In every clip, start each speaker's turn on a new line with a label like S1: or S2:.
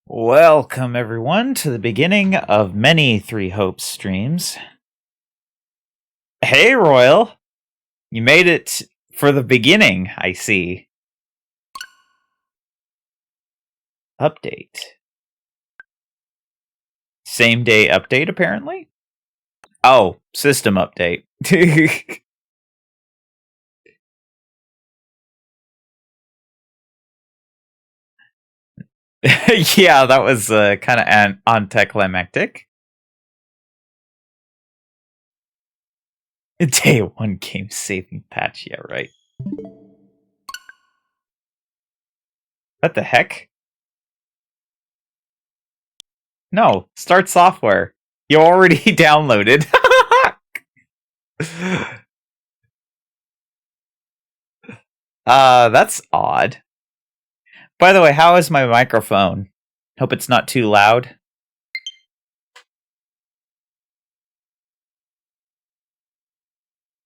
S1: Welcome, everyone, to the beginning of many Three Hopes streams. Hey, Royal! You made it for the beginning, I see. Update. Same day update, apparently? Oh, system update. Yeah, that was kind of anticlimactic. Day 1 game saving patch, yeah, right. What the heck? No, start software. You already downloaded. That's odd. By the way, how is my microphone? Hope it's not too loud.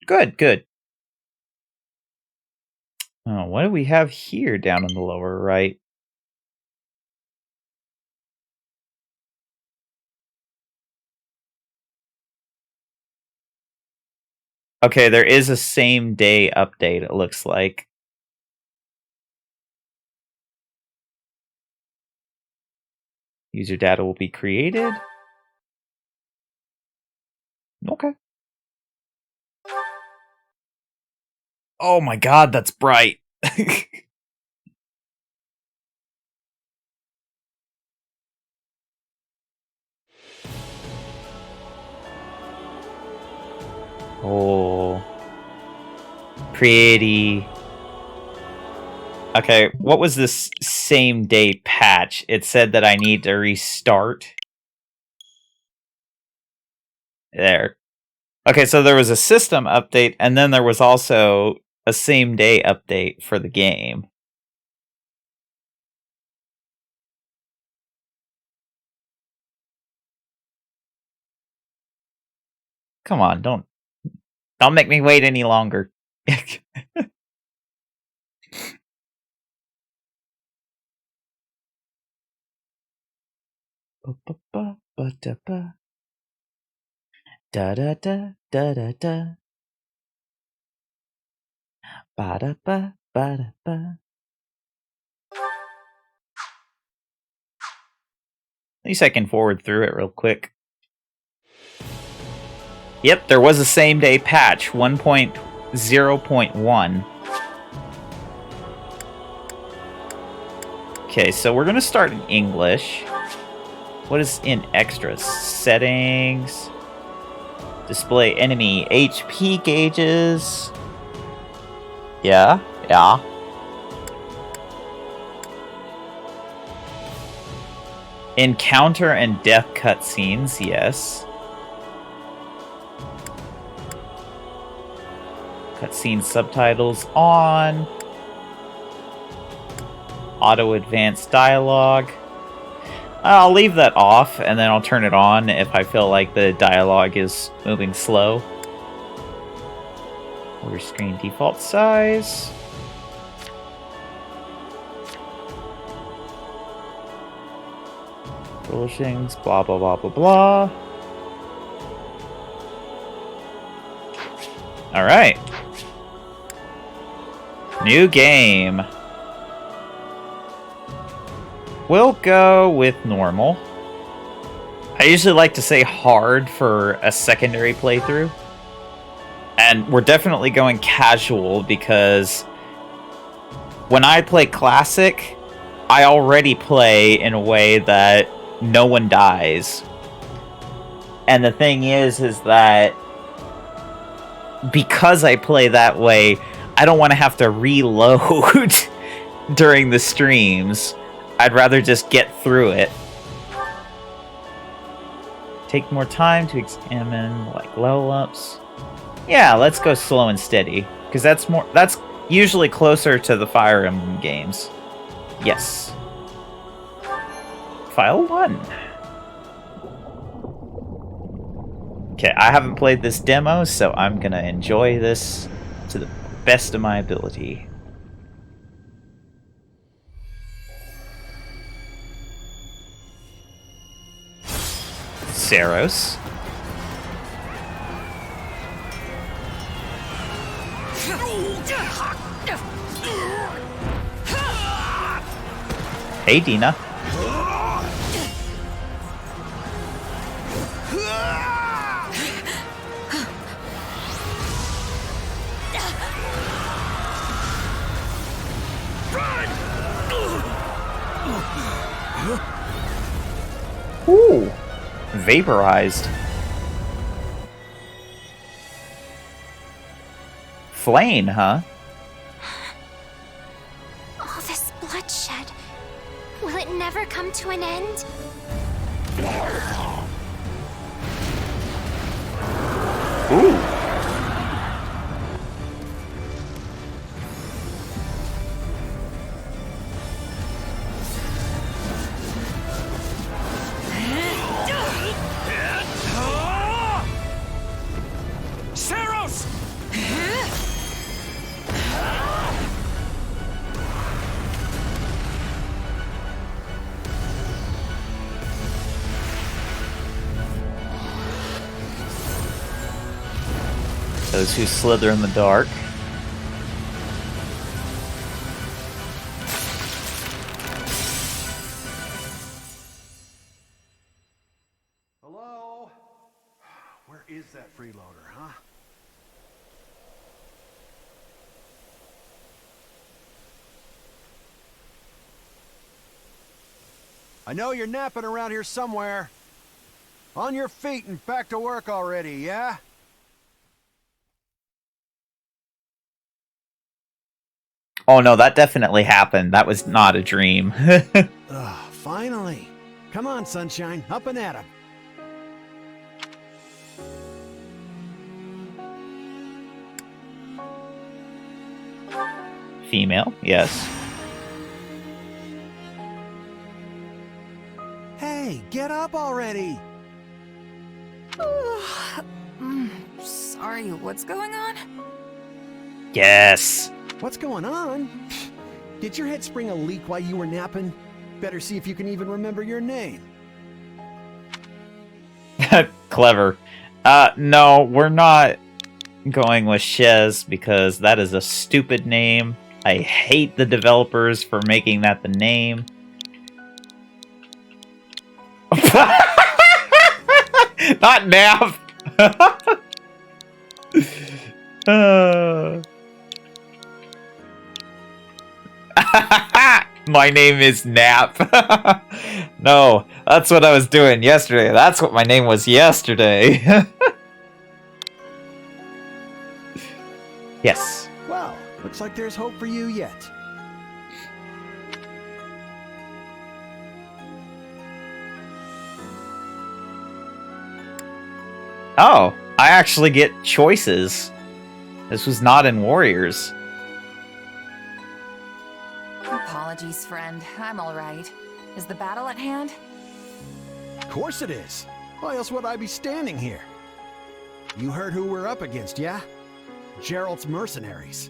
S1: Good, good. Oh, what do we have here down in the lower right? Okay, there is a same day update, it looks like. User data will be created. Okay. Oh my god, that's bright. Oh. Pretty. Okay, what was this same day patch? It said that I need to restart. There. Okay, so there was a system update, and then there was also a same day update for the game. Come on, don't make me wait any longer. Da da da da da da. Ba da ba ba da ba. At least I can forward through it real quick. Yep, there was a same day patch 1.0.1. Okay, so we're gonna start in English. What is in extras? Settings. Display enemy HP gauges. Yeah. Encounter and death cutscenes, yes. Cutscene subtitles on. Auto advanced dialogue. I'll leave that off, and then I'll turn it on if I feel like the dialogue is moving slow. Over screen default size. Bullshings, blah blah blah blah blah. Alright. New game. We'll go with normal. I usually like to say hard for a secondary playthrough. And we're definitely going casual because when I play classic, I already play in a way that no one dies. And the thing is that because I play that way, I don't want to have to reload during the streams. I'd rather just get through it. Take more time to examine, like, level ups. Yeah, let's go slow and steady, because that's usually closer to the Fire Emblem games. Yes. File 1. Okay, I haven't played this demo, so I'm gonna enjoy this to the best of my ability. Saros. Hey, Dina. Ooh. Vaporized. Flame, huh?
S2: All this bloodshed. Will it never come to an end?
S1: Ooh.
S3: Saros!
S1: Those who slither in the dark.
S3: Hello? Where is that freeloader, huh?
S4: I know you're napping around here somewhere. On your feet and back to work already, yeah?
S1: Oh no, that definitely happened. That was not a dream.
S4: Finally. Come on, Sunshine, up and at 'em.
S1: Female, yes.
S4: Hey, get up already!
S5: Sorry, what's going on?
S1: Yes.
S4: What's going on? Did your head spring a leak while you were napping? Better see if you can even remember your name.
S1: Clever. No, we're not going with Shez because that is a stupid name. I hate the developers for making that the name. Not Nap. My name is Nap. No, that's what I was doing yesterday. That's what my name was yesterday. Yes.
S4: Well, looks like there's hope for you yet.
S1: Oh, I actually get choices. This was not in Warriors.
S5: Apologies, friend. I'm alright. Is the battle at hand?
S4: Of course it is. Why else would I be standing here? You heard who we're up against, yeah? Geralt's mercenaries.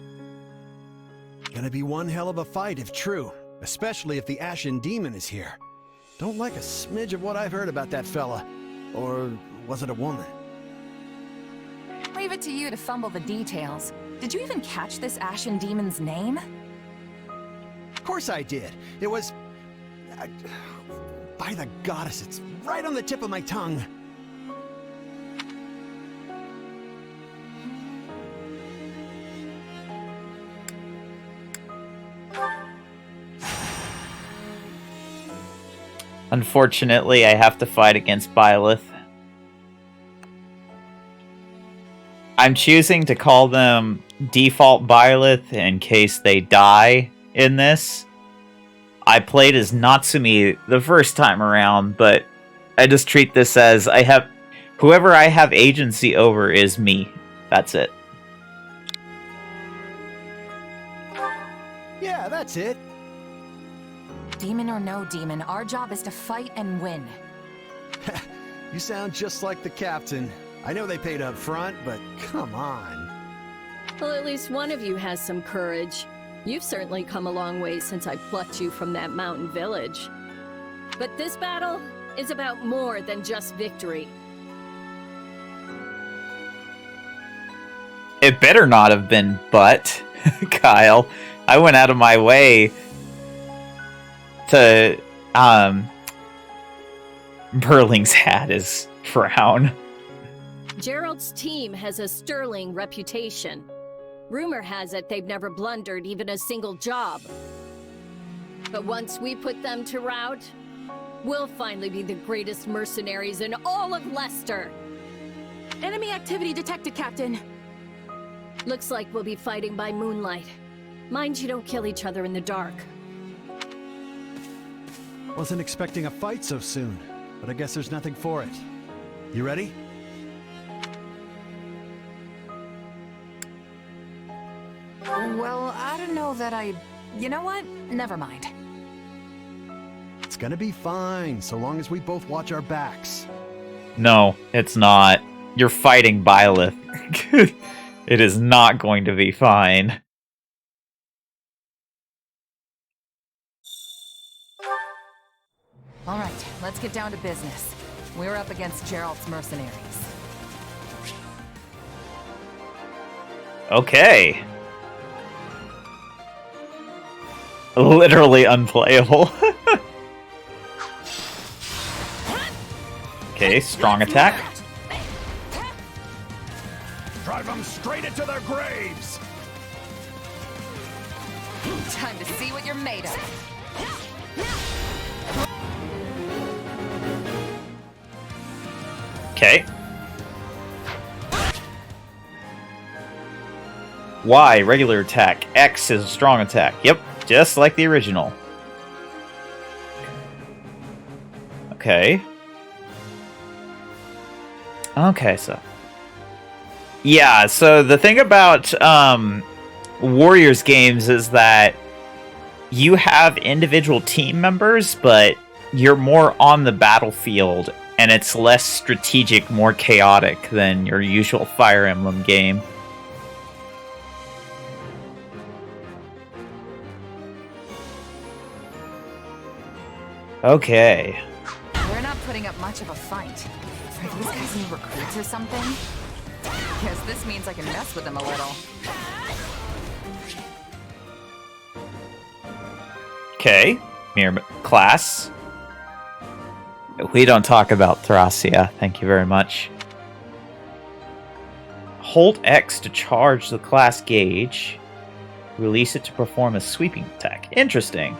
S4: Gonna be one hell of a fight if true, especially if the Ashen Demon is here. Don't like a smidge of what I've heard about that fella. Or was it a woman?
S5: Leave it to you to fumble the details. Did you even catch this Ashen Demon's name?
S4: Of course I did. It was... by the goddess, it's right on the tip of my tongue.
S1: Unfortunately, I have to fight against Byleth. I'm choosing to call them default Byleth in case they die in this. I played as Natsumi the first time around, but I just treat this as whoever I have agency over is me. That's it.
S4: Yeah, that's it.
S5: Demon or no demon, our job is to fight and win.
S4: You sound just like the captain. I know they paid up front, but come on.
S6: Well, at least one of you has some courage. You've certainly come a long way since I plucked you from that mountain village. But this battle is about more than just victory.
S1: It better not have been but, Kyle. I went out of my way to, Burling's hat is frown.
S6: Gerald's team has a sterling reputation. Rumor has it they've never blundered even a single job. But once we put them to rout, we'll finally be the greatest mercenaries in all of Leicester.
S5: Enemy activity detected, Captain.
S6: Looks like we'll be fighting by moonlight. Mind you don't kill each other in the dark.
S4: Wasn't expecting a fight so soon, but I guess there's nothing for it. You ready?
S5: Well, I don't know that I... You know what? Never mind.
S4: It's gonna be fine, so long as we both watch our backs.
S1: No, it's not. You're fighting Byleth. It is not going to be fine.
S5: Alright, let's get down to business. We're up against Geralt's mercenaries.
S1: Okay. Literally unplayable. Okay, strong attack.
S3: Drive them straight into their graves!
S5: Time to see what you're made of.
S1: Okay. Y, regular attack. X is a strong attack. Yep, just like the original. Okay. Okay, so... Yeah, so the thing about Warriors games is that you have individual team members, but you're more on the battlefield, and it's less strategic, more chaotic than your usual Fire Emblem game. Okay.
S5: We're not putting up much of a fight. Are these guys new recruits or something? Guess this means I can mess with them a little.
S1: Okay. Mirror class. We don't talk about Thracia. Thank you very much. Hold X to charge the class gauge. Release it to perform a sweeping attack. Interesting.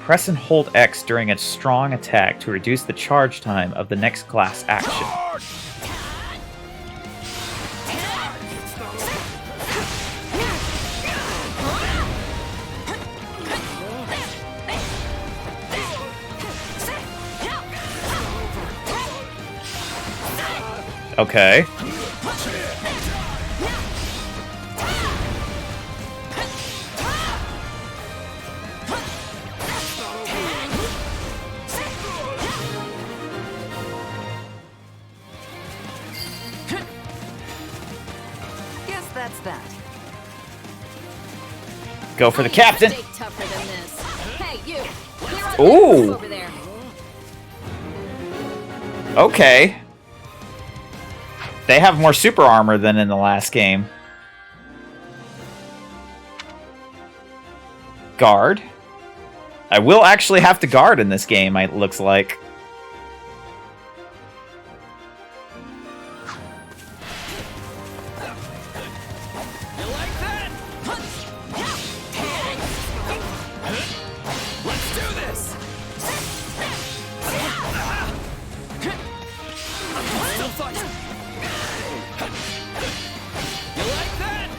S1: Press and hold X during a strong attack to reduce the charge time of the next class action. Okay.
S5: Guess that's that.
S1: Go for the captain.
S6: Stay tougher than this. Hey, you. Clear out
S1: Ooh.
S6: over there.
S1: Okay. They have more super armor than in the last game. Guard. I will actually have to guard in this game, it looks like.
S3: You like that? Let's do this! Still fighting! You like that?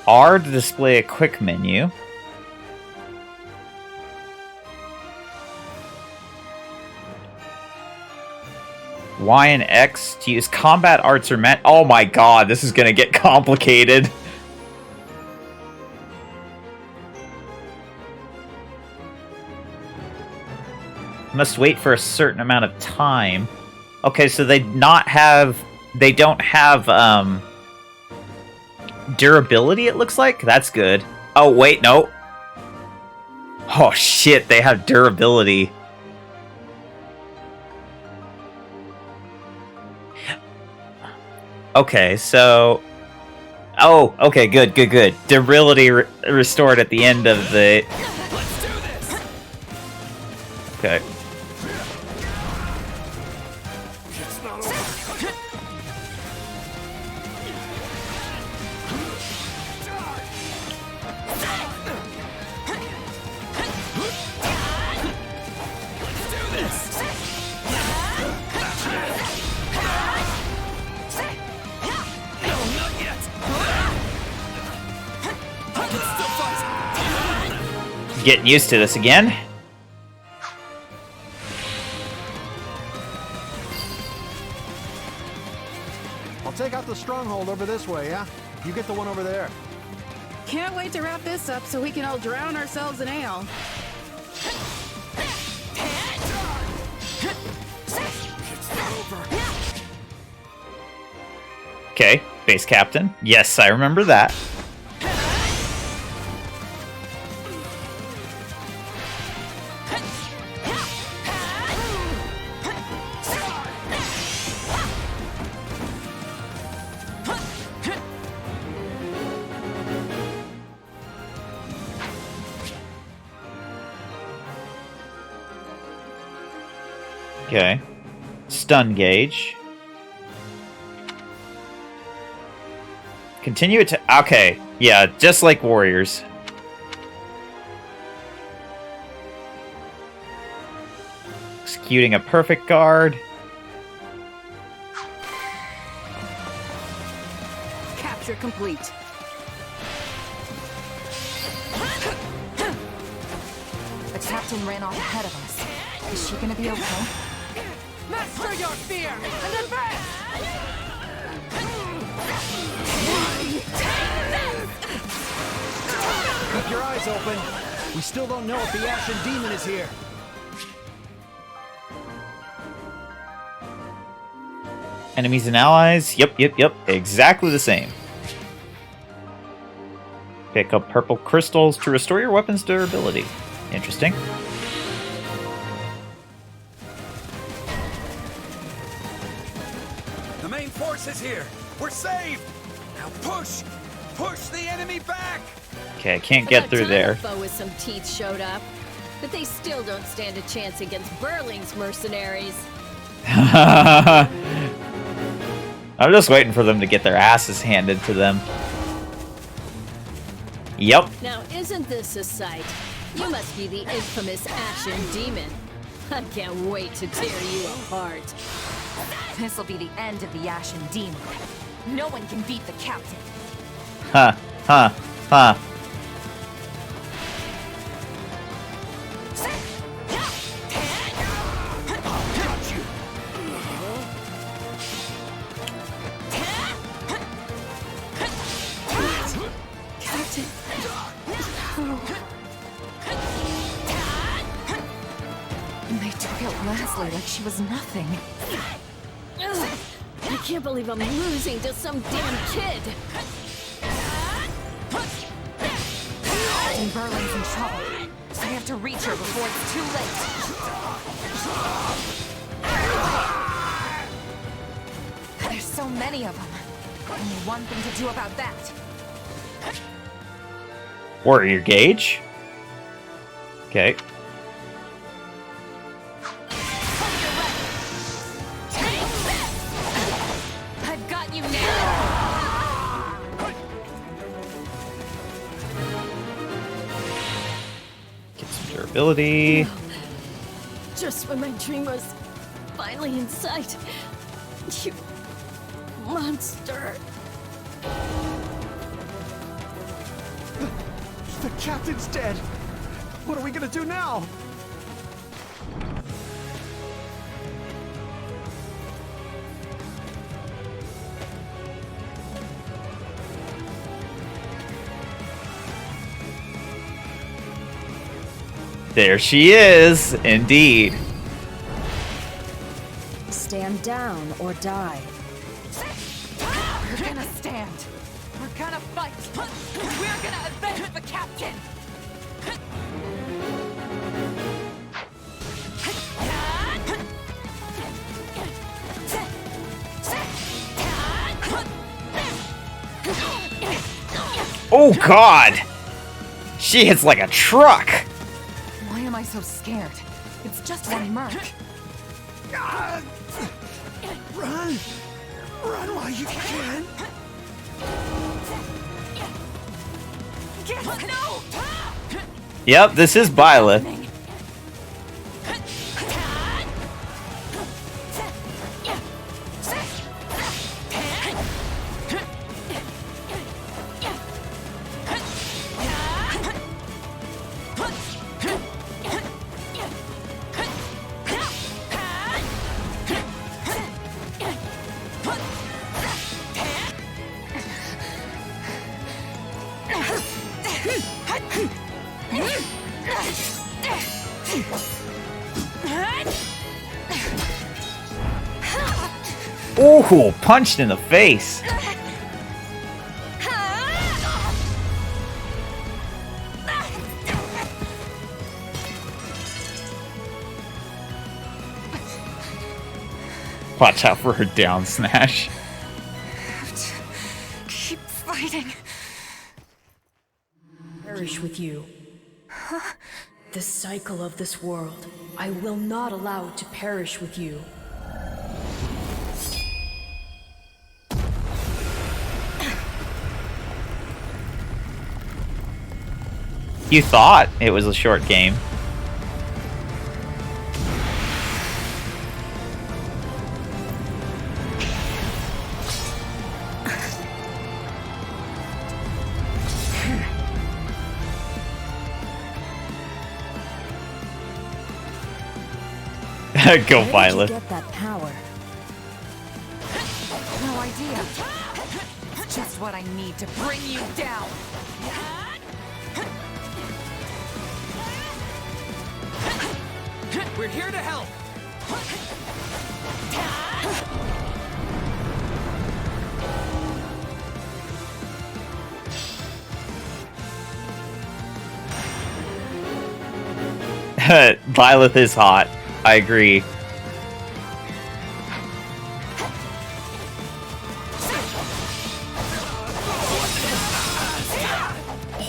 S1: R to display a quick menu. Y and X to use combat arts or oh my god, this is gonna get complicated. Must wait for a certain amount of time. Okay, so they don't have durability, it looks like. That's good. Oh wait, no. Oh shit, they have durability. Okay, so... Oh, okay, good. Durability restored at the end of the...
S3: Let's do this!
S1: Okay.
S3: It's not over. Let's do this! No, not yet! I can still fight!
S1: Getting used to this again.
S4: I'll take out the stronghold over this way, yeah? You get the one over there.
S7: Can't wait to wrap this up so we can all drown ourselves in ale.
S3: It's not over.
S1: Okay, base captain. Yes, I remember that. Okay. Stun gauge. Continue to... Okay, yeah, just like warriors. Executing a perfect guard.
S5: Capture complete. The captain ran off ahead of us. Is she gonna be okay?
S3: Master your fear and advance!
S4: Keep your eyes open. We still don't know if the Ashen Demon is here.
S1: Enemies and allies. Yep. Exactly the same. Pick up purple crystals to restore your weapon's durability. Interesting.
S3: The main force is here. We're saved. Now push! Push the enemy back!
S1: Okay, I can't get through there.
S6: A foe with some teeth showed up, but they still don't stand a chance against Burling's mercenaries.
S1: I'm just waiting for them to get their asses handed to them. Yep.
S6: Now, isn't this a sight? You must be the infamous Ashen Demon. I can't wait to tear you apart.
S5: This'll be the end of the Ashen Demon. No one can beat the captain.
S1: Huh.
S5: Captain. They took out Leslie like she was nothing.
S6: Ugh, I can't believe I'm losing to some damn kid.
S5: Captain Burling's in trouble. I have to reach her before it's too late. There's so many of them. Only one thing to do about that.
S1: Warrior gauge. Okay.
S5: I've got you now.
S1: Get some durability.
S6: Just when my dream was finally in sight. You monster.
S4: The captain's dead. What are we gonna do now?
S1: There she is, indeed.
S8: Stand down or die.
S5: We're gonna stand. We're gonna fight. We're gonna avenge the captain.
S1: Oh God! She hits like a truck.
S5: Why am I so scared? It's just one merc.
S4: Run! Run while you can!
S5: No!
S1: Yep, this is Byleth. Ooh, punched in the face. Watch out for her down smash.
S5: Keep fighting.
S8: Perish with you. The cycle of this world, I will not allow it to perish with you.
S1: You thought it was a short game. Go, Violet.
S8: Get that power.
S5: No idea. It's just what I need to bring you down.
S3: We're here to help.
S1: Violet is hot. I agree.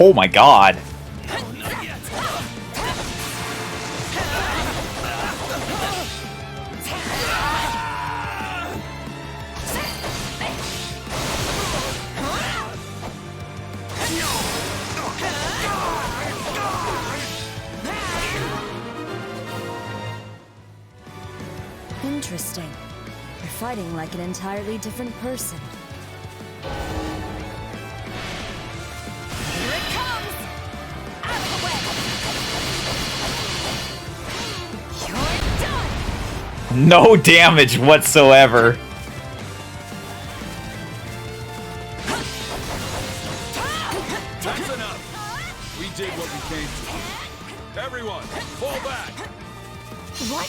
S1: Oh my god.
S8: Interesting. You're fighting like an entirely different person.
S5: Here it comes! Out of the way! You're done!
S1: No damage whatsoever.
S3: That's enough. We did what we came to. Everyone, fall back.
S5: What?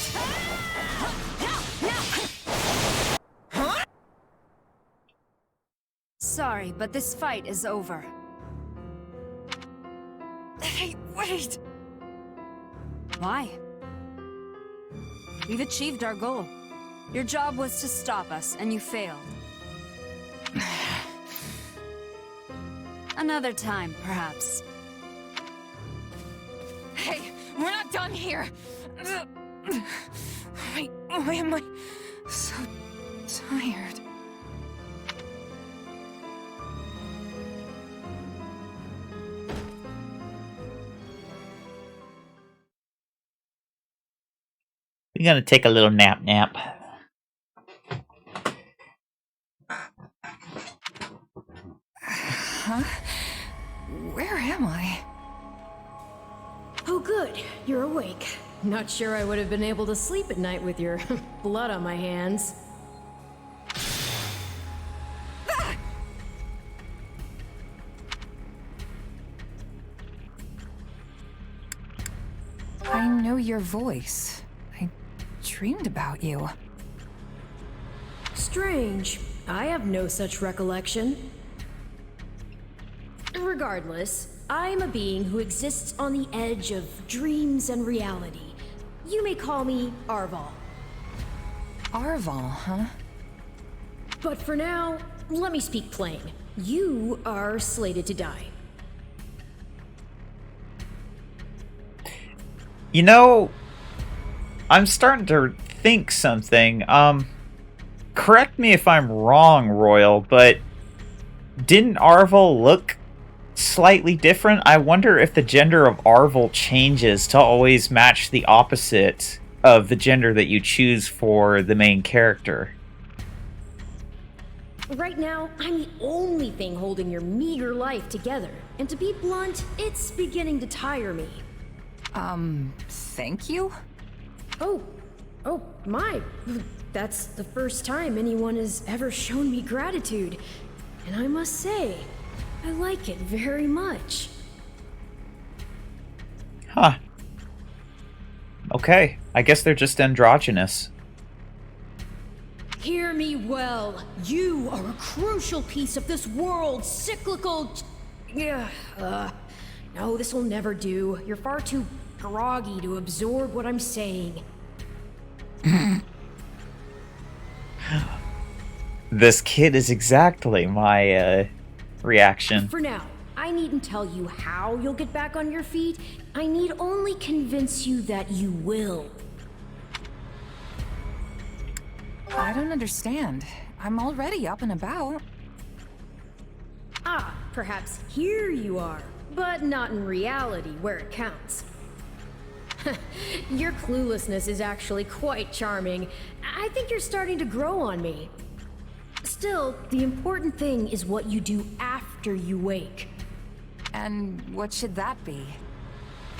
S8: Sorry, but this fight is over.
S5: Hey, wait!
S8: Why? We've achieved our goal. Your job was to stop us, and you failed. Another time, perhaps.
S5: Hey, we're not done here! Why am I so tired?
S1: We're gonna take a little nap.
S5: Huh? Where am I?
S9: Oh good, you're awake. Not sure I would have been able to sleep at night with your blood on my hands.
S5: I know your voice. I dreamed about you.
S9: Strange. I have no such recollection. Regardless, I'm a being who exists on the edge of dreams and reality. You may call me Arval.
S5: Arval, huh?
S9: But for now, let me speak plain. You are slated to die.
S1: You know, I'm starting to think something. Correct me if I'm wrong, Royal, but didn't Arval look slightly different? I wonder if the gender of Arval changes to always match the opposite of the gender that you choose for the main character.
S9: Right now, I'm the only thing holding your meager life together. And to be blunt, it's beginning to tire me.
S5: Thank you?
S9: Oh, my. That's the first time anyone has ever shown me gratitude. And I must say, I like it very much.
S1: Huh. Okay, I guess they're just androgynous.
S9: Hear me well. You are a crucial piece of this world's cyclical... No, this will never do. You're far too groggy to absorb what I'm saying.
S1: This kid is exactly my, reaction.
S9: For now, I needn't tell you how you'll get back on your feet. I need only convince you that you will.
S5: I don't understand. I'm already up and about.
S9: Ah, perhaps here you are. but not in reality where it counts. Your cluelessness is actually quite charming. I think you're starting to grow on me. Still, the important thing is what you do after you wake.
S5: And what should that be?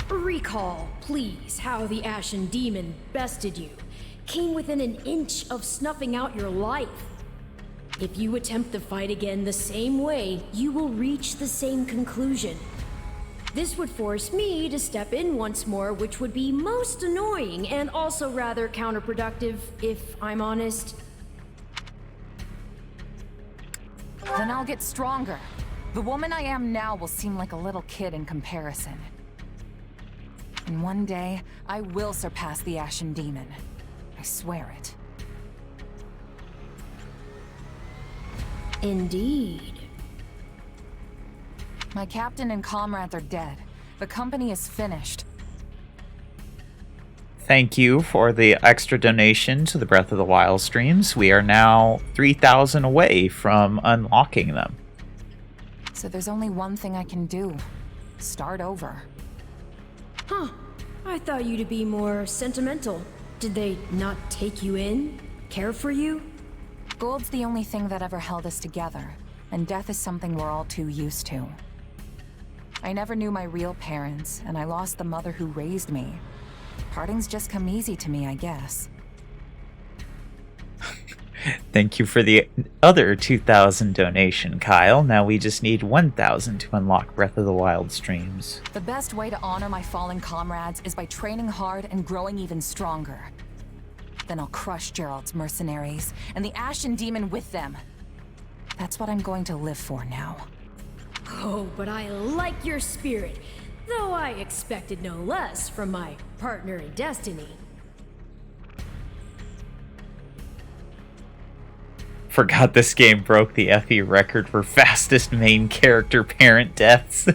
S9: Recall, please, how the Ashen Demon bested you. Came within an inch of snuffing out your life. If you attempt the fight again the same way, you will reach the same conclusion. This would force me to step in once more, which would be most annoying and also rather counterproductive, if I'm honest.
S5: Then I'll get stronger. The woman I am now will seem like a little kid in comparison. And one day, I will surpass the Ashen Demon. I swear it.
S9: Indeed.
S5: My captain and comrades are dead. The company is finished.
S1: Thank you for the extra donation to the Breath of the Wild streams. We are now 3,000 away from unlocking them.
S5: So there's only one thing I can do. Start over.
S9: Huh. I thought you to be more sentimental. Did they not take you in? Care for you?
S5: Gold's the only thing that ever held us together, and death is something we're all too used to. I never knew my real parents, and I lost the mother who raised me. Parting's just come easy to me, I guess.
S1: Thank you for the other 2,000 donation, Kyle. Now we just need 1,000 to unlock Breath of the Wild streams.
S5: The best way to honor my fallen comrades is by training hard and growing even stronger. Then I'll crush Gerald's mercenaries, and the Ashen Demon with them. That's what I'm going to live for now.
S9: Oh, but I like your spirit, though I expected no less from my partner in destiny.
S1: Forgot this game broke the FE record for fastest main character parent deaths.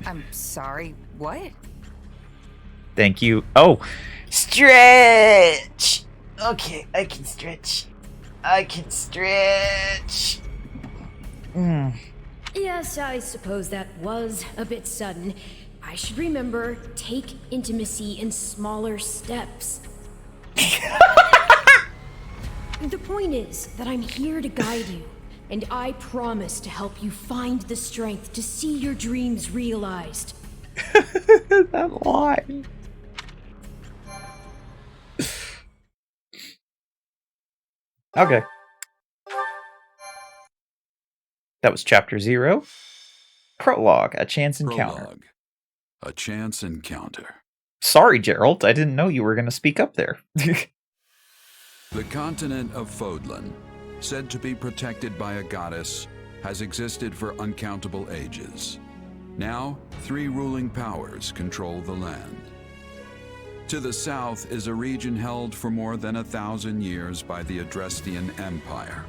S5: I'm sorry, what?
S1: Thank you. Oh, stretch! Okay, I can stretch. I can stretch.
S9: Yes, I suppose that was a bit sudden. I should remember, take intimacy in smaller steps. The point is that I'm here to guide you, and I promise to help you find the strength to see your dreams realized.
S1: That line. Okay. That was chapter 0. Prologue, a chance encounter.
S3: Prologue. A chance encounter.
S1: Sorry, Gerald, I didn't know you were going to speak up there.
S3: The continent of Fodlan, said to be protected by a goddess, has existed for uncountable ages. Now, 3 ruling powers control the land. To the south is a region held for more than 1,000 years by the Adrestian Empire.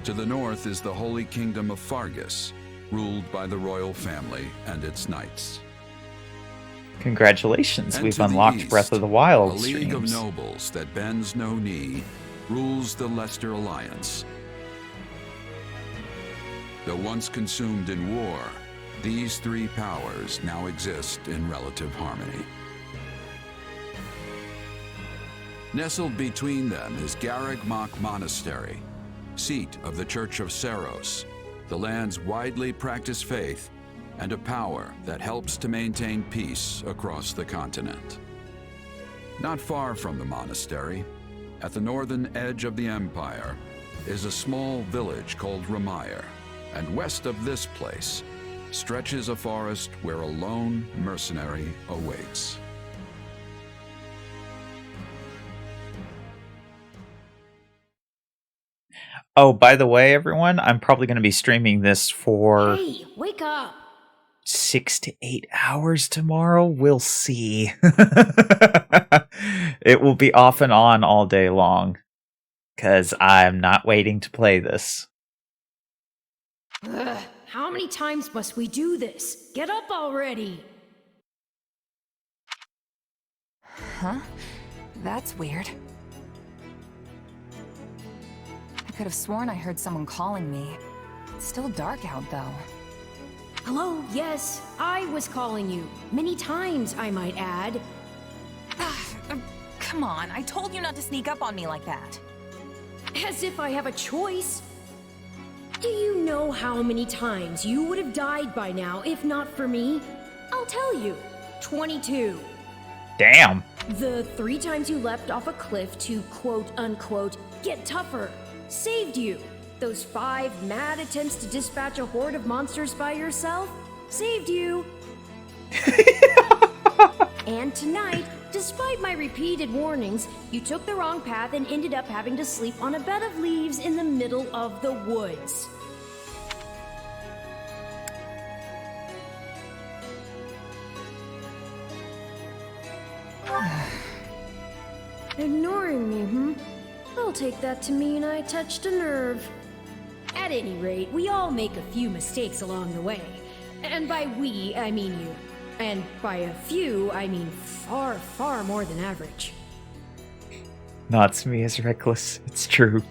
S3: To the north is the Holy Kingdom of Fargus, ruled by the royal family and its knights.
S1: Congratulations,
S3: And
S1: we've
S3: to the
S1: unlocked
S3: east,
S1: Breath of the Wild
S3: a league of
S1: streams.
S3: nobles that bends no knee rules the Leicester Alliance. Though once consumed in war, these 3 powers now exist in relative harmony. Nestled between them is Garreg Mach Monastery, seat of the Church of Seros, the land's widely practiced faith, and a power that helps to maintain peace across the continent. Not far from the monastery, at the northern edge of the empire, is a small village called Ramire, and west of this place stretches a forest where a lone mercenary awaits.
S1: Oh, by the way, everyone, I'm probably going to be streaming this for
S9: Hey, wake up!
S1: 6 to 8 hours tomorrow. We'll see. It will be off and on all day long, because I'm not waiting to play this.
S9: Ugh, how many times must we do this? Get up already!
S5: Huh? That's weird. I could have sworn I heard someone calling me. It's still dark out, though.
S9: Hello, yes, I was calling you. Many times, I might add.
S5: Come on, I told you not to sneak up on me like that.
S9: As if I have a choice. Do you know how many times you would have died by now if not for me? I'll tell you. 22.
S1: Damn.
S9: The 3 times you leapt off a cliff to quote-unquote get tougher saved you. Those 5 mad attempts to dispatch a horde of monsters by yourself saved you. And tonight, despite my repeated warnings, you took the wrong path and ended up having to sleep on a bed of leaves in the middle of the woods. Ignoring me, I'll take that to mean I touched a nerve. At any rate, we all make a few mistakes along the way. And by we, I mean you. And by a few, I mean far, far more than average.
S1: Not me as reckless. It's true.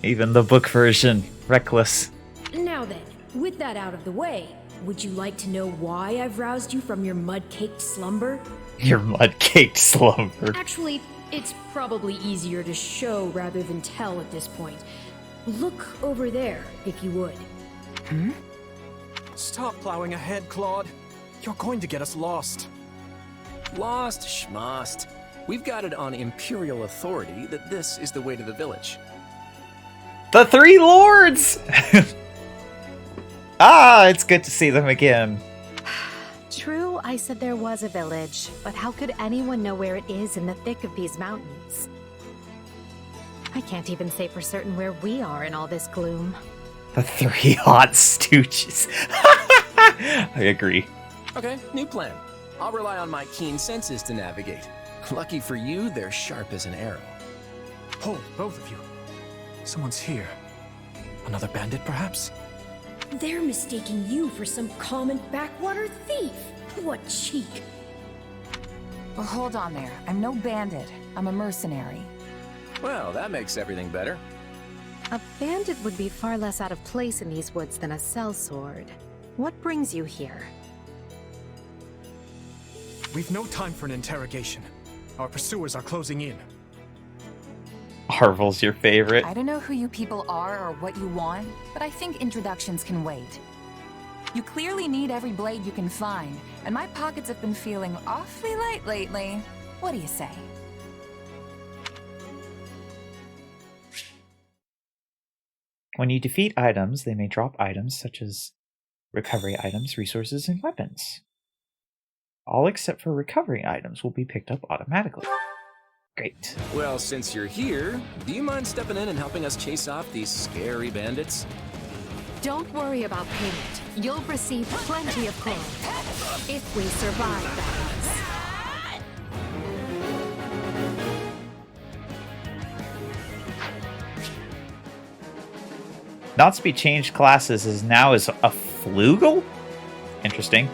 S1: Even the book version, reckless.
S9: Now then, with that out of the way, would you like to know why I've roused you from your mud-caked slumber?
S1: Your mud-caked slumber.
S9: Actually, it's probably easier to show rather than tell at this point. Look over there, if you would.
S10: Stop plowing ahead, Claude. You're going to get us lost.
S11: Lost schmost. We've got it on Imperial authority that this is the way to the village.
S1: The 3 lords! It's good to see them again.
S12: True, I said there was a village, but how could anyone know where it is in the thick of these mountains? I can't even say for certain where we are in all this gloom.
S1: The 3 hot stooges. I agree.
S11: Okay, new plan. I'll rely on my keen senses to navigate. Lucky for you, they're sharp as an arrow.
S10: Hold, both of you. Someone's here. Another bandit, perhaps?
S9: They're mistaking you for some common backwater thief. What cheek.
S5: Well, hold on there. I'm no bandit. I'm a mercenary.
S11: Well, that makes everything better.
S12: A bandit would be far less out of place in these woods than a sellsword. What brings you here?
S10: We've no time for an interrogation. Our pursuers are closing in.
S1: Harvel's your favorite.
S5: I don't know who you people are or what you want, but I think introductions can wait. You clearly need every blade you can find, and my pockets have been feeling awfully light lately. What do you say?
S1: When you defeat items, they may drop items such as recovery items, resources, and weapons. All except for recovery items will be picked up automatically. Great.
S11: Well, since you're here, do you mind stepping in and helping us chase off these scary bandits?
S12: Don't worry about payment. You'll receive plenty of gold. If we survive, that is.
S1: Not to be changed classes is now as a flugel? Interesting.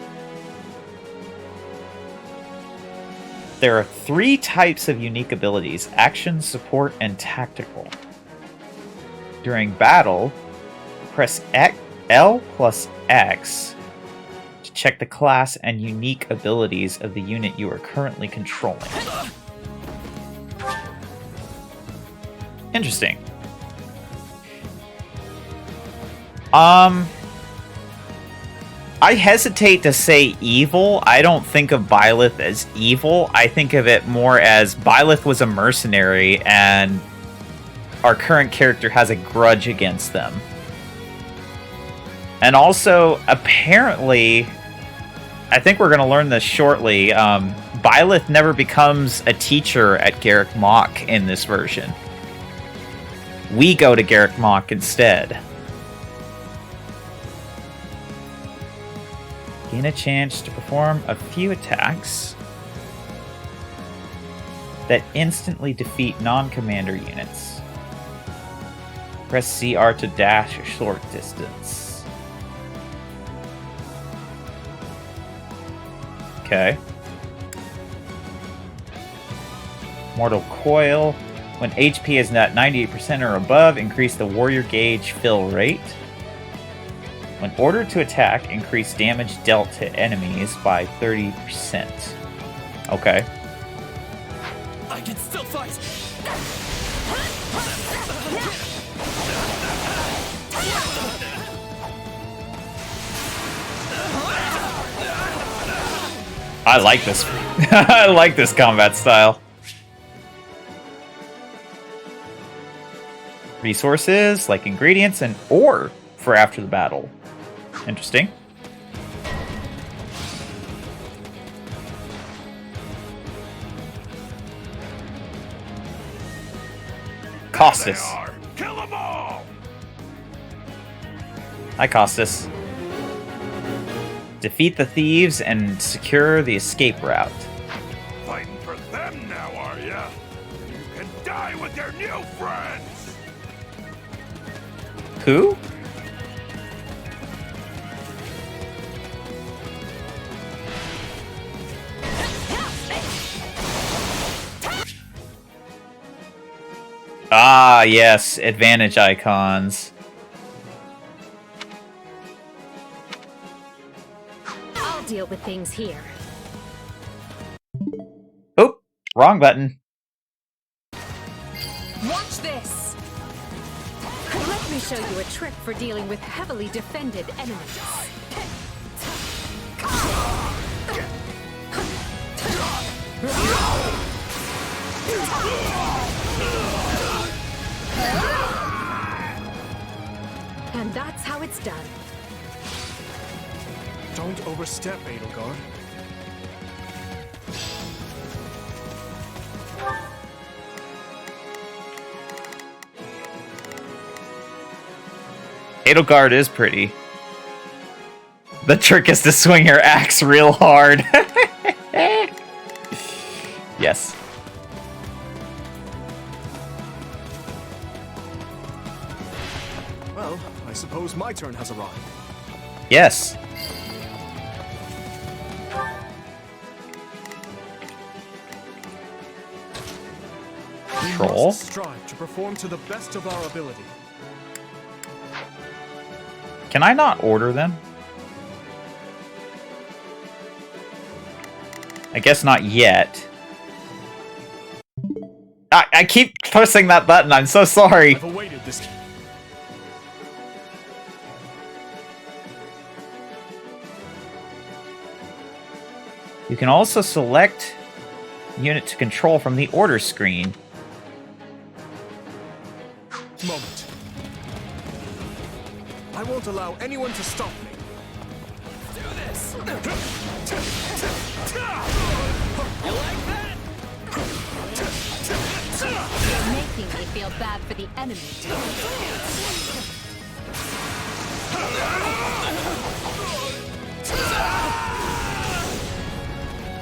S1: There are 3 types of unique abilities: action, support, and tactical. During battle, press L plus X to check the class and unique abilities of the unit you are currently controlling. Interesting. I hesitate to say evil. I don't think of Byleth as evil. I think of it more as Byleth was a mercenary and our current character has a grudge against them. And also, apparently, I think we're going to learn this shortly, Byleth never becomes a teacher at Garrick Mach in this version. We go to Garrick Mach instead. Gain a chance to perform a few attacks that instantly defeat non-commander units. Press CR to dash a short distance. Okay. Mortal Coil. When HP is at 98% or above, increase the warrior gauge fill rate. When ordered to attack, increase damage dealt to enemies by 30%. Okay.
S10: I can still fight!
S1: I like this. I like this combat style. Resources, like ingredients and ore for after the battle. Interesting. Costas.
S13: Kill them all!
S1: Hi, Costas. Defeat the thieves and secure the escape route.
S13: Fighting for them now, are ya? You can die with your new friends!
S1: Who? Ah, yes, advantage icons.
S12: I'll deal with things here.
S1: Oop, wrong button.
S12: Watch this! Let me show you a trick for dealing with heavily defended enemies. And that's how it's done.
S10: Don't overstep, Edelgard.
S1: Edelgard is pretty. The trick is to swing your axe real hard. Yes.
S10: Well, I suppose my turn has arrived.
S1: Yes.
S10: We
S1: Troll.
S10: must strive to perform to the best of our ability.
S1: Can I not order them? I guess not yet. I keep pressing that button, I'm so sorry.
S10: I've awaited this.
S1: You can also select unit to control from the order screen.
S10: Moment. I won't allow anyone to stop me. Do this. You like that?
S2: You're making me feel bad for the enemy.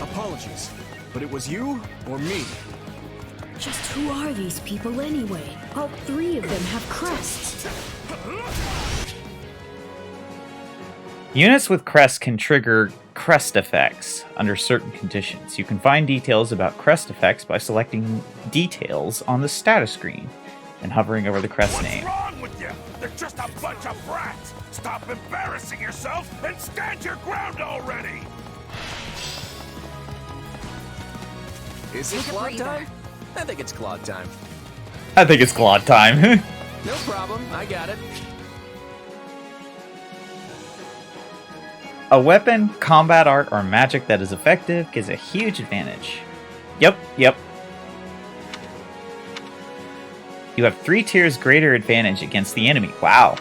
S10: Apologies, but it was you or me.
S9: Just who are these people anyway? All three of them have crests.
S1: Units with crests can trigger crest effects under certain conditions. You can find details about crest effects by selecting details on the status screen and hovering over the crest name.
S13: What's wrong with you? They're just a bunch of brats! Stop embarrassing yourself and stand your ground already!
S11: Is it Claude time? I think it's Claude time.
S1: I think it's Claude time.
S11: No problem, I got it.
S1: A weapon, combat art, or magic that is effective gives a huge advantage. Yep. You have 3 tiers greater advantage against the enemy. Wow.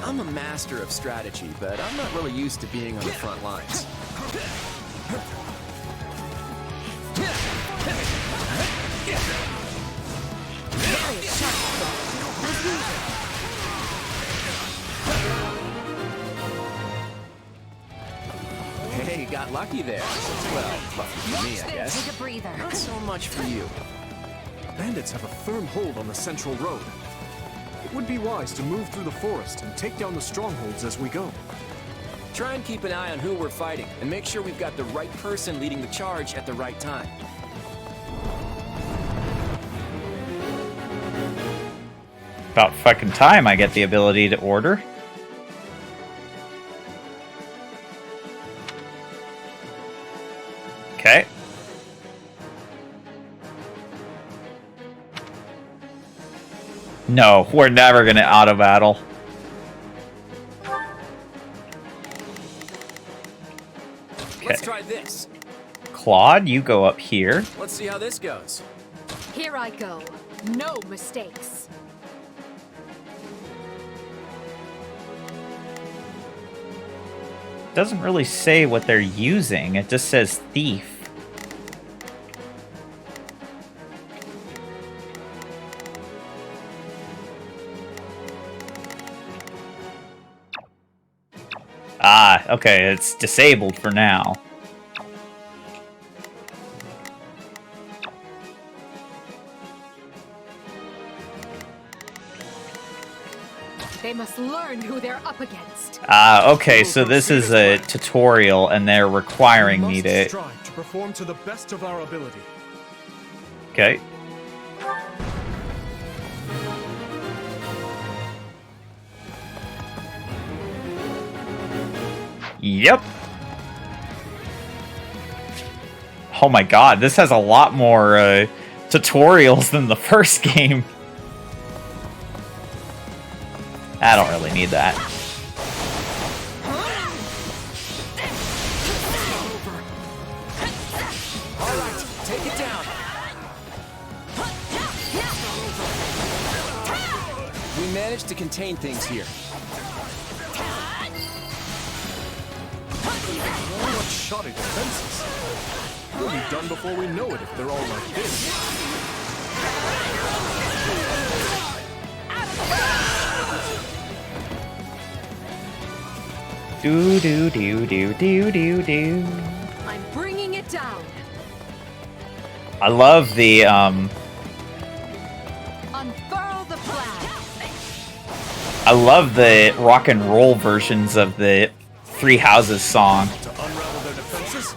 S11: I'm a master of strategy, but I'm not really used to being on the front lines. Hey, got lucky there. Well, lucky for me, I guess.
S2: Take a breather.
S11: Not so much for you.
S10: Bandits have a firm hold on the central road. It would be wise to move through the forest and take down the strongholds as we go.
S11: Try and keep an eye on who we're fighting, and make sure we've got the right person leading the charge at the right time.
S1: About fucking time I get the ability to order. Okay. No, we're never gonna auto battle.
S11: Let's try this.
S1: Claude, you go up here.
S11: Let's see how this goes.
S9: Here I go. No mistakes.
S1: Doesn't really say what they're using. It just says thief. Ah, okay, it's disabled for now.
S9: They must learn who they're up against.
S1: Ah, okay, so this is a tutorial and they're requiring me to...
S10: strive to perform to the best of our ability.
S1: Okay. Yep. Oh my god, this has a lot more tutorials than the first game. I don't really need that.
S11: Alright, take it down. We managed to contain things here.
S10: What shoddy defenses. We'll be done before we know it if they're all like this.
S1: Do do do do do do do.
S9: I'm bringing it down.
S1: I love the
S9: Unfurl the flag.
S1: I love the rock and roll versions of the Three Houses song.
S10: To unravel their defenses?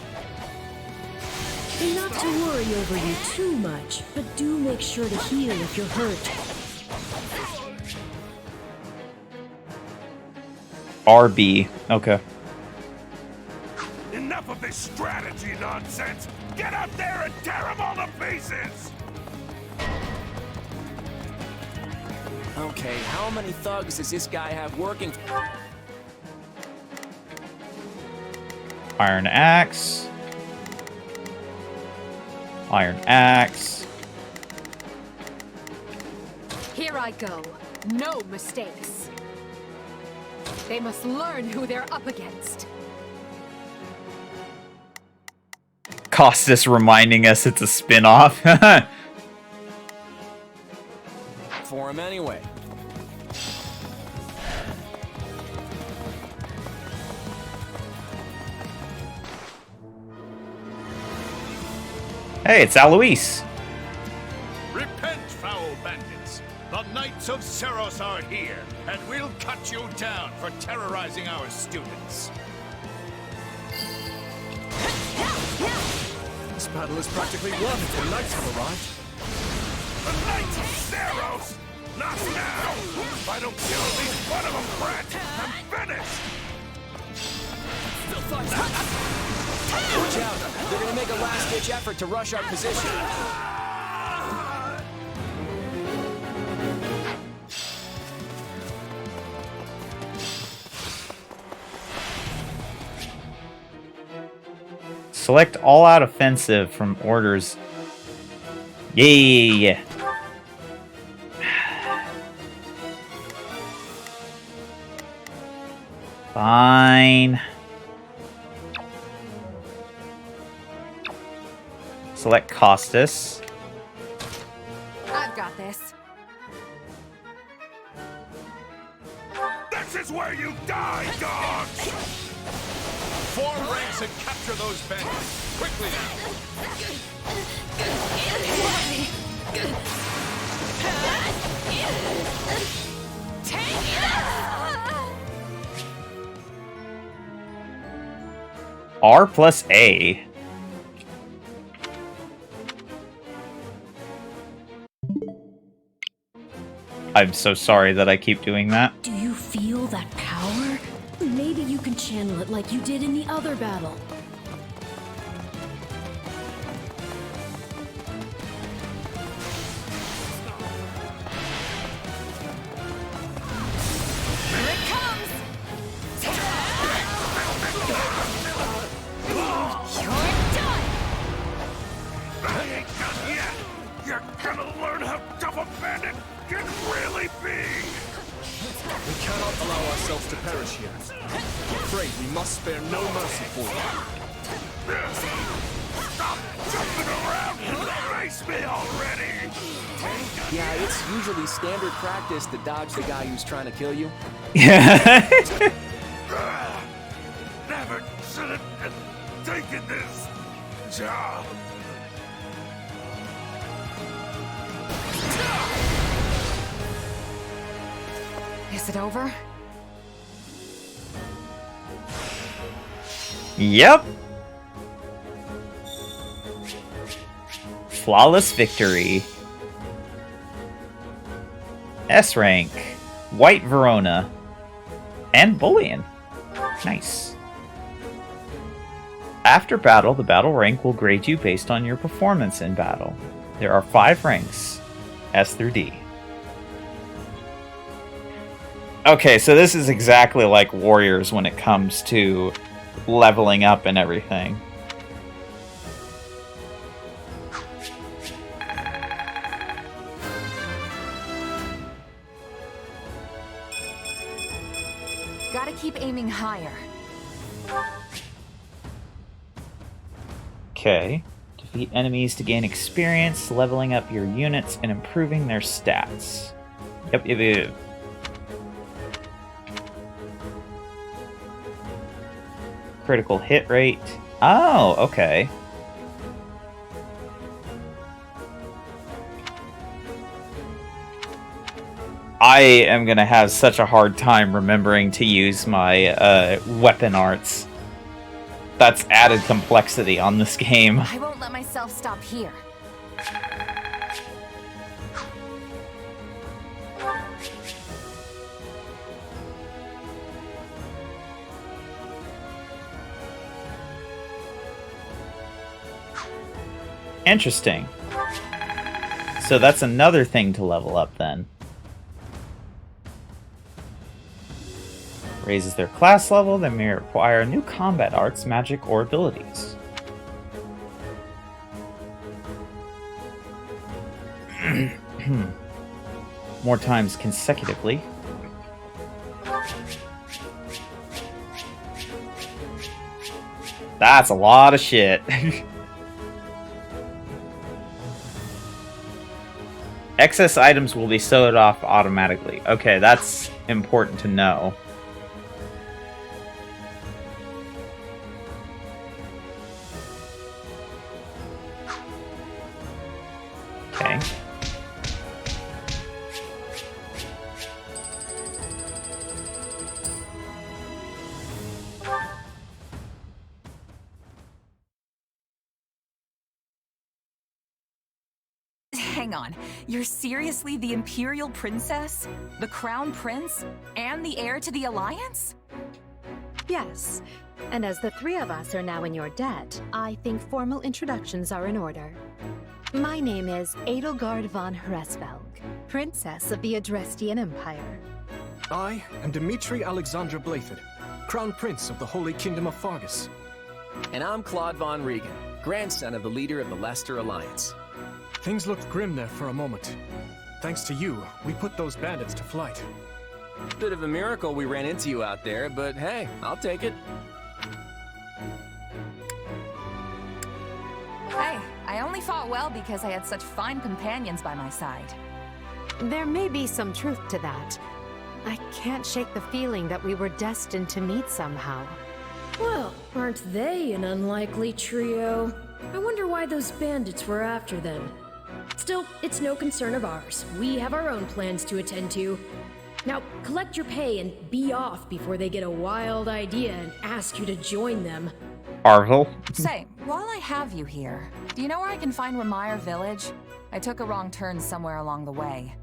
S8: Not to worry over you too much, but do make sure to heal if you're hurt.
S1: RB. Okay.
S13: Enough of this strategy nonsense! Get out there and tear them all to pieces!
S11: Okay, how many thugs does this guy have working?
S1: Iron Axe. Iron Axe.
S9: Here I go. No mistakes. They must learn who they're up against.
S1: Costas reminding us it's a spin-off.
S11: For him anyway.
S1: Hey, it's Alois.
S13: Repent, foul bandits! The Knights of Seros are here, and we'll cut you down for terrorizing our students.
S10: This battle is practically won if the knights have arrived.
S13: The Knights of Seros? Not now! If I don't kill at least one of them, brats, I'm finished!
S11: Watch out! They're gonna make a last-ditch effort to rush our position.
S1: Select all-out offensive from orders. Yeah. Fine. Select Costas.
S9: I've got this.
S13: This is where you die, dogs! Form ranks and capture those bandits. Quickly now!
S1: R plus A. I'm so sorry that I keep doing that.
S9: Do you feel that power? Maybe you can channel it like you did in the other battle.
S2: Here it comes! You're done!
S13: I ain't done yet! You're gonna learn how tough a bandit can really be!
S11: We cannot allow ourselves to perish here. I'm afraid we must spare no mercy for you.
S13: Stop jumping around and face me already!
S11: Yeah, it's usually standard practice to dodge the guy who's trying to kill you.
S13: Never should have taken this job.
S5: Is it over?
S1: Yep. Flawless victory. S rank. White Verona. And Bullion. Nice. After battle, the battle rank will grade you based on your performance in battle. There are 5 ranks, S through D. Okay, so this is exactly like Warriors when it comes to leveling up and everything.
S5: Gotta keep aiming higher.
S1: Okay. Defeat enemies to gain experience, leveling up your units, and improving their stats. Yep. Critical hit rate. Oh, okay. I am gonna have such a hard time remembering to use my weapon arts. That's added complexity on this game.
S5: I won't let myself stop here.
S1: Interesting. So that's another thing to level up then. Raises their class level, they may require new combat arts, magic, or abilities. More times consecutively. That's a lot of shit. Excess items will be sewed off automatically. Okay, that's important to know. Okay.
S5: Hang on, you're seriously the Imperial Princess? The Crown Prince? And the heir to the Alliance?
S12: Yes, and as the 3 of us are now in your debt, I think formal introductions are in order. My name is Edelgard von Hresvelg, Princess of the Adrestian Empire.
S10: I am Dimitri Alexandra Blathid, Crown Prince of the Holy Kingdom of Fargus.
S11: And I'm Claude von Regan, grandson of the leader of the Leicester Alliance.
S10: Things looked grim there for a moment. Thanks to you, we put those bandits to flight.
S11: Bit of a miracle we ran into you out there, but hey, I'll take it.
S5: Hey, I only fought well because I had such fine companions by my side.
S12: There may be some truth to that. I can't shake the feeling that we were destined to meet somehow.
S9: Well, aren't they an unlikely trio? I wonder why those bandits were after them. Still, it's no concern of ours. We have our own plans to attend to. Now, collect your pay and be off before they get a wild idea and ask you to join them.
S1: Arvel.
S5: Say, while I have you here, do you know where I can find Remire Village? I took a wrong turn somewhere along the way.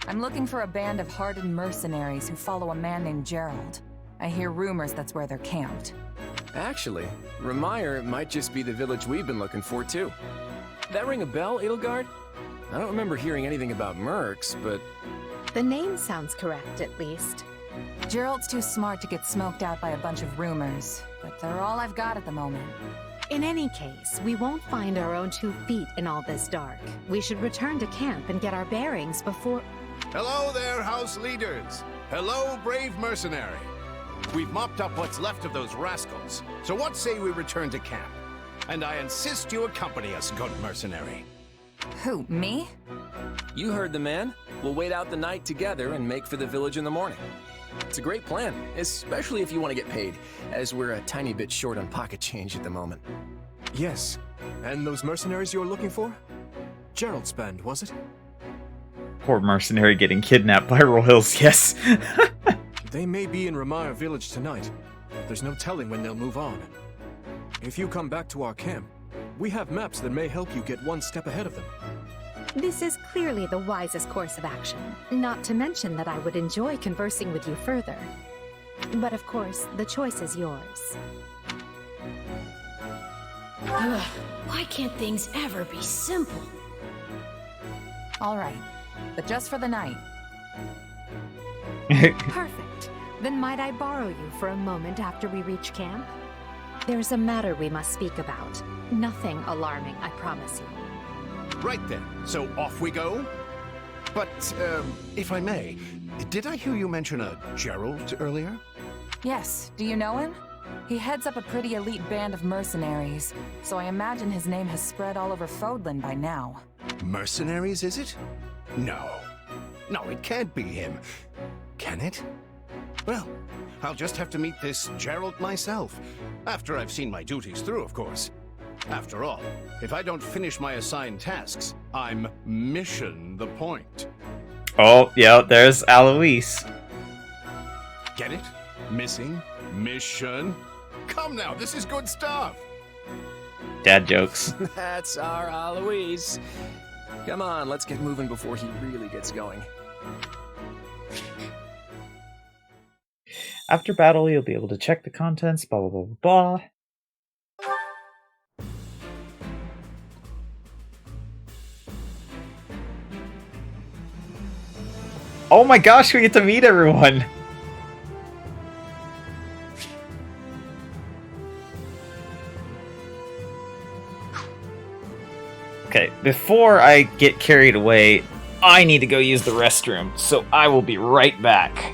S5: I'm looking for a band of hardened mercenaries who follow a man named Gerald. I hear rumors that's where they're camped.
S11: Actually, Remire might just be the village we've been looking for, too. That ring a bell, Edelgard? I don't remember hearing anything about mercs, but...
S12: The name sounds correct, at least.
S5: Gerald's too smart to get smoked out by a bunch of rumors, but they're all I've got at the moment.
S12: In any case, we won't find our own 2 feet in all this dark. We should return to camp and get our bearings before...
S13: Hello there, house leaders. Hello, brave mercenary. We've mopped up what's left of those rascals, so what say we return to camp? And I insist you accompany us, good mercenary.
S5: Who, me?
S11: You heard the man. We'll wait out the night together and make for the village in the morning. It's a great plan, especially if you want to get paid, as we're a tiny bit short on pocket change at the moment.
S10: Yes. And those mercenaries you're looking for? Gerald's band, was it?
S1: Poor mercenary getting kidnapped by Royals, yes.
S10: They may be in Remire Village tonight. There's no telling when they'll move on. If you come back to our camp, we have maps that may help you get one step ahead of them.
S12: This is clearly the wisest course of action. Not to mention that I would enjoy conversing with you further. But of course, the choice is yours.
S9: Ugh, why can't things ever be simple?
S5: All right, but just for the night.
S12: Perfect. Then might I borrow you for a moment after we reach camp? There's a matter we must speak about. Nothing alarming, I promise you.
S13: Right then, so off we go? But, if I may, did I hear you mention a Gerald earlier?
S5: Yes, do you know him? He heads up a pretty elite band of mercenaries, so I imagine his name has spread all over Fodlan by now.
S13: Mercenaries, is it? No. No, it can't be him. Can it? Well, I'll just have to meet this Gerald myself. After I've seen my duties through, of course. After all, if I don't finish my assigned tasks, I'm mission the point.
S1: Oh, yeah, there's Alois.
S13: Get it? Missing? Mission? Come now, this is good stuff!
S1: Dad jokes.
S11: That's our Alois. Come on, let's get moving before he really gets going.
S1: After battle, you'll be able to check the contents, blah, blah, blah, blah, blah. Oh my gosh, we get to meet everyone! Okay, before I get carried away, I need to go use the restroom, so I will be right back.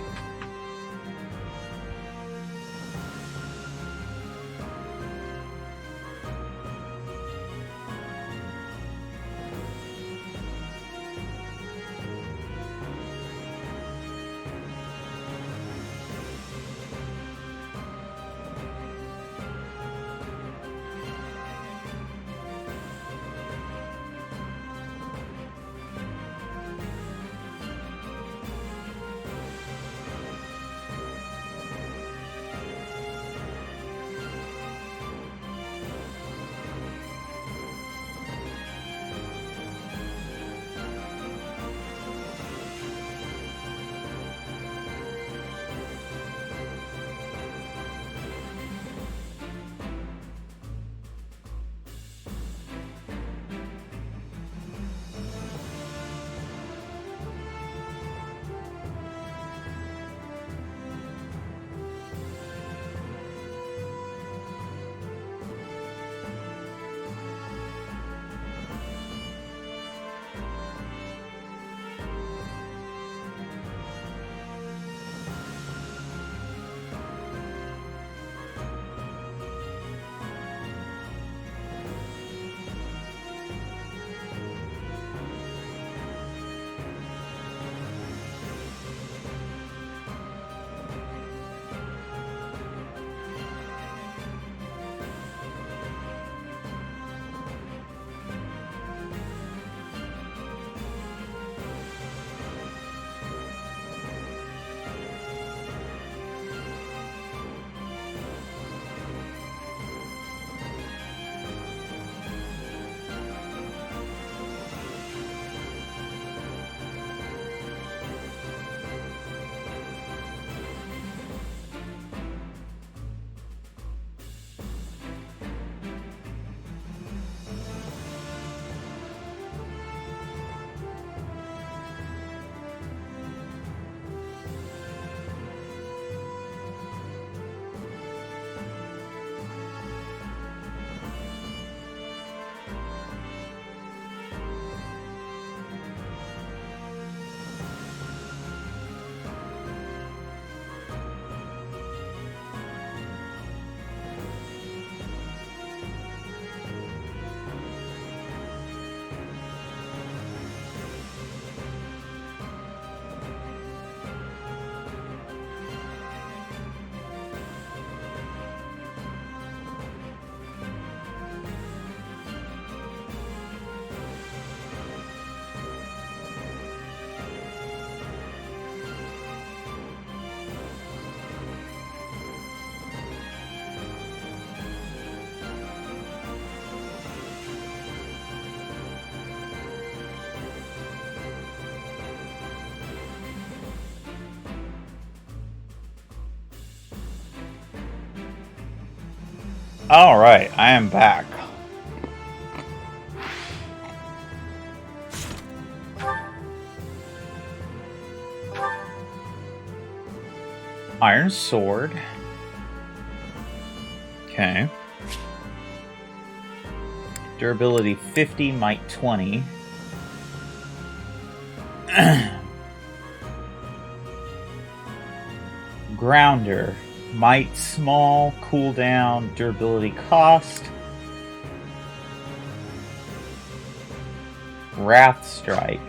S1: Alright, I am back. Iron Sword. Okay. Durability 50, might 20. Grounder. Might small, cooldown, durability cost. Wrath Strike.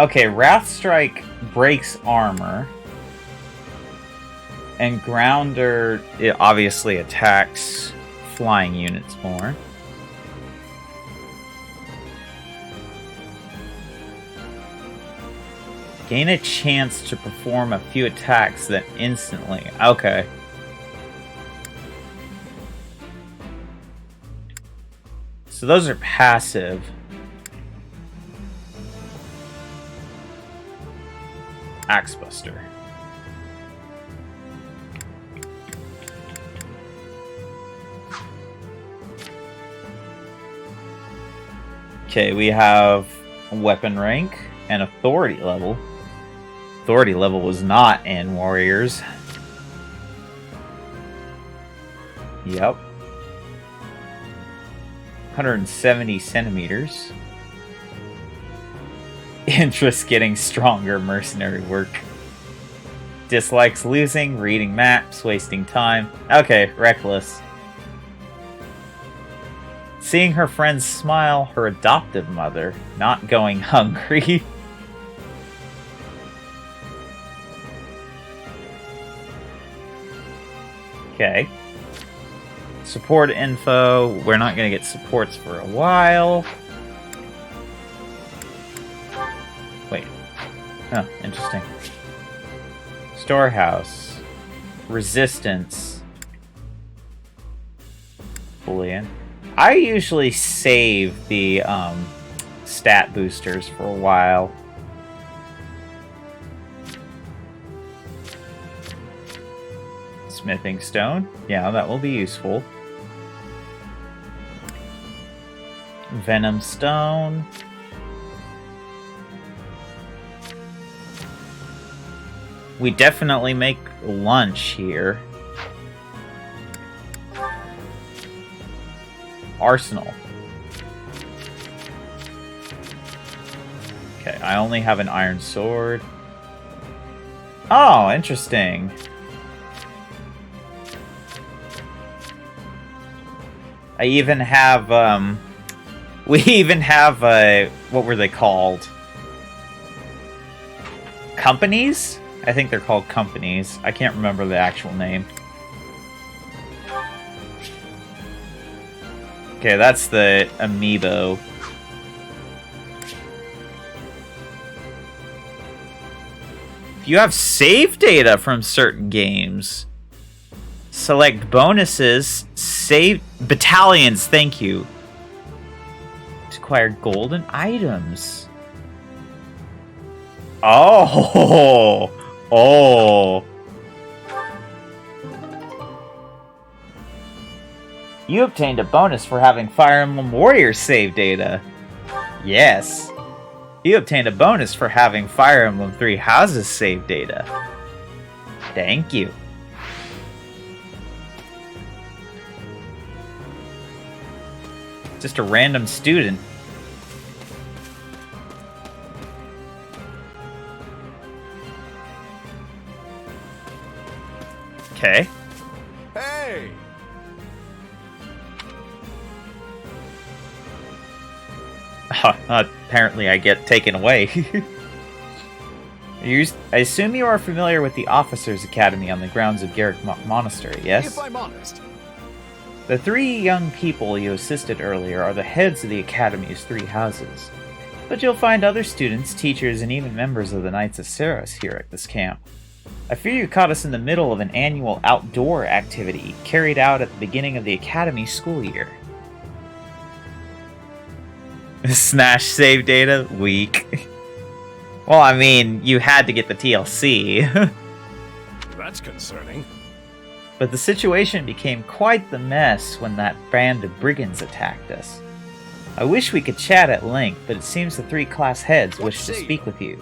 S1: Okay, Wrath Strike breaks armor. And Grounder, it obviously attacks flying units more. Gain a chance to perform a few attacks that instantly. Okay. So those are passive. Axebuster. Okay, we have weapon rank and authority level. Authority level was not in Warriors. Yep. 170 centimeters. Interest getting stronger, mercenary work. Dislikes losing, reading maps, wasting time. Okay, reckless. Seeing her friends smile, her adoptive mother, not going hungry. Okay. Support info. We're not going to get supports for a while. Wait. Oh, interesting. Storehouse. Resistance. Boolean. I usually save the stat boosters for a while. Smithing stone. Yeah, that will be useful. Venom stone. We definitely make lunch here. Arsenal. Okay, I only have an iron sword. Oh, interesting. I even have, we even have, what were they called? Companies? I think they're called companies. I can't remember the actual name. Okay, that's the amiibo. If you have save data from certain games, select bonuses, save battalions, thank you. To acquire golden items. Oh! Oh! You obtained a bonus for having Fire Emblem Warriors save data. Yes. You obtained a bonus for having Fire Emblem Three Houses save data. Thank you. Just a random student. Okay.
S10: Hey!
S1: Apparently I get taken away. I assume you are familiar with the Officers' Academy on the grounds of Garrick Monastery, yes?
S10: If I'm honest.
S1: The three young people you assisted earlier are the heads of the Academy's three houses. But you'll find other students, teachers, and even members of the Knights of Ceros here at this camp. I fear you caught us in the middle of an annual outdoor activity carried out at the beginning of the Academy school year. Snash save data? Weak. Well, I mean, you had to get the TLC.
S10: That's concerning.
S1: But the situation became quite the mess when that band of brigands attacked us. I wish we could chat at length, but it seems the 3 class heads wish to speak with you.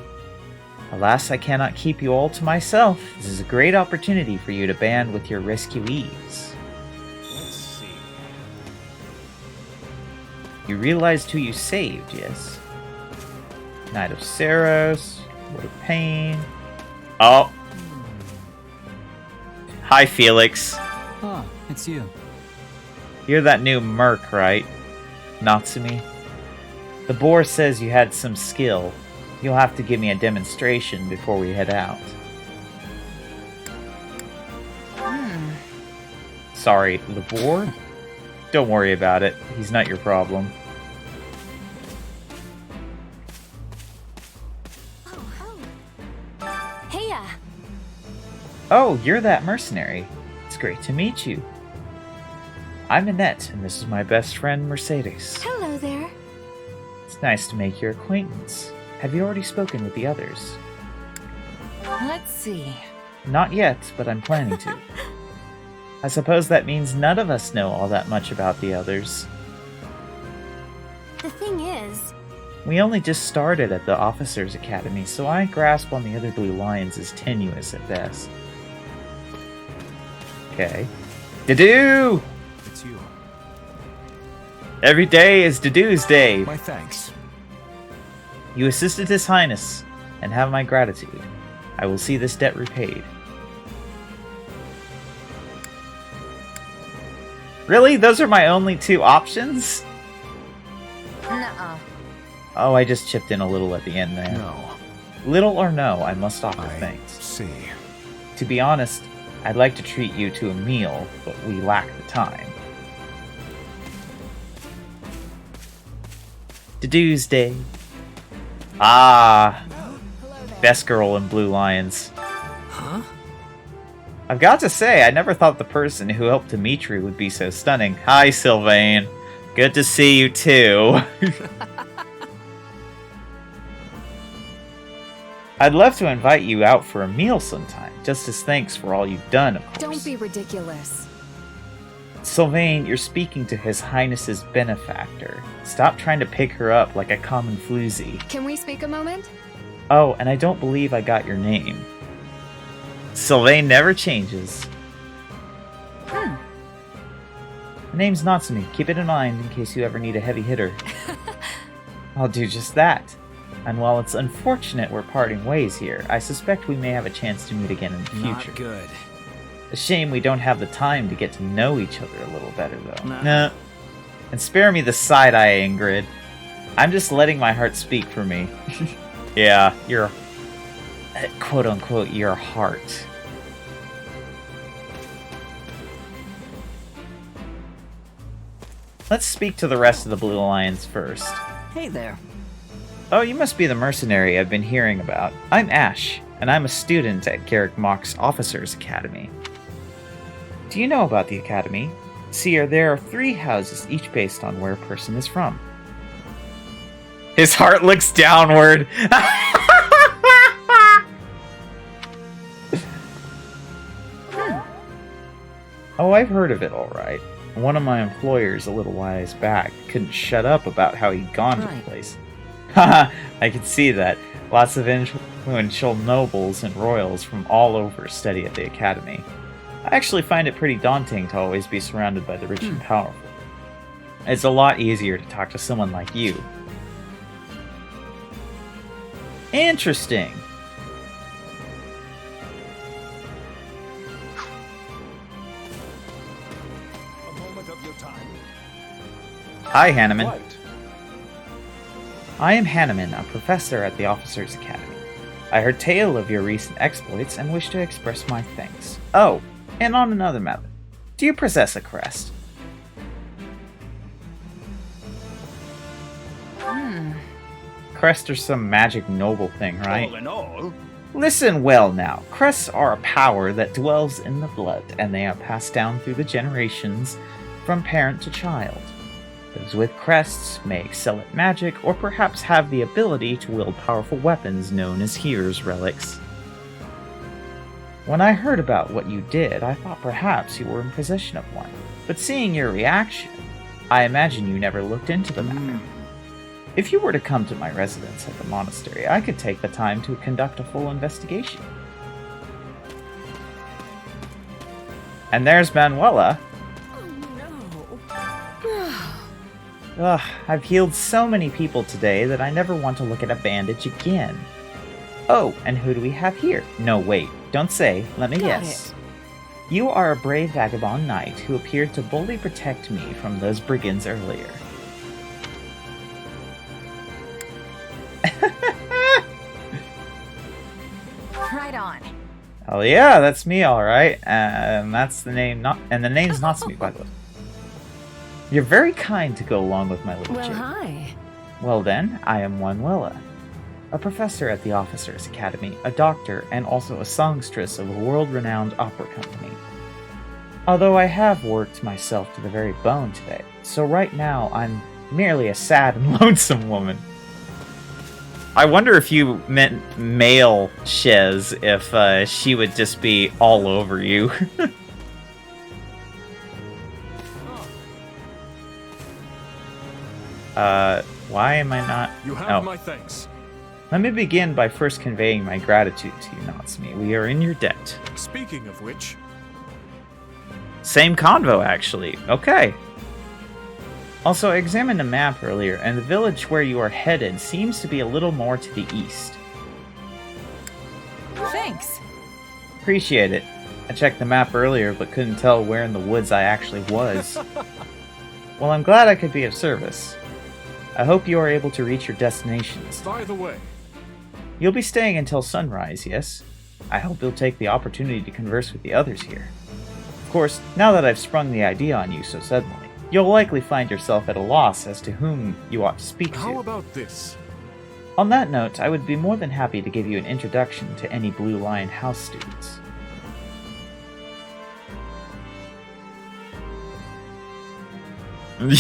S1: Alas, I cannot keep you all to myself. This is a great opportunity for you to band with your rescuees.
S10: Let's see.
S1: You realized who you saved, yes? Knight of Saros, Lord of Pain. Oh. Hi, Felix.
S14: Oh, it's you.
S1: You're that new merc, right? Natsumi? The boar says you had some skill. You'll have to give me a demonstration before we head out. Sorry, the boar? Don't worry about it. He's not your problem.
S2: Heya!
S1: Oh, you're that mercenary. It's great to meet you. I'm Annette, and this is my best friend, Mercedes.
S2: Hello there.
S1: It's nice to make your acquaintance. Have you already spoken with the others?
S5: Let's see.
S1: Not yet, but I'm planning to. I suppose that means none of us know all that much about the others.
S2: The thing is...
S1: We only just started at the Officers' Academy, so my grasp on the other Blue Lions is tenuous at best. Okay. Dedue!
S14: It's you.
S1: Every day is Dedue's day.
S14: My thanks.
S1: You assisted His Highness, and have my gratitude. I will see this debt repaid. Really? Those are my only 2 options?
S5: Nuh-uh.
S1: Oh, I just chipped in a little at the end there.
S14: No.
S1: Little or no, I must offer
S14: I
S1: thanks.
S14: see.
S1: To be honest, I'd like to treat you to a meal, but we lack the time. Dedue's day. Ah, best girl in Blue Lions.
S14: Huh?
S1: I've got to say, I never thought the person who helped Dimitri would be so stunning. Hi, Sylvain. Good to see you too. I'd love to invite you out for a meal sometime, just as thanks for all you've done, of course.
S5: Don't be ridiculous.
S1: Sylvain, you're speaking to His Highness's benefactor. Stop trying to pick her up like a common floozy.
S5: Can we speak a moment?
S1: Oh, and I don't believe I got your name. Sylvain never changes. My name's Natsumi. Keep it in mind in case you ever need a heavy hitter. I'll do just that. And while it's unfortunate we're parting ways here, I suspect we may have a chance to meet again in the future.
S14: Not good.
S1: A shame we don't have the time to get to know each other a little better, though.
S14: Nah.
S1: And spare me the side-eye, Ingrid. I'm just letting my heart speak for me. Yeah, your... quote-unquote, your heart. Let's speak to the rest of the Blue Lions first.
S14: Hey there.
S1: Oh, you must be the mercenary I've been hearing about. I'm Ash, and I'm a student at Garrick Mach's Officers' Academy. Do you know about the Academy? See, there are 3 houses, each based on where a person is from. His heart looks downward. Oh, I've heard of it, all right. One of my employers a little while back couldn't shut up about how he'd gone to the place. Haha, I can see that. Lots of influential nobles and royals from all over study at the Academy. I actually find it pretty daunting to always be surrounded by the rich and powerful. It's a lot easier to talk to someone like you. Interesting.
S10: A moment of your time.
S1: Hi, Hanneman.
S10: Right.
S1: I am Hanneman, a professor at the Officers' Academy. I heard tale of your recent exploits and wish to express my thanks. Oh, and on another matter, do you possess a crest? Crest are some magic noble thing, right?
S13: All in all,
S1: Listen well now. Crests are a power that dwells in the blood, and they are passed down through the generations from parent to child. Those with crests may excel at magic, or perhaps have the ability to wield powerful weapons known as Hero's Relics. When I heard about what you did, I thought perhaps you were in possession of one. But seeing your reaction, I imagine you never looked into the matter. If you were to come to my residence at the monastery, I could take the time to conduct a full investigation. And there's Manuela. Ugh, I've healed so many people today that I never want to look at a bandage again. Oh, and who do we have here? No, wait, don't say, let me guess. You are a brave vagabond knight who appeared to boldly protect me from those brigands earlier.
S5: Right on.
S1: Oh yeah, that's me, alright. That's the name, and the name's Natsumi, by the way. You're very kind to go along with my little
S6: Well,
S1: joke.
S6: hi.
S1: Well then, I am Manuela, a professor at the Officers Academy, a doctor, and also a songstress of a world-renowned opera company. Although I have worked myself to the very bone today, so right now I'm merely a sad and lonesome woman. I wonder if you meant male Shez, if she would just be all over you. Why am I not...
S10: You have my thanks.
S1: Let me begin by first conveying my gratitude to you, Natsumi. We are in your debt.
S10: Speaking of which...
S1: Same convo, actually. Okay. Also, I examined a map earlier, and the village where you are headed seems to be a little more to the east.
S5: Thanks.
S1: Appreciate it. I checked the map earlier, but couldn't tell where in the woods I actually was. Well, I'm glad I could be of service. I hope you are able to reach your destinations.
S10: By the way...
S1: You'll be staying until sunrise, yes? I hope you'll take the opportunity to converse with the others here. Of course, now that I've sprung the idea on you so suddenly, you'll likely find yourself at a loss as to whom you ought to speak to.
S10: How about this?
S1: On that note, I would be more than happy to give you an introduction to any Blue Lion House students.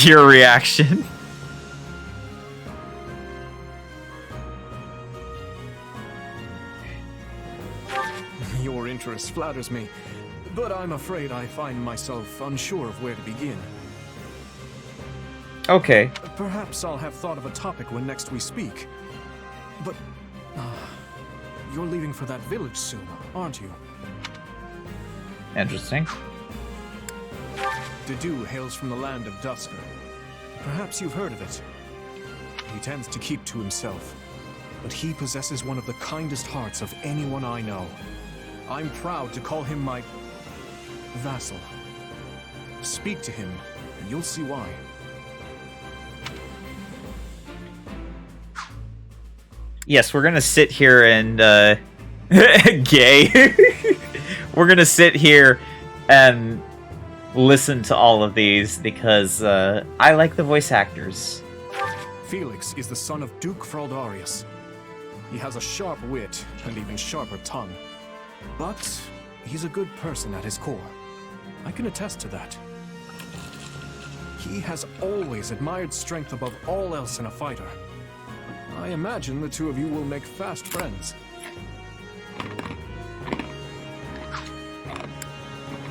S1: Your reaction?
S10: Your interest flatters me, but I'm afraid I find myself unsure of where to begin.
S1: Okay.
S10: Perhaps I'll have thought of a topic when next we speak. But... you're leaving for that village soon, aren't you?
S1: Interesting.
S10: Dedu hails from the land of Dusker. Perhaps you've heard of it. He tends to keep to himself, but he possesses one of the kindest hearts of anyone I know. I'm proud to call him my... vassal. Speak to him, and you'll see why.
S1: Yes, we're gonna sit here and, gay. We're gonna sit here and listen to all of these because, I like the voice actors.
S10: Felix is the son of Duke Fraldarius. He has a sharp wit and even sharper tongue. But he's a good person at his core. I can attest to that. He has always admired strength above all else in a fighter. I imagine the two of you will make fast friends.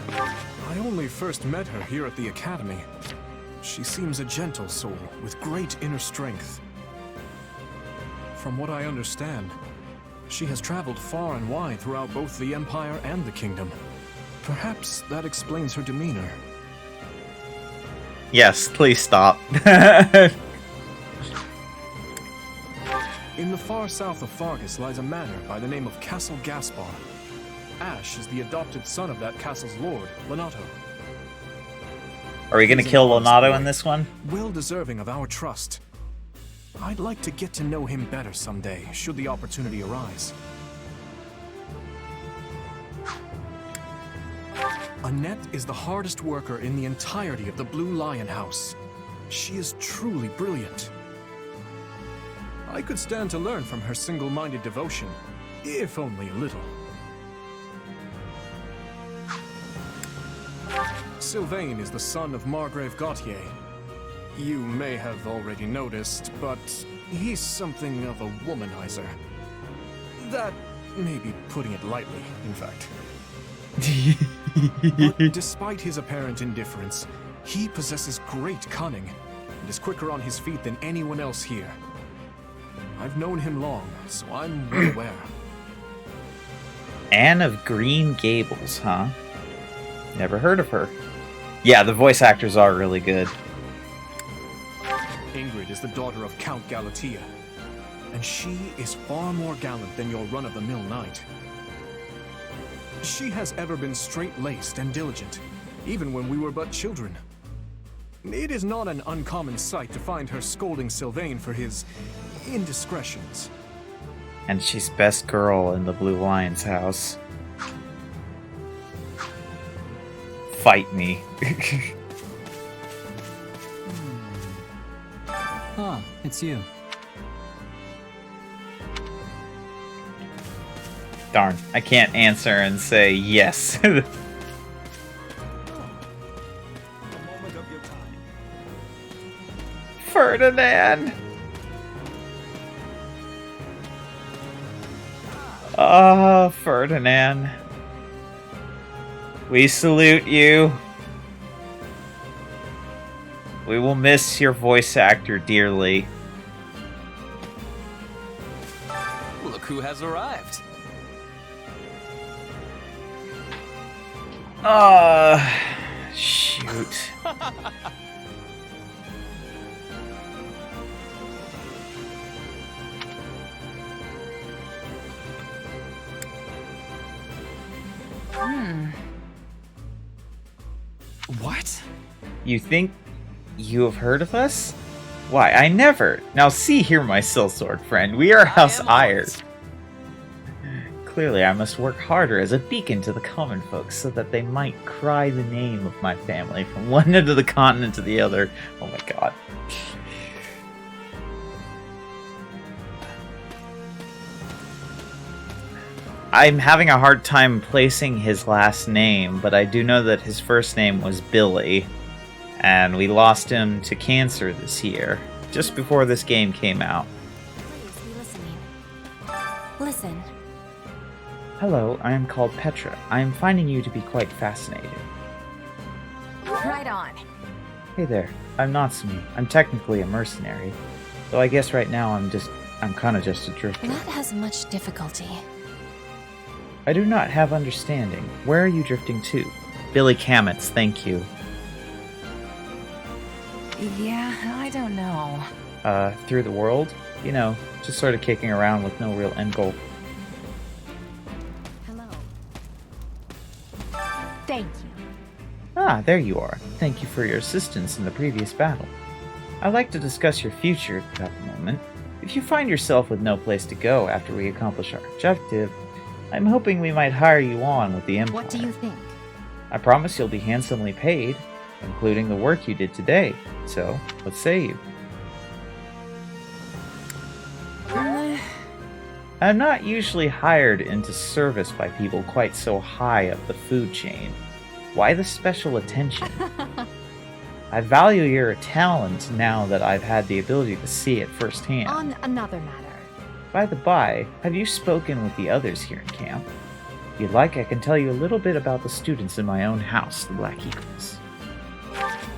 S10: I only first met her here at the academy. She seems a gentle soul with great inner strength. From what I understand, she has traveled far and wide throughout both the Empire and the Kingdom. Perhaps that explains her demeanor.
S1: Yes, please stop.
S10: In the far south of Fargus lies a manor by the name of Castle Gaspar. Ash is the adopted son of that castle's lord, Lonato.
S1: Are we gonna kill Lonato in this one?
S10: Well deserving of our trust. I'd like to get to know him better someday, should the opportunity arise. Annette is the hardest worker in the entirety of the Blue Lion House. She is truly brilliant. I could stand to learn from her single-minded devotion, if only a little. Sylvain is the son of Margrave Gautier. You may have already noticed, but he's something of a womanizer. That may be putting it lightly, in fact. But despite his apparent indifference, he possesses great cunning and is quicker on his feet than anyone else here. I've known him long, so I'm well aware.
S1: Anne of Green Gables, huh? Never heard of her. Yeah, the voice actors are really good.
S10: Ingrid is the daughter of Count Galatea, and she is far more gallant than your run-of-the-mill knight. She has ever been straight-laced and diligent, even when we were but children. It is not an uncommon sight to find her scolding Sylvain for his indiscretions.
S1: And she's best girl in the Blue Lion's house. Fight me.
S14: Ah, it's you.
S1: Darn, I can't answer and say yes. Ferdinand! Ah, Ferdinand. We salute you. We will miss your voice actor dearly.
S11: Look who has arrived.
S1: Shoot.
S11: What?
S1: You think you have heard of us? Why, I never. Now see here, my sellsword friend. We are House Iron. Clearly, I must work harder as a beacon to the common folks so that they might cry the name of my family from one end of the continent to the other. Oh my god. I'm having a hard time placing his last name, but I do know that his first name was Billy, and we lost him to cancer this year, just before this game came out.
S2: Please be listening. Listen.
S1: Hello, I am called Petra. I am finding you to be quite fascinating.
S5: Right on.
S1: Hey there, I'm Natsumi. I'm technically a mercenary, though I guess right now I'm kinda just a drifter.
S2: Not as much difficulty.
S1: I do not have understanding. Where are you drifting to? Billy Kametz, thank you.
S5: Yeah, I don't know.
S1: Through the world? You know, just sort of kicking around with no real end goal.
S12: Hello. Thank you.
S1: Ah, there you are. Thank you for your assistance in the previous battle. I'd like to discuss your future at the moment. If you find yourself with no place to go after we accomplish our objective, I'm hoping we might hire you on with the Empire.
S12: What do you think?
S1: I promise you'll be handsomely paid, including the work you did today. So, what say you? I'm not usually hired into service by people quite so high up the food chain. Why the special attention? I value your talent now that I've had the ability to see it firsthand.
S12: On another matter.
S1: By the by, have you spoken with the others here in camp? If you'd like, I can tell you a little bit about the students in my own house, the Black Eagles.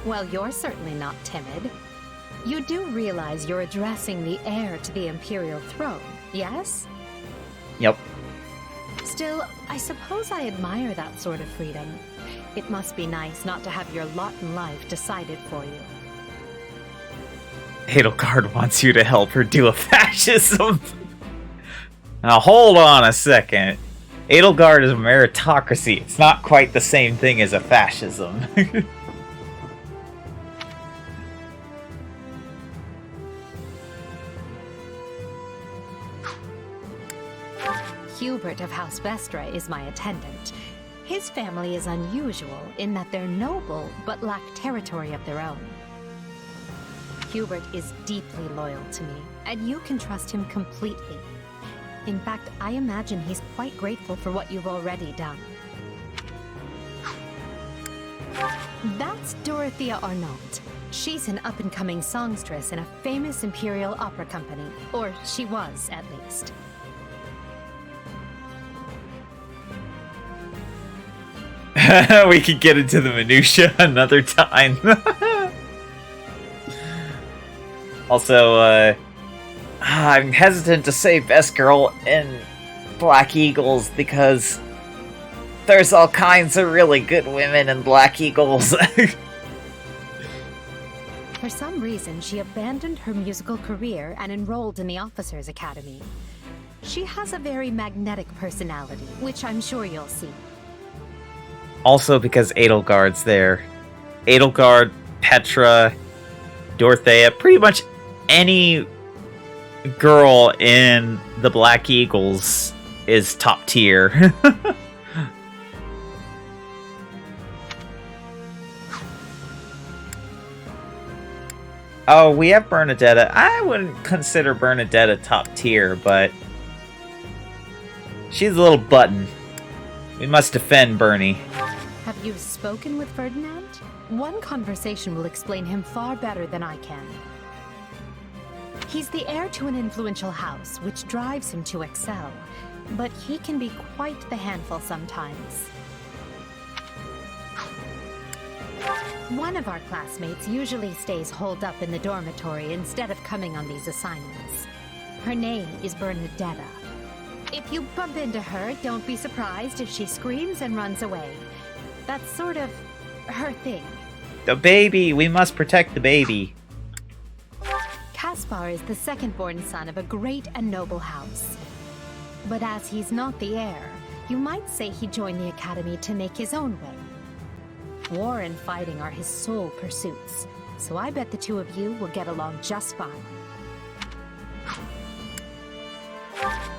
S12: Well, you're certainly not timid. You do realize you're addressing the heir to the Imperial throne, yes?
S1: Yep.
S12: Still, I suppose I admire that sort of freedom. It must be nice not to have your lot in life decided for you.
S1: Edelgard wants you to help her do a fascism. Now hold on a second. Edelgard is a meritocracy. It's not quite the same thing as a fascism.
S12: Hubert of House Vestra is my attendant. His family is unusual in that they're noble but lack territory of their own. Hubert is deeply loyal to me, and you can trust him completely. In fact, I imagine he's quite grateful for what you've already done. That's Dorothea Arnault, She's an up-and-coming songstress in a famous Imperial opera company. Or she was, at least.
S1: We could get into the minutia another time. Also, I'm hesitant to say best girl in Black Eagles because there's all kinds of really good women in Black Eagles.
S12: For some reason, she abandoned her musical career and enrolled in the Officers' Academy. She has a very magnetic personality, which I'm sure you'll see.
S1: Also because Edelgard's there. Edelgard, Petra, Dorothea, pretty much any girl in the Black Eagles is top tier. Oh, we have Bernadetta. I wouldn't consider Bernadetta top tier, but she's a little button. We must defend Bernie.
S12: Have you spoken with Ferdinand? One conversation will explain him far better than I can. He's the heir to an influential house, which drives him to excel. But he can be quite the handful sometimes. One of our classmates usually stays holed up in the dormitory instead of coming on these assignments. Her name is Bernadetta. If you bump into her, don't be surprised if she screams and runs away. That's sort of her thing.
S1: The baby! We must protect the baby.
S12: Caspar is the second-born son of a great and noble house. But as he's not the heir, you might say he joined the academy to make his own way. War and fighting are his sole pursuits, so I bet the two of you will get along just fine.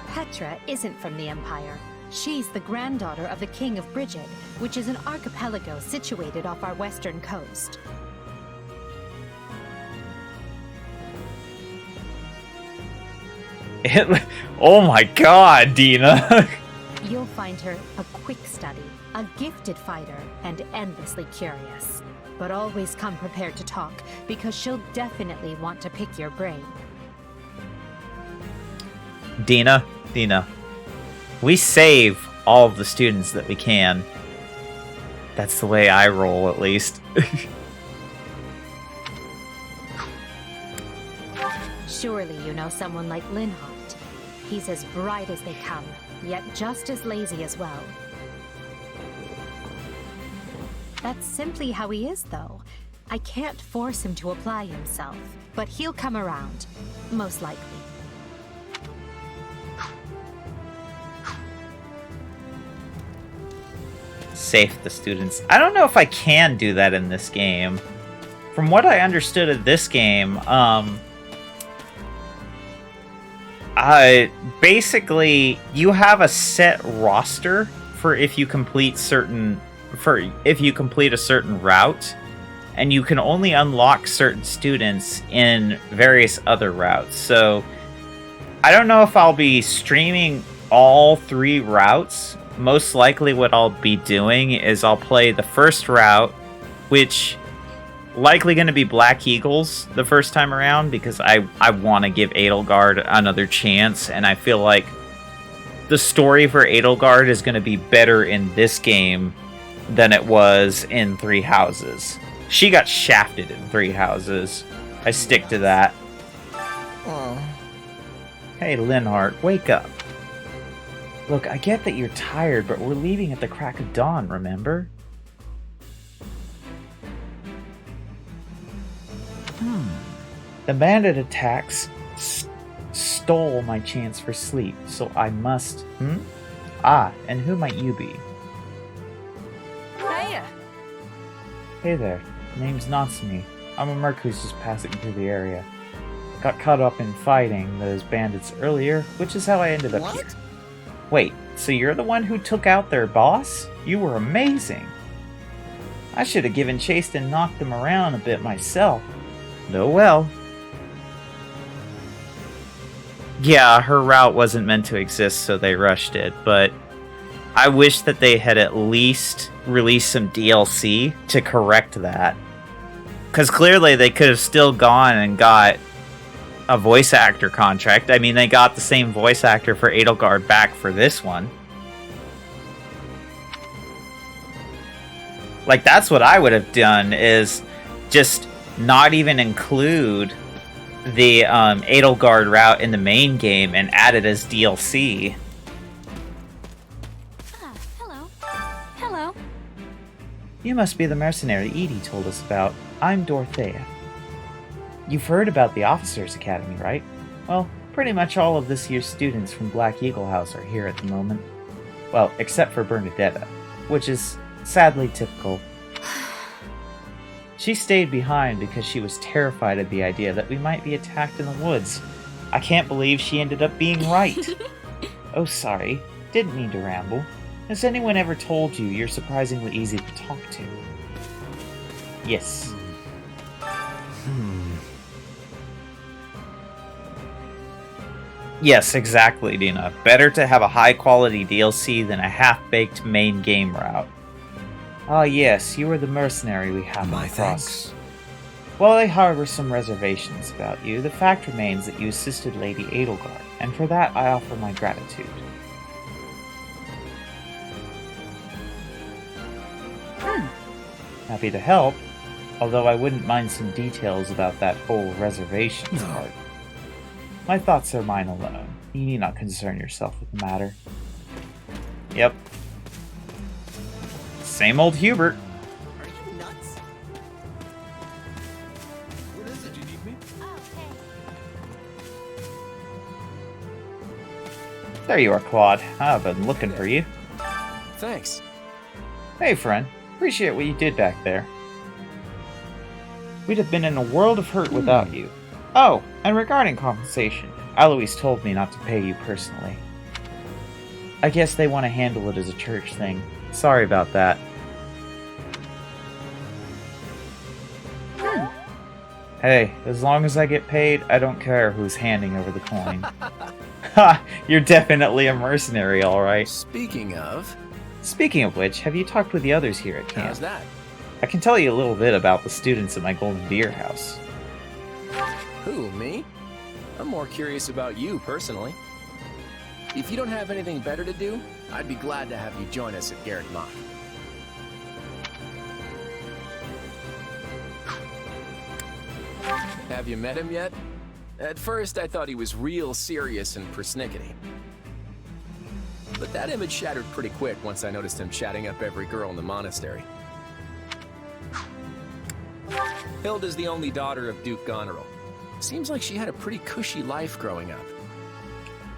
S12: Petra isn't from the Empire. She's the granddaughter of the King of Brigid, which is an archipelago situated off our western coast.
S1: Oh my god, Dina!
S12: You'll find her a quick study, a gifted fighter, and endlessly curious. But always come prepared to talk, because she'll definitely want to pick your brain.
S1: Dina, we save all of the students that we can. That's the way I roll, at least.
S12: Surely you know someone like Linhardt. He's as bright as they come, yet just as lazy as well. That's simply how he is, though. I can't force him to apply himself, but he'll come around, most likely.
S1: Safe the students. I don't know if I can do that in this game. From what I understood of this game, basically you have a set roster for if you complete a certain route, and you can only unlock certain students in various other routes. So I don't know if I'll be streaming all 3 routes. Most likely what I'll be doing is I'll play the first route, which likely going to be Black Eagles the first time around, because I want to give Edelgard another chance, and I feel like the story for Edelgard is going to be better in this game than it was in 3 Houses. She got shafted in 3 Houses. I stick to that. Hey, Linhardt, wake up. Look, I get that you're tired, but we're leaving at the crack of dawn, remember? The bandit attacks stole my chance for sleep, so I must... Ah, and who might you be?
S5: Hey!
S1: Hey there, name's Natsumi. I'm a merc who's just passing through the area. Got caught up in fighting those bandits earlier, which is how I ended up here. Wait, so you're the one who took out their boss? You were amazing. I should have given chase and knocked them around a bit myself. Oh well. Yeah, her route wasn't meant to exist, so they rushed it, but I wish that they had at least released some DLC to correct that. Because clearly they could have still gone and got a voice actor contract. I mean, they got the same voice actor for Edelgard back for this one. Like, that's what I would have done, is just not even include the Edelgard route in the main game and add it as DLC.
S2: Hello. Hello.
S1: You must be the mercenary Edie told us about. I'm Dorothea. You've heard about the Officers Academy, right? Well, pretty much all of this year's students from Black Eagle House are here at the moment. Well, except for Bernadetta, which is sadly typical. She stayed behind because she was terrified of the idea that we might be attacked in the woods. I can't believe she ended up being right. Oh, sorry. Didn't mean to ramble. Has anyone ever told you you're surprisingly easy to talk to? Yes. Yes, exactly, Dina. Better to have a high-quality DLC than a half-baked main game route. Ah, yes, you are the mercenary we have
S13: My
S1: across.
S13: thanks.
S1: While I harbor some reservations about you, the fact remains that you assisted Lady Edelgard, and for that I offer my gratitude. Happy to help, although I wouldn't mind some details about that whole reservations part. My thoughts are mine alone. You need not concern yourself with the matter. Yep. Same old Hubert.
S11: Are you nuts? What is it? You need me?
S1: There you are, Claude. I've been looking for you.
S11: Thanks.
S1: Hey, friend. Appreciate what you did back there. We'd have been in a world of hurt without you. Oh, and regarding compensation, Eloise told me not to pay you personally. I guess they want to handle it as a church thing. Sorry about that. Hey, as long as I get paid, I don't care who's handing over the coin. Ha! You're definitely a mercenary, alright.
S11: Speaking of
S1: which, have you talked with the others here at camp?
S11: how's that?
S1: I can tell you a little bit about the students at my Golden Deer house.
S11: Who, me? I'm more curious about you, personally. If you don't have anything better to do, I'd be glad to have you join us at Garrett Mach. Have you met him yet? At first, I thought he was real serious and persnickety. But that image shattered pretty quick once I noticed him chatting up every girl in the monastery. Hilda's the only daughter of Duke Goneril. Seems like she had a pretty cushy life growing up.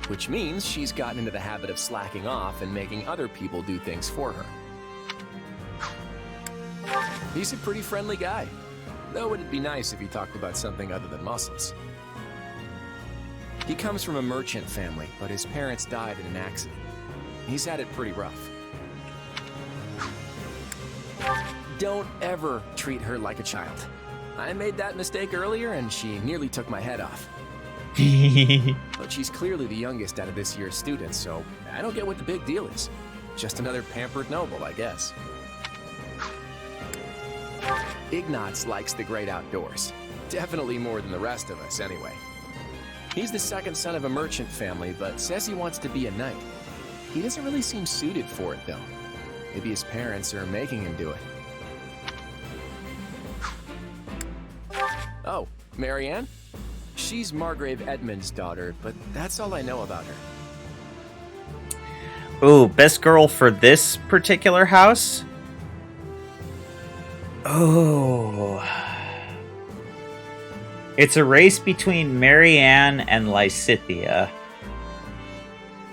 S11: Which means she's gotten into the habit of slacking off and making other people do things for her. He's a pretty friendly guy, though it'd be nice if he talked about something other than muscles. He comes from a merchant family, but his parents died in an accident. He's had it pretty rough. Don't ever treat her like a child. I made that mistake earlier and she nearly took my head off. But she's clearly the youngest out of this year's students, so I don't get what the big deal is. Just another pampered noble, I guess. Ignatz likes the great outdoors. Definitely more than the rest of us, anyway. He's the second son of a merchant family, but says he wants to be a knight. He doesn't really seem suited for it, though. Maybe his parents are making him do it. Oh, Marianne? She's Margrave Edmund's daughter, but that's all I know about her.
S1: Ooh, best girl for this particular house? Oh. It's a race between Marianne and Lysithea.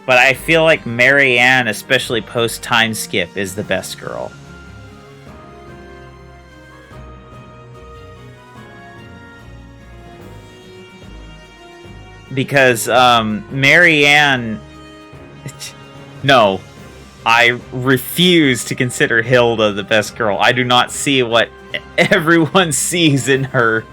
S1: But I feel like Marianne, especially post-time skip, is the best girl. Because, Marianne... No. I refuse to consider Hilda the best girl. I do not see what everyone sees in her.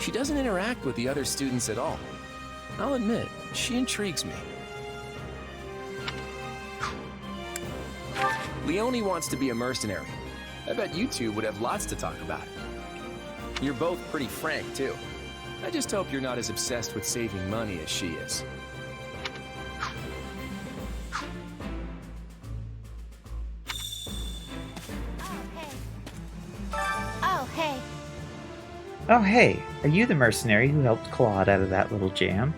S11: She doesn't interact with the other students at all. I'll admit, she intrigues me. Leone wants to be a mercenary. I bet you two would have lots to talk about. You're both pretty frank, too. I just hope you're not as obsessed with saving money as she is.
S2: Oh, hey.
S1: Oh, hey, are you the mercenary who helped Claude out of that little jam?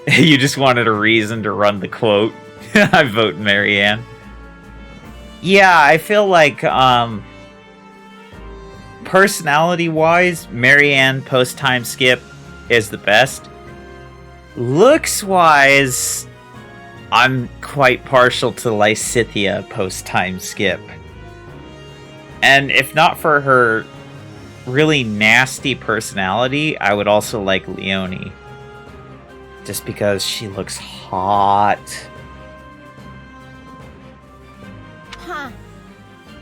S1: You just wanted a reason to run the quote. I vote Marianne. Yeah, I feel like, personality-wise, Marianne post-time skip is the best. Looks-wise, I'm quite partial to Lysithea post-time skip. And if not for her really nasty personality, I would also like Leone. Just because she looks hot.
S2: Huh.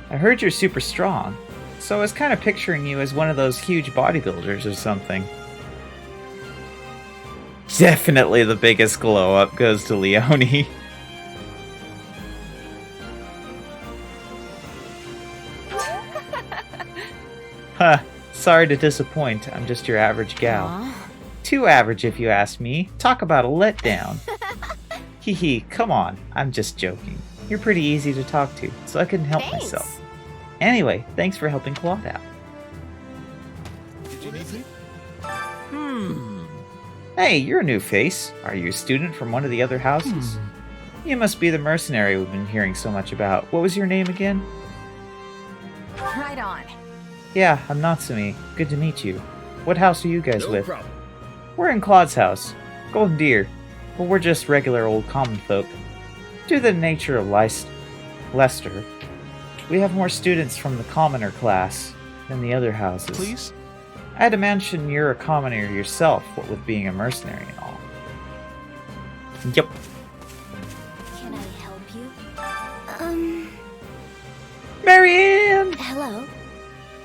S1: I heard you're super strong, so I was kind of picturing you as one of those huge bodybuilders or something. Definitely the biggest glow up goes to Leone. Huh, sorry to disappoint, I'm just your average gal.
S2: Aww.
S1: Too average if you ask me. Talk about a letdown. Hee, come on, I'm just joking. You're pretty easy to talk to, so I couldn't help myself. Anyway, thanks for helping Claude out. Hey, you're a new face. Are you a student from one of the other houses? You must be the mercenary we've been hearing so much about. What was your name again?
S5: Right on.
S1: Yeah, I'm Natsumi. Good to meet you. What house are you guys with?
S13: problem.
S1: We're in Claude's house. Golden Deer. But we're just regular old common folk. Due to the nature of Lester, we have more students from the commoner class than the other houses.
S10: Please?
S1: I had to mention you're a commoner yourself, what with being a mercenary and all. Yep.
S2: Can I help you?
S1: Marianne!
S2: Hello?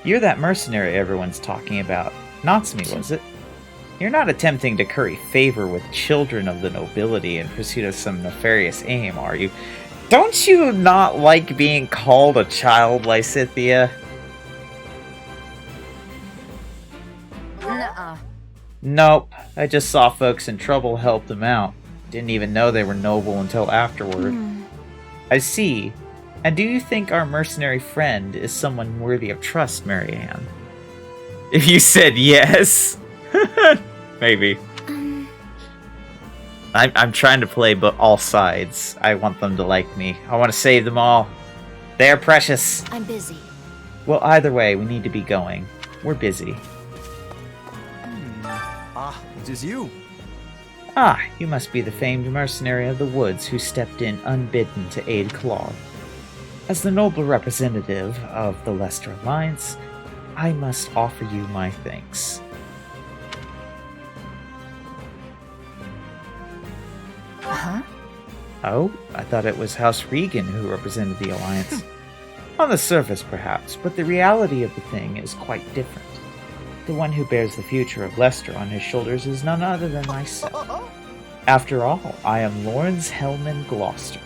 S1: You're that mercenary everyone's talking about. Natsumi, was it? You're not attempting to curry favor with children of the nobility in pursuit of some nefarious aim, are you? Don't you not like being called a child, Lysithea?
S5: Nuh-uh.
S1: Nope. I just saw folks in trouble help them out. Didn't even know they were noble until afterward. I see. And do you think our mercenary friend is someone worthy of trust, Marianne? If you said yes... Maybe. I'm trying to play all sides. I want them to like me. I want to save them all. They are precious.
S2: I'm busy.
S1: Well, either way, we need to be going. We're busy.
S4: Ah, it is you.
S1: Ah, you must be the famed mercenary of the woods who stepped in unbidden to aid Claude. As the noble representative of the Lester Alliance, I must offer you my thanks.
S5: Huh?
S1: Oh, I thought it was House Regan who represented the Alliance. On the surface, perhaps, but the reality of the thing is quite different. The one who bears the future of Lester on his shoulders is none other than myself. After all, I am Lawrence Hellman Gloucester.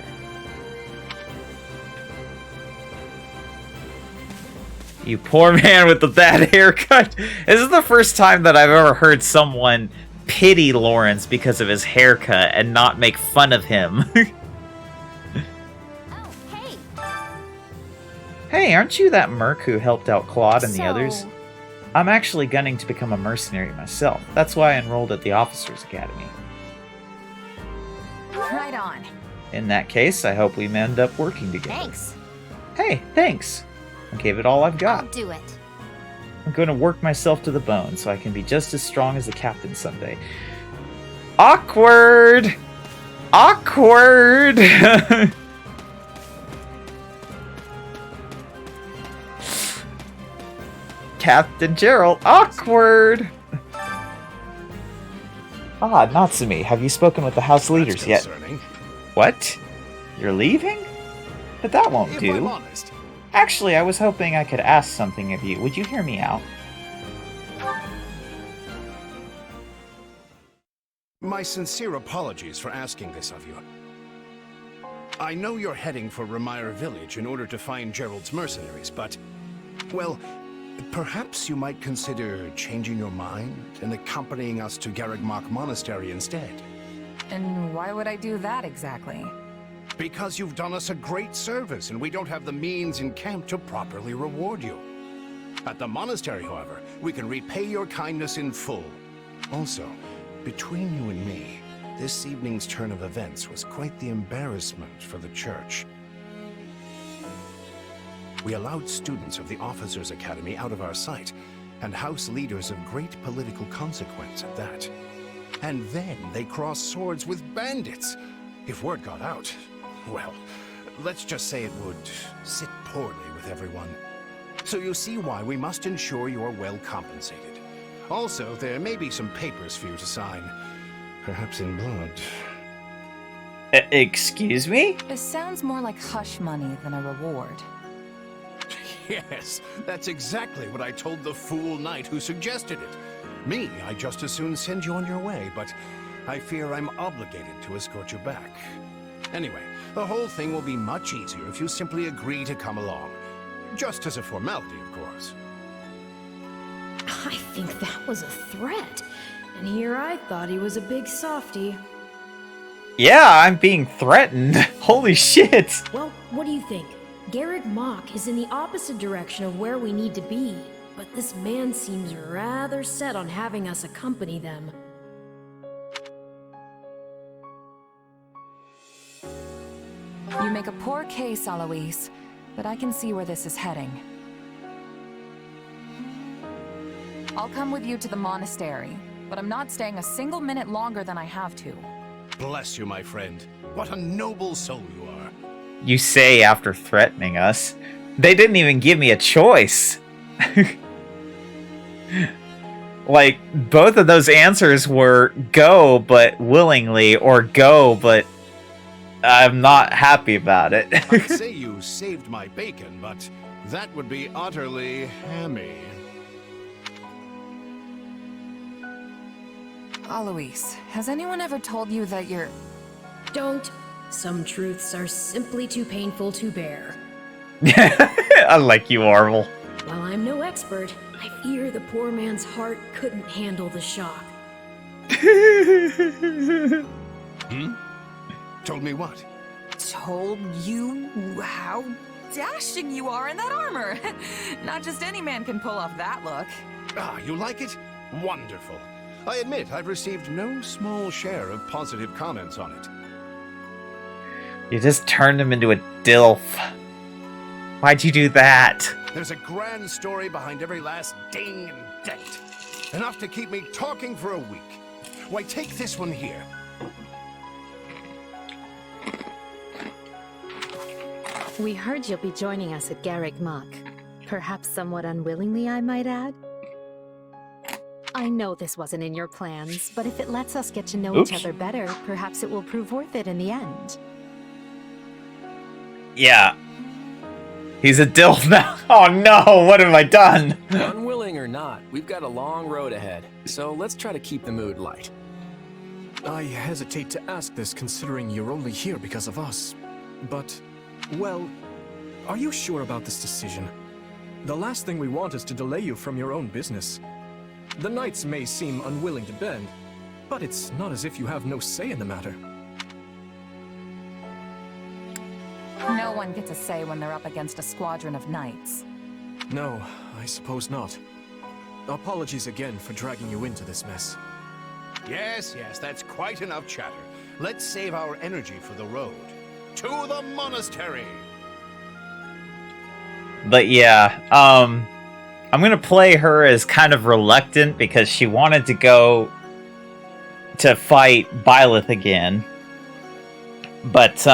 S1: You poor man with the bad haircut. This is the first time that I've ever heard someone pity Lawrence because of his haircut and not make fun of him.
S2: Oh, hey.
S1: Hey, aren't you that merc who helped out Claude and the
S2: So-
S1: others? I'm actually gunning to become a mercenary myself. That's why I enrolled at the Officers Academy.
S5: Right on.
S1: In that case, I hope we end up working together.
S2: Thanks.
S1: Hey, thanks. I gave it all I've got.
S2: I'll do it.
S1: I'm going to work myself to the bone so I can be just as strong as the captain someday. Awkward! Awkward! Captain Gerald, awkward! Ah, Natsumi, have you spoken with the house leaders yet?
S13: Concerning.
S1: What? You're leaving? But that won't
S13: If
S1: do.
S13: I'm honest,
S1: Actually, I was hoping I could ask something of you. Would you hear me out?
S13: my sincere apologies for asking this of you. I know you're heading for Remire Village in order to find Gerald's mercenaries, but... well, perhaps you might consider changing your mind and accompanying us to Garreg Mach Monastery instead.
S5: And why would I do that exactly?
S13: Because you've done us a great service, and we don't have the means in camp to properly reward you. At the monastery, however, we can repay your kindness in full. Also, between you and me, this evening's turn of events was quite the embarrassment for the church. We allowed students of the Officers' Academy out of our sight, and house leaders of great political consequence at that. And then they crossed swords with bandits. If word got out, well, let's just say it would sit poorly with everyone. So you see why we must ensure you are well compensated. Also, there may be some papers for you to sign. Perhaps in blood.
S1: Excuse me?
S5: This sounds more like hush money than a reward.
S13: Yes, that's exactly what I told the fool knight who suggested it. Me, I'd just as soon send you on your way, but I fear I'm obligated to escort you back. Anyway, the whole thing will be much easier if you simply agree to come along. Just as a formality, of course.
S9: I think that was a threat. And here I thought he was a big softy.
S1: Yeah, I'm being threatened. Holy shit!
S9: Well, what do you think? Garreg Mach is in the opposite direction of where we need to be, but this man seems rather set on having us accompany them.
S5: You make a poor case, Alois, but I can see where this is heading. I'll come with you to the monastery, but I'm not staying a single minute longer than I have to.
S13: Bless you, my friend. What a noble soul you are.
S1: You say after threatening us. They didn't even give me a choice. Like, both of those answers were go, but willingly, or go, but I'm not happy about it.
S13: I'd say you saved my bacon, but that would be utterly hammy.
S5: Alois, has anyone ever told you that you're...
S9: Don't. Some truths are simply too painful to bear.
S1: Unlike you, Arvel.
S9: While I'm no expert, I fear the poor man's heart couldn't handle the shock.
S13: Told me what?
S5: Told you how dashing you are in that armor. Not just any man can pull off that look.
S13: Ah, you like it? Wonderful. I admit I've received no small share of positive comments on it.
S1: You just turned him into a DILF. Why'd you do that?
S13: There's a grand story behind every last ding and dent. Enough to keep me talking for a week. Why, take this one here.
S12: We heard you'll be joining us at Garreg Mach. Perhaps somewhat unwillingly, I might add. I know this wasn't in your plans, but if it lets us get to know each other better, perhaps it will prove worth it in the end.
S1: Yeah. He's a DILF now. Oh no, what have I done?
S11: Unwilling or not, we've got a long road ahead, so let's try to keep the mood light.
S10: I hesitate to ask this considering you're only here because of us. But, well, are you sure about this decision? The last thing we want is to delay you from your own business. The knights may seem unwilling to bend, but it's not as if you have no say in the matter.
S5: No one gets a say when they're up against a squadron of knights.
S10: No, I suppose not. Apologies again for dragging you into this mess.
S13: Yes, that's quite enough chatter. Let's save our energy for the road. To the monastery!
S1: But yeah, I'm gonna play her as kind of reluctant because she wanted to go to fight Byleth again. But,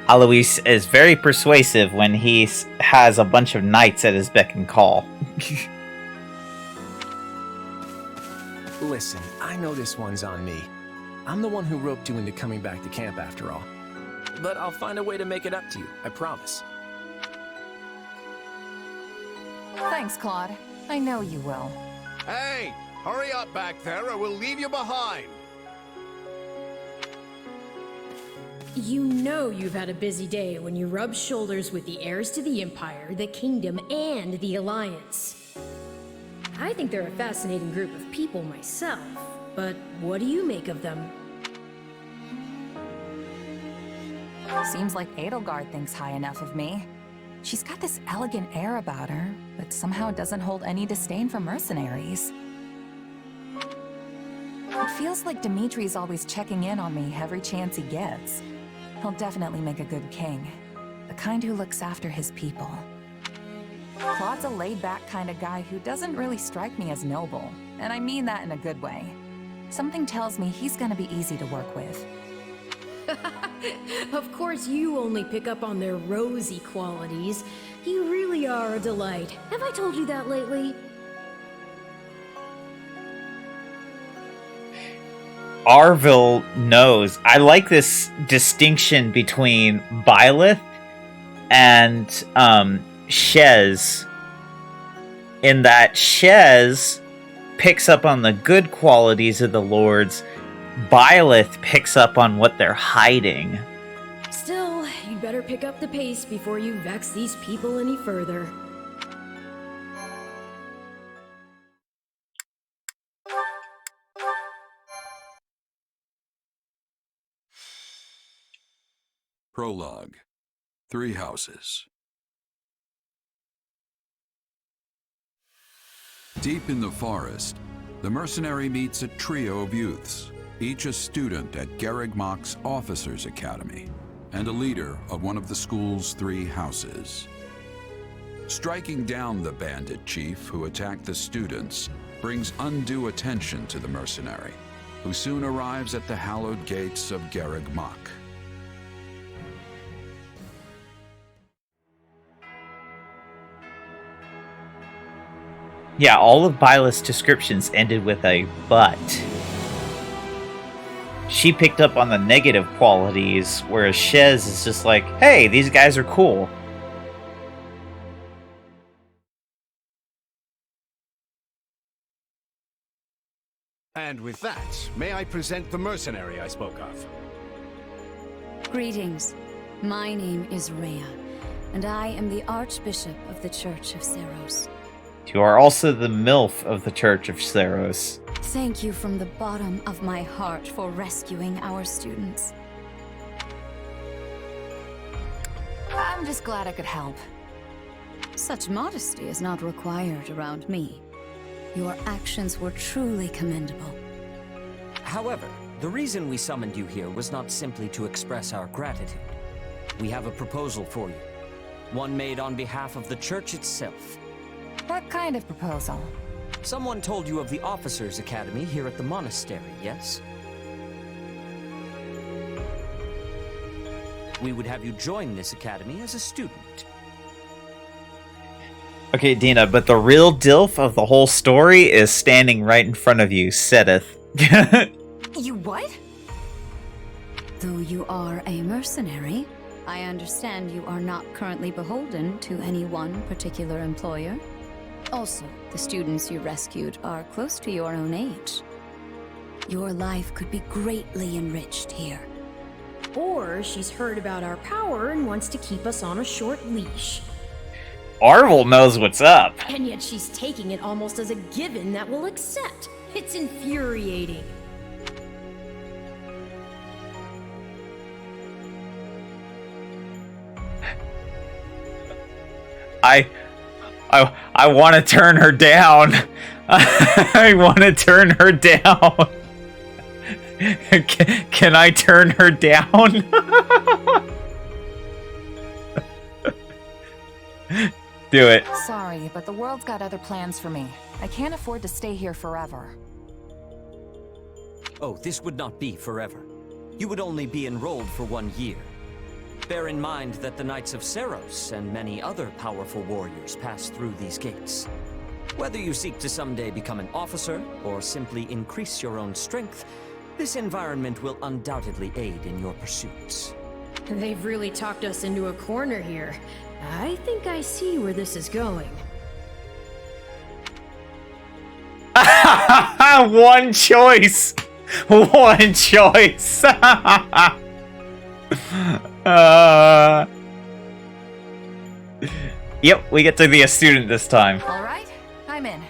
S1: Alois is very persuasive when he has a bunch of knights at his beck and call.
S11: Listen, I know this one's on me. I'm the one who roped you into coming back to camp after all. But I'll find a way to make it up to you, I promise.
S5: Thanks, Claude. I know you will.
S13: Hey, hurry up back there or we'll leave you behind.
S9: You know you've had a busy day when you rub shoulders with the heirs to the Empire, the Kingdom, and the Alliance. I think they're a fascinating group of people myself, but what do you make of them?
S5: Seems like Edelgard thinks high enough of me. She's got this elegant air about her, but somehow doesn't hold any disdain for mercenaries. It feels like Dimitri's always checking in on me every chance he gets. He'll definitely make a good king. The kind who looks after his people. Claude's a laid-back kind of guy who doesn't really strike me as noble, and I mean that in a good way. Something tells me he's gonna be easy to work with.
S9: Of course you only pick up on their rosy qualities. You really are a delight. Have I told you that lately?
S1: Arvil knows. I like this distinction between Byleth and Shez, in that Shez picks up on the good qualities of the lords, Byleth picks up on what they're hiding.
S9: Still, you'd better pick up the pace before you vex these people any further.
S3: Prologue. 3 houses. Deep in the forest, the mercenary meets a trio of youths, each a student at Garreg Mach's Officers' Academy, and a leader of one of the school's 3 houses. Striking down the bandit chief who attacked the students brings undue attention to the mercenary, who soon arrives at the hallowed gates of Garreg Mach.
S1: Yeah, all of Byleth's descriptions ended with a but. She picked up on the negative qualities, whereas Shez is just like, hey, these guys are cool.
S13: And with that, may I present the mercenary I spoke of?
S15: Greetings. My name is Rhea, and I am the Archbishop of the Church of Seros.
S1: You are also the MILF of the Church of Seros.
S15: Thank you from the bottom of my heart for rescuing our students.
S5: I'm just glad I could help.
S15: Such modesty is not required around me. Your actions were truly commendable.
S16: However, the reason we summoned you here was not simply to express our gratitude. We have a proposal for you. One made on behalf of the church itself.
S5: What kind of proposal?
S16: Someone told you of the Officers' Academy here at the monastery, yes? We would have you join this academy as a student.
S1: Okay, Dina, but the real DILF of the whole story is standing right in front of you, Sedith.
S5: You what?
S15: Though you are a mercenary, I understand you are not currently beholden to any one particular employer. Also, the students you rescued are close to your own age. Your life could be greatly enriched here.
S9: Or she's heard about our power and wants to keep us on a short leash.
S1: Arvil knows what's up.
S9: And yet she's taking it almost as a given that we'll accept. It's infuriating.
S1: I want to turn her down. I want to turn her down. Can I turn her down? Do it.
S5: Sorry, but the world's got other plans for me. I can't afford to stay here forever.
S16: Oh, this would not be forever. You would only be enrolled for 1 year. Bear in mind that the Knights of Seros and many other powerful warriors pass through these gates. Whether you seek to someday become an officer, or simply increase your own strength, this environment will undoubtedly aid in your pursuits.
S9: They've really talked us into a corner here. I think I see where this is going.
S1: One choice! One choice! Yep, we get to be a student this time.
S5: Alright, I'm in.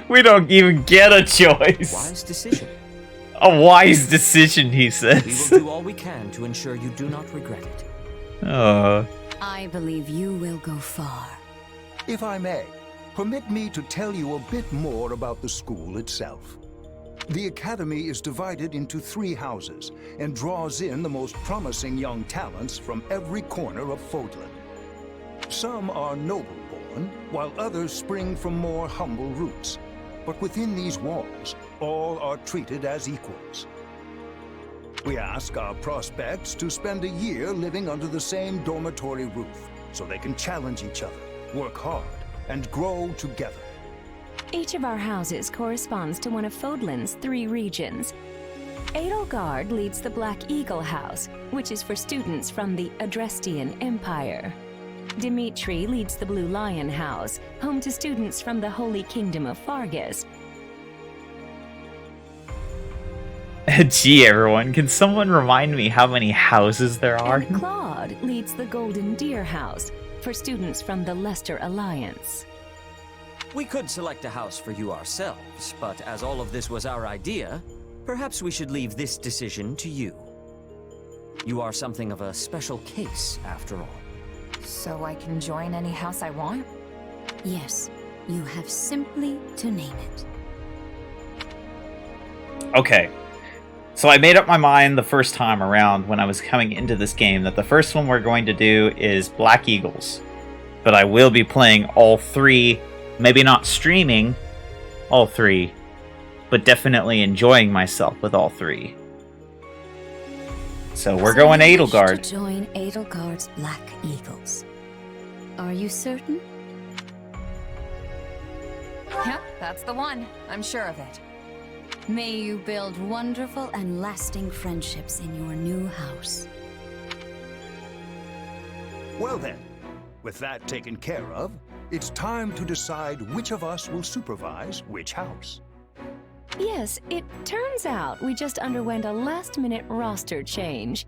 S1: We don't even get a choice.
S16: Wise decision.
S1: A wise decision, he
S16: We
S1: says.
S16: will do all we can to ensure you do not regret it.
S15: I believe you will go far.
S17: If I may, permit me to tell you a bit more about the school itself. The Academy is divided into 3 houses and draws in the most promising young talents from every corner of Fodlan. Some are noble-born, while others spring from more humble roots. But within these walls, all are treated as equals. We ask our prospects to spend a year living under the same dormitory roof, so they can challenge each other, work hard, and grow together.
S18: Each of our houses corresponds to one of Fodlan's 3 regions. Edelgard leads the Black Eagle House, which is for students from the Adrestian Empire. Dimitri leads the Blue Lion House, home to students from the Holy Kingdom of Fargus.
S1: Gee, everyone, can someone remind me how many houses there are?
S18: And Claude leads the Golden Deer House, for students from the Leicester Alliance.
S16: We could select a house for you ourselves, but as all of this was our idea, perhaps we should leave this decision to you. You are something of a special case, after all.
S5: So I can join any house I want?
S15: Yes, you have simply to name it.
S1: Okay. So I made up my mind the first time around when I was coming into this game that the first one we're going to do is Black Eagles. But I will be playing all 3, maybe not streaming all 3, but definitely enjoying myself with all 3. So we're going Edelgard.
S15: To join Edelgard's Black Eagles. Are you certain?
S5: Yep, that's the one. I'm sure of it.
S15: May you build wonderful and lasting friendships in your new house.
S17: Well then, with that taken care of, it's time to decide which of us will supervise which house.
S18: Yes, it turns out we just underwent a last-minute roster change.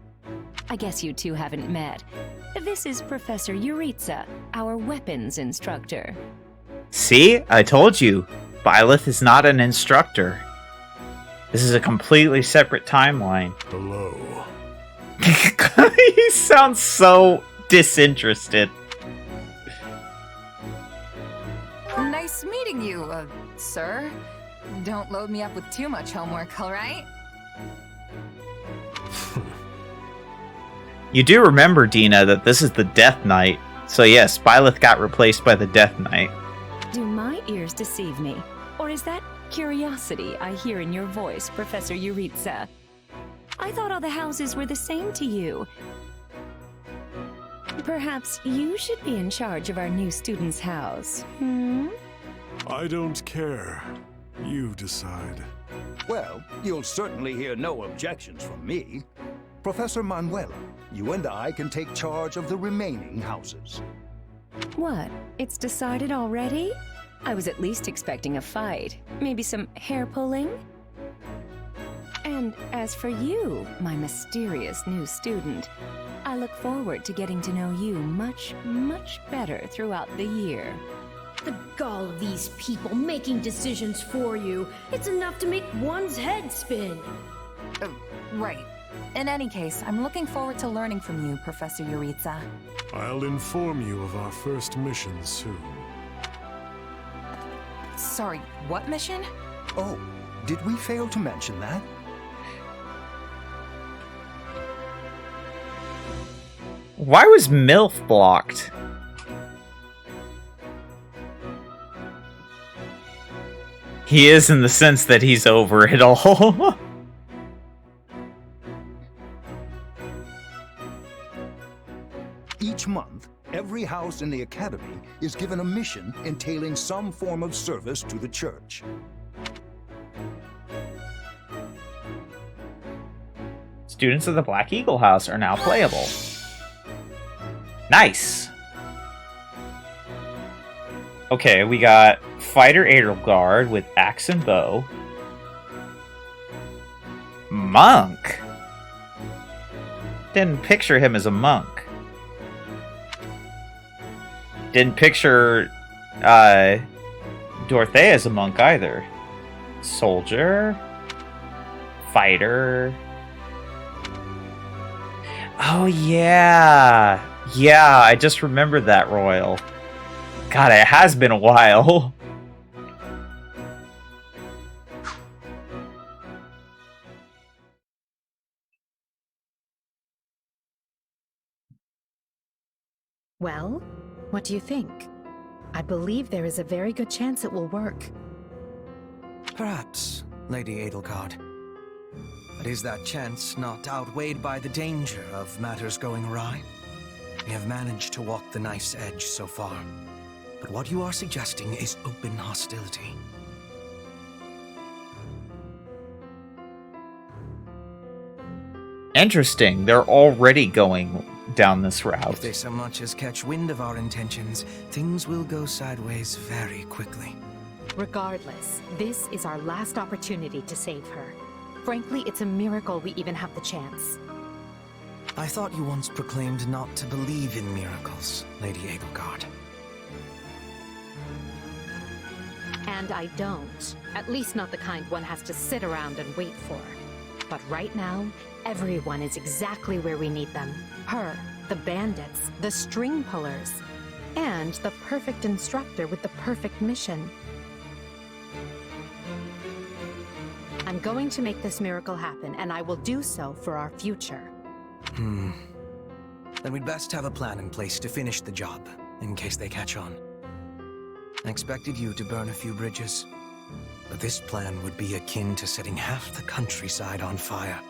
S18: I guess you two haven't met. This is Professor Yuritsa, our weapons instructor.
S1: See? I told you. Byleth is not an instructor. This is a completely separate timeline.
S10: Hello.
S1: He sounds so disinterested.
S5: Nice meeting you, sir. Don't load me up with too much homework, alright?
S1: You do remember, Dina, that this is the Death Knight. So yes, Byleth got replaced by the Death Knight.
S18: Do my ears deceive me? Or is that curiosity I hear in your voice, Professor Yuritsa? I thought all the houses were the same to you. Perhaps you should be in charge of our new student's house,
S10: I don't care. You decide.
S17: Well, you'll certainly hear no objections from me. Professor Manuela, you and I can take charge of the remaining houses.
S18: What? It's decided already? I was at least expecting a fight. Maybe some hair pulling? And as for you, my mysterious new student, I look forward to getting to know you much, much better throughout the year.
S9: The gall of these people making decisions for you. It's enough to make one's head spin.
S5: Right. In any case, I'm looking forward to learning from you, Professor Yuritsa.
S10: I'll inform you of our first mission soon.
S5: Sorry, what mission?
S17: Oh, did we fail to mention that?
S1: Why was MILF blocked? He is in the sense that he's over it all.
S17: Each month, every house in the Academy is given a mission entailing some form of service to the Church.
S1: Students of the Black Eagle House are now playable. Nice! Okay, we got Fighter Edelgard with Axe and Bow. Monk! Didn't picture him as a monk. Didn't picture Dorothea as a monk either. Soldier, fighter. Oh yeah, I just remembered that, Royal. God, it has been a while.
S12: Well, what do you think? I believe there is a very good chance it will work.
S19: Perhaps, Lady Edelgard. But is that chance not outweighed by the danger of matters going awry? We have managed to walk the knife's edge so far, but what you are suggesting is open hostility.
S1: Interesting, they're already going down this route.
S19: If they so much as catch wind of our intentions, things will go sideways very quickly.
S12: Regardless, this is our last opportunity to save her. Frankly, it's a miracle we even have the chance.
S19: I thought you once proclaimed not to believe in miracles, Lady Edelgard.
S12: And I don't. At least not the kind one has to sit around and wait for. But right now, everyone is exactly where we need them. Her, the bandits, the string pullers, and the perfect instructor with the perfect mission. I'm going to make this miracle happen, and I will do so for our future.
S19: Then we'd best have a plan in place to finish the job, in case they catch on. I expected you to burn a few bridges, but this plan would be akin to setting half the countryside on fire.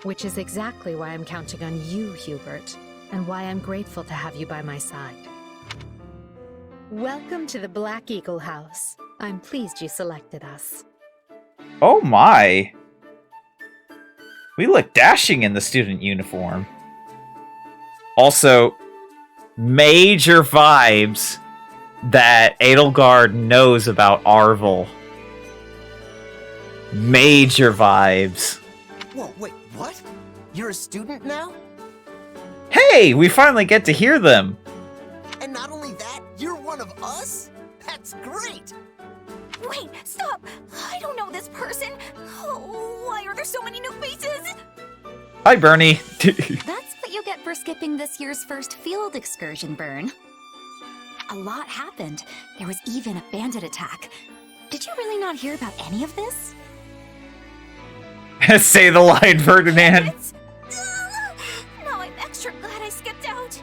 S12: Which is exactly why I'm counting on you, Hubert, and why I'm grateful to have you by my side. Welcome to the Black Eagle House. I'm pleased you selected us.
S1: Oh my! We look dashing in the student uniform. Also, major vibes that Edelgard knows about Arvel. Major vibes.
S20: Whoa, wait, what? You're a student now?
S1: Hey, we finally get to hear them.
S20: And not only that, you're one of us? That's great!
S2: Wait, stop! I don't know this person. Oh, why are there so many new faces?
S1: Hi, Bernie.
S21: That's what you get for skipping this year's first field excursion, Bern. A lot happened. There was even a bandit attack. Did you really not hear about any of this?
S1: Say the line, Ferdinand.
S2: Now I'm extra glad I skipped out.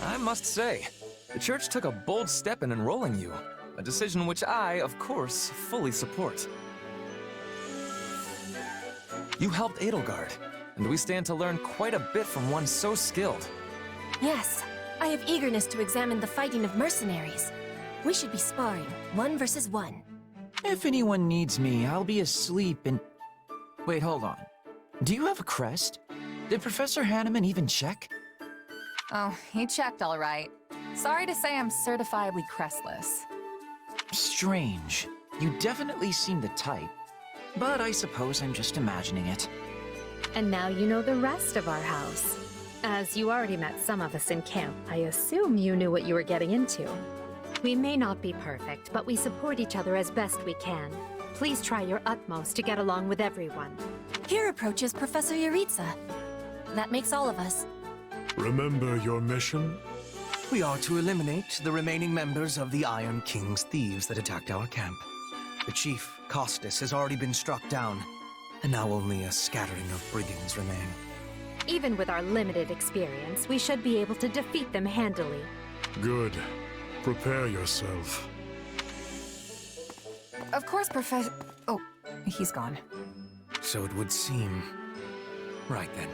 S11: I must say, the church took a bold step in enrolling you. A decision which I, of course, fully support. You helped Edelgard, and we stand to learn quite a bit from one so skilled.
S22: Yes, I have eagerness to examine the fighting of mercenaries. We should be sparring, 1 versus 1.
S23: If anyone needs me, I'll be asleep and... Wait, hold on. Do you have a crest? Did Professor Hanneman even check?
S5: Oh, he checked all right. Sorry to say I'm certifiably crestless.
S23: Strange. You definitely seem the type. But I suppose I'm just imagining it.
S12: And now you know the rest of our house. As you already met some of us in camp, I assume you knew what you were getting into. We may not be perfect, but we support each other as best we can. Please try your utmost to get along with everyone.
S22: Here approaches Professor Yaritza. That makes all of us.
S10: Remember your mission?
S19: We are to eliminate the remaining members of the Iron King's thieves that attacked our camp. The chief, Costas, has already been struck down, and now only a scattering of brigands remain.
S12: Even with our limited experience, we should be able to defeat them handily.
S10: Good. Prepare yourself.
S5: Of course, Professor... Oh, he's gone.
S19: So it would seem. Right then.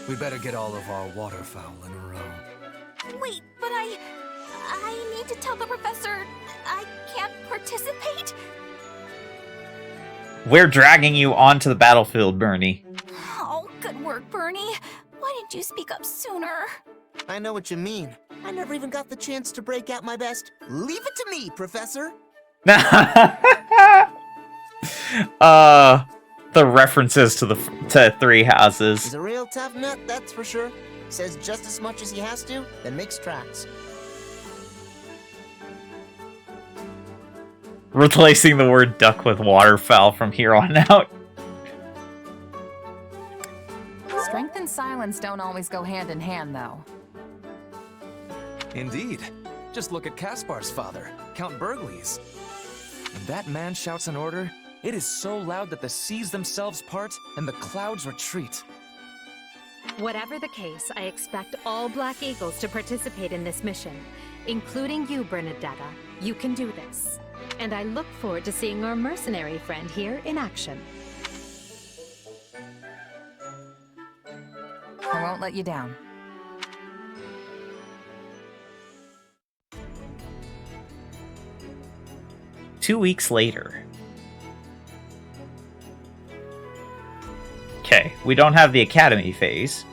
S19: We better get all of our waterfowl in a row.
S2: Wait, but I need to tell the professor I can't participate?
S1: We're dragging you onto the battlefield, Bernie.
S2: Oh, good work, Bernie. Why didn't you speak up sooner?
S20: I know what you mean. I never even got the chance to break out my best. Leave it to me, Professor.
S1: the references to Three Houses.
S20: He's a real tough nut, that's for sure. Says just as much as he has to, then makes tracks.
S1: Replacing the word duck with waterfowl from here on out.
S5: Strength and silence don't always go hand in hand, though.
S6: Indeed. Just look at Caspar's father, Count Burgles. When that man shouts an order, it is so loud that the seas themselves part and the clouds retreat.
S12: Whatever the case, I expect all Black Eagles to participate in this mission, including you, Bernadetta. You can do this. And I look forward to seeing our mercenary friend here in action.
S5: I won't let you down.
S1: Two weeks later. Okay, we don't have the academy phase.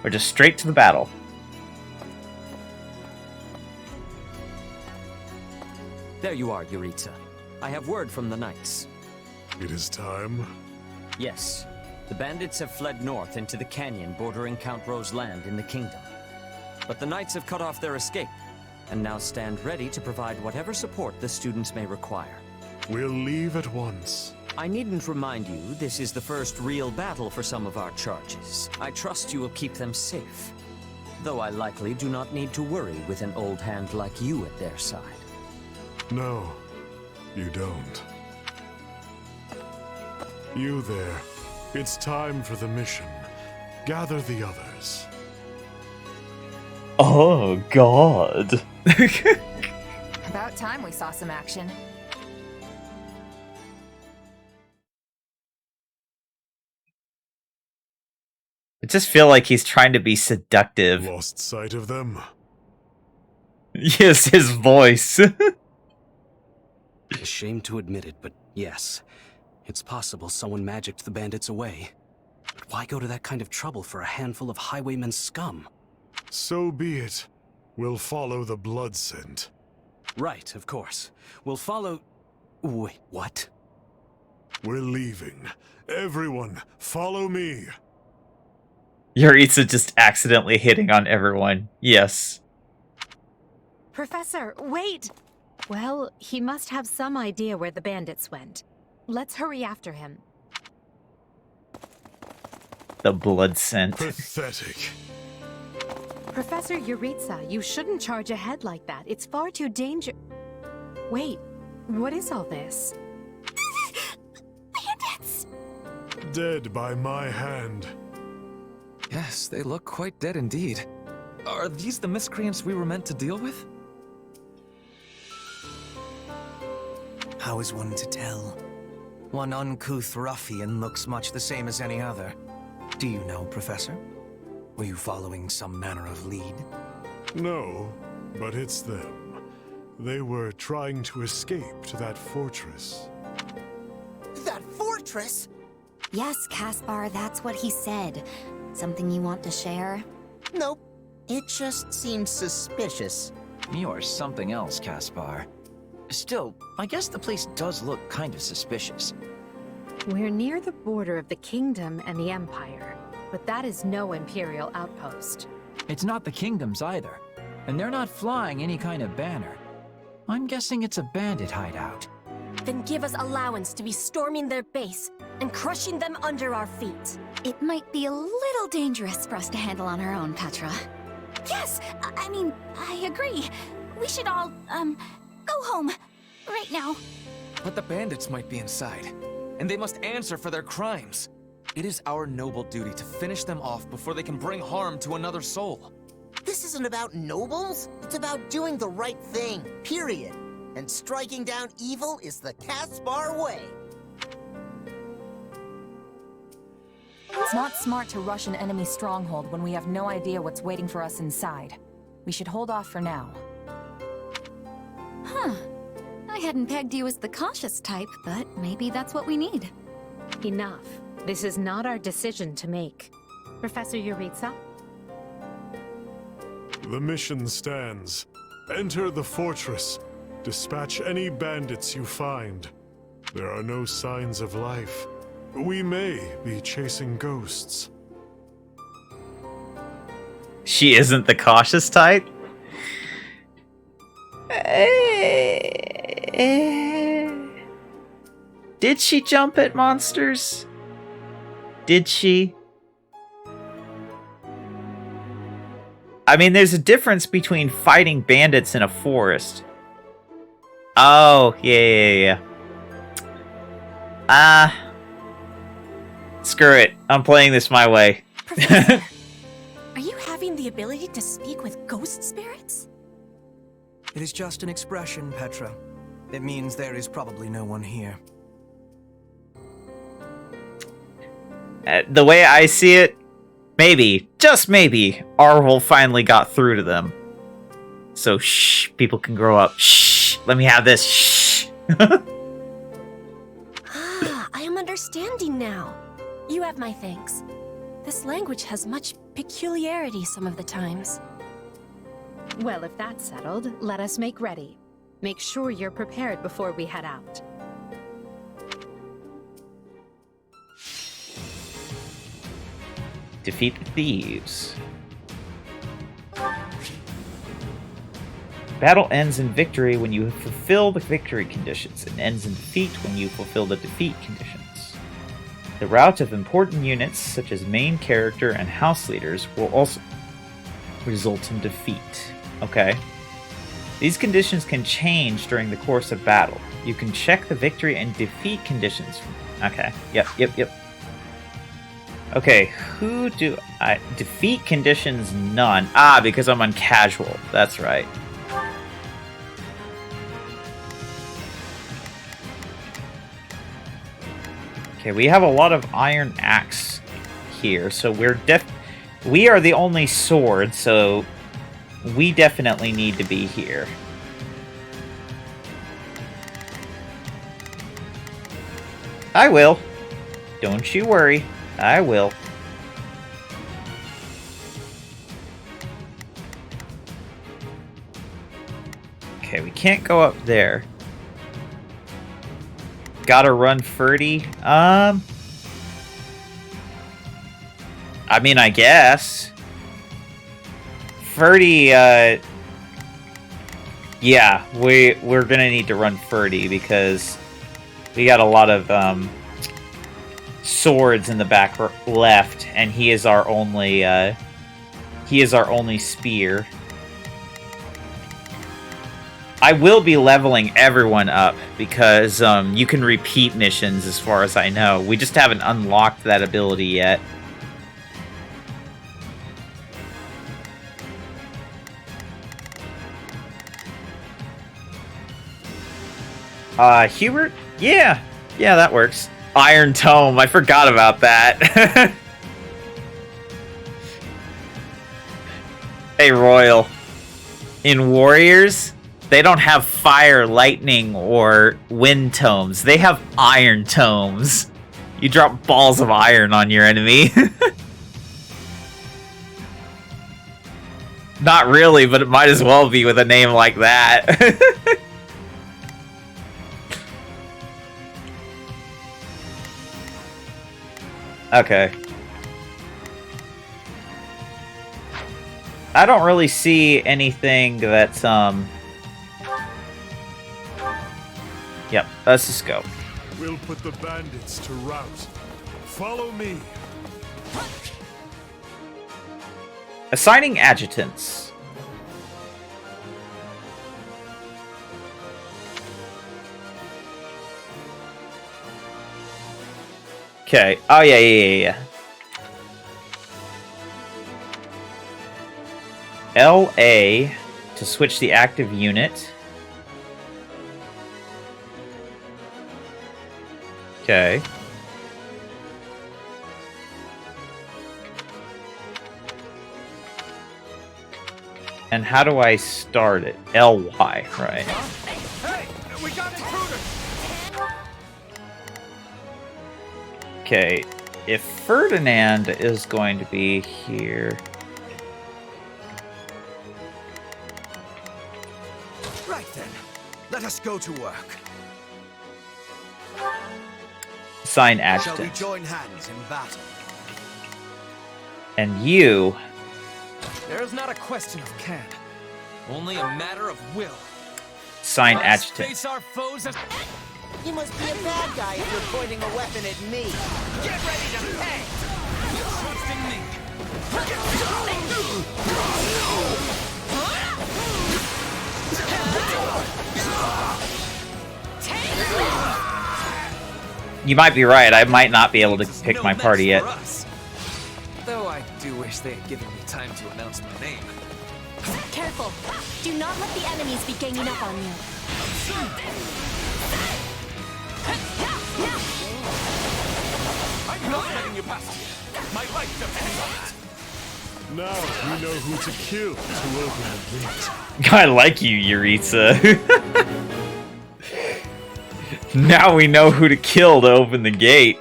S1: We're just straight to the battle.
S16: There you are, Yuritsa. I have word from the knights.
S7: It is time?
S16: Yes. The bandits have fled north into the canyon bordering Count Ro's land in the kingdom. But the knights have cut off their escape, and now stand ready to provide whatever support the students may require.
S7: We'll leave at once.
S16: I needn't remind you, this is the first real battle for some of our charges. I trust you will keep them safe. Though I likely do not need to worry with an old hand like you at their side.
S7: No, you don't. You there. It's time for the mission. Gather the others.
S1: Oh, God.
S5: About time we saw some action.
S1: I just feel like he's trying to be seductive.
S7: Lost sight of them?
S1: Yes, his voice.
S8: Ashamed to admit it, but yes. It's possible someone magicked the bandits away. But why go to that kind of trouble for a handful of highwaymen scum?
S7: So be it. We'll follow the blood scent.
S8: Right, of course. We'll follow... Wait, what?
S7: We're leaving. Everyone, follow me.
S1: Yuritsa just accidentally hitting on everyone. Yes.
S12: Professor, wait! Well, he must have some idea where the bandits went. Let's hurry after him.
S1: The blood scent.
S7: Pathetic.
S12: Professor Yuritsa, you shouldn't charge ahead like that. It's far too dangerous. Wait, what is all this?
S2: Bandits!
S7: Dead by my hand.
S6: Yes, they look quite dead indeed. Are these the miscreants we were meant to deal with?
S19: How is one to tell? One uncouth ruffian looks much the same as any other. Do you know, Professor? Were you following some manner of lead?
S7: No, but it's them. They were trying to escape to that fortress.
S20: That fortress?
S21: Yes, Caspar, that's what he said. Something you want to share?
S20: Nope. It just seems suspicious.
S14: You're something else, Caspar. Still, I guess the place does look kind of suspicious.
S12: We're near the border of the kingdom and the Empire, but that is no Imperial outpost.
S14: It's not the kingdoms either, and they're not flying any kind of banner. I'm guessing it's a bandit hideout.
S22: Then give us allowance to be storming their base and crushing them under our feet.
S21: It might be a little dangerous for us to handle on our own, Petra.
S2: Yes, I mean, I agree. We should all, go home. Right now.
S6: But the bandits might be inside, and they must answer for their crimes. It is our noble duty to finish them off before they can bring harm to another soul.
S20: This isn't about nobles. It's about doing the right thing, period. And striking down evil is the Caspar way.
S5: It's not smart to rush an enemy stronghold when we have no idea what's waiting for us inside. We should hold off for now.
S21: Huh. I hadn't pegged you as the cautious type, but maybe that's what we need.
S12: Enough. This is not our decision to make. Professor Yuritsa?
S7: The mission stands. Enter the fortress. Dispatch any bandits you find. There are no signs of life. We may be chasing ghosts.
S1: She isn't the cautious type? Did she jump at monsters? Did she? I mean, there's a difference between fighting bandits in a forest. Oh, yeah. Screw it. I'm playing this my way.
S22: Professor, are you having the ability to speak with ghost spirits?
S19: It is just an expression, Petra. It means there is probably no one here.
S1: The way I see it, maybe, just maybe, Arvel finally got through to them. So, shh, people can grow up. Shh, let me have this. Shh.
S22: I am understanding now. You have my thanks. This language has much peculiarity some of the times.
S12: Well, if that's settled, let us make ready. Make sure you're prepared before we head out.
S1: Defeat the thieves. Battle ends in victory when you fulfill the victory conditions, and ends in defeat when you fulfill the defeat conditions. The route of important units, such as main character and house leaders, will also result in defeat. Okay. These conditions can change during the course of battle. You can check the victory and defeat conditions. Okay. Yep. Okay, who do I... Defeat conditions, none. Ah, because I'm on casual. That's right. Okay, we have a lot of iron axe here, so we are the only sword, so we definitely need to be here. I will. Don't you worry. I will. Okay, we can't go up there. Gotta run Ferdy. I mean, I guess. Ferdy, yeah, we're gonna need to run Ferdy because we got a lot of, swords in the back left, and he is our only spear. I will be leveling everyone up because you can repeat missions as far as I know. We just haven't unlocked that ability yet. Hubert? Yeah, that works. Iron Tome, I forgot about that. Hey, Royal. In Warriors, they don't have fire, lightning, or wind tomes. They have iron tomes. You drop balls of iron on your enemy. Not really, but it might as well be with a name like that. Okay. I don't really see anything that's, Yep, let's just go.
S7: We'll put the bandits to rout. Follow me.
S1: Assigning adjutants. Okay. Oh, yeah. LA to switch the active unit. Okay. And how do I start it? LY, right.
S10: Hey, we got intruders!
S1: Okay, if Ferdinand is going to be here...
S19: Right then, let us go to work.
S1: Sign
S19: Shall we
S1: adjutant.
S19: join hands in battle?
S1: And you...
S6: There is not a question of can, only a matter of will.
S1: Sign
S6: Let's
S1: adjutant.
S6: face our foes as...
S20: You must be a bad guy if you're pointing a weapon at me.
S6: Get ready to pay! Trust in me.
S1: You might be right. I might not be able to pick my party yet.
S6: Though I do wish they had given me time to announce my name.
S22: Careful. Do not let the enemies be ganging up on you.
S10: I'm not letting you past here. My life depends on it.
S7: Now we know who to kill to open the gate.
S1: I like you, Yuritsa. Now we know who to kill to open the gate.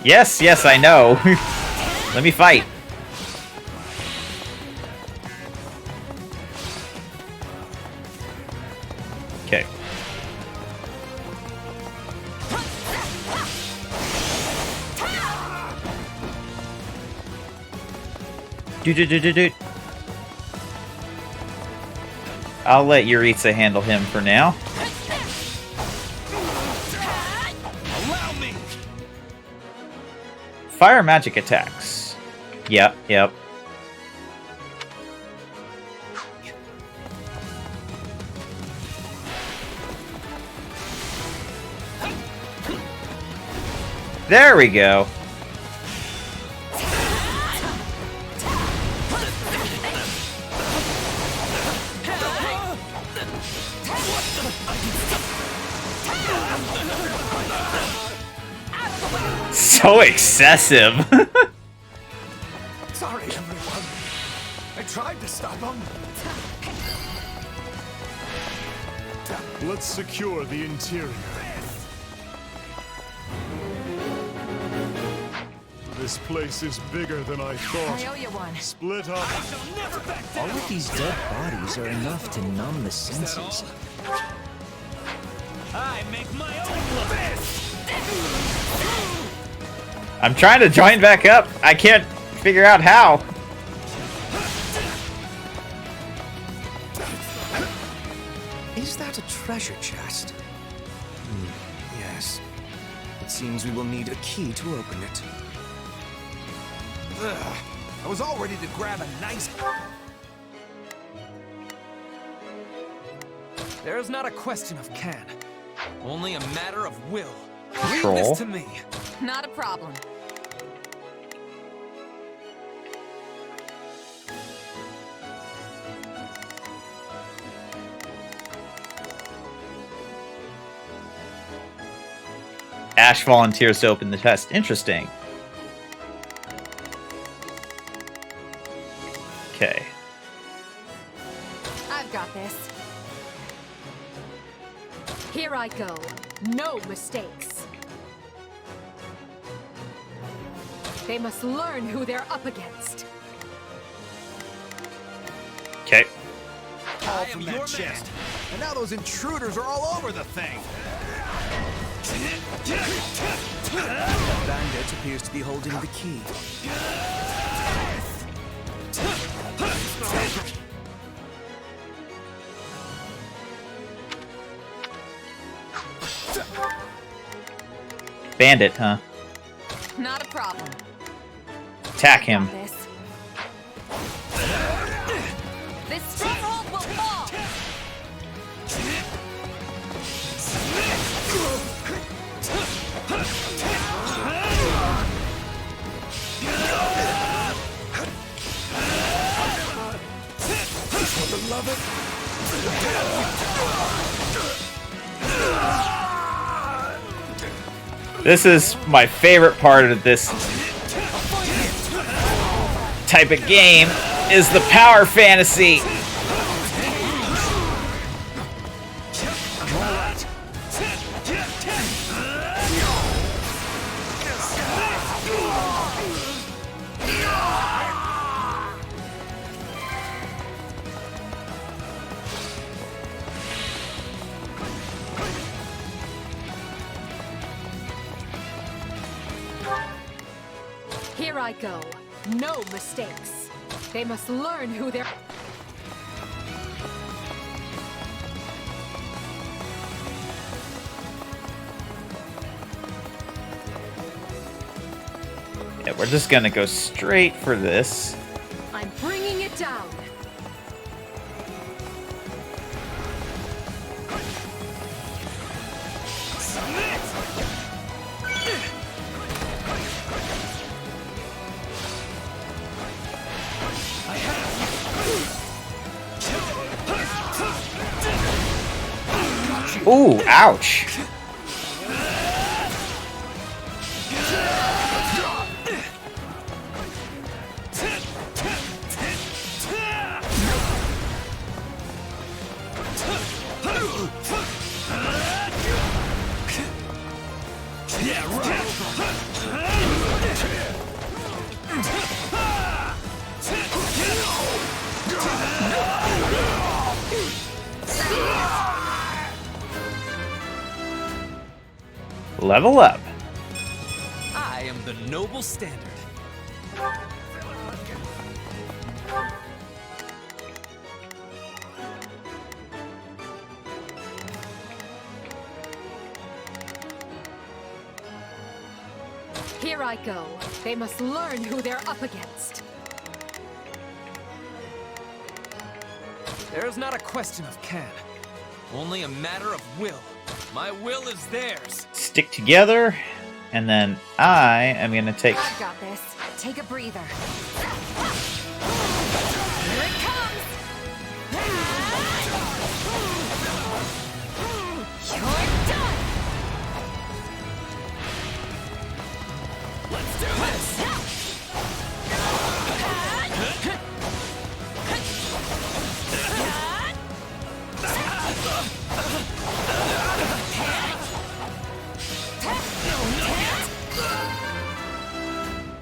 S1: Yes, yes, I know. Let me fight. Okay. Do. I'll let Yuritsa handle him for now.
S6: Allow me.
S1: Fire magic attacks. Yep. There we go. So excessive.
S10: Sorry, everyone. I tried to stop them.
S7: Let's secure the interior. This place is bigger than I thought.
S5: I owe you one.
S7: Split up.
S14: All of these dead bodies are enough to numb the senses.
S6: I make my own fist.
S1: I'm trying to join back up. I can't figure out how.
S19: Is that a treasure chest? Yes. It seems we will need a key to open it.
S10: Ugh. I was all ready to grab a nice...
S6: There is not a question of can, only a matter of will.
S1: Control.
S6: Leave this to me.
S5: Not a problem.
S1: Ash volunteers to open the test. Interesting. Okay.
S22: I've got this. Here I go. No mistakes. They must learn who they're up against.
S1: Okay.
S10: All from that chest. And now those intruders are all over the thing.
S19: Bandit appears to be holding the key.
S1: Bandit, huh?
S5: Not a problem.
S1: Attack him.
S22: This stronghold will fall.
S1: This is my favorite part of this type of game, is the power fantasy.
S9: Here I go. No mistakes. They must learn who they're...
S1: Yeah, we're just gonna go straight for this.
S9: I'm bringing it down.
S1: Ooh, ouch. Level up.
S6: I am the noble standard.
S9: Here I go. They must learn who they're up against.
S6: There's not a question of can, only a matter of will. My will is theirs.
S1: Stick together, and then I am gonna take...
S5: I've got this. Take a breather. Here it comes! You're done!
S6: Let's do this!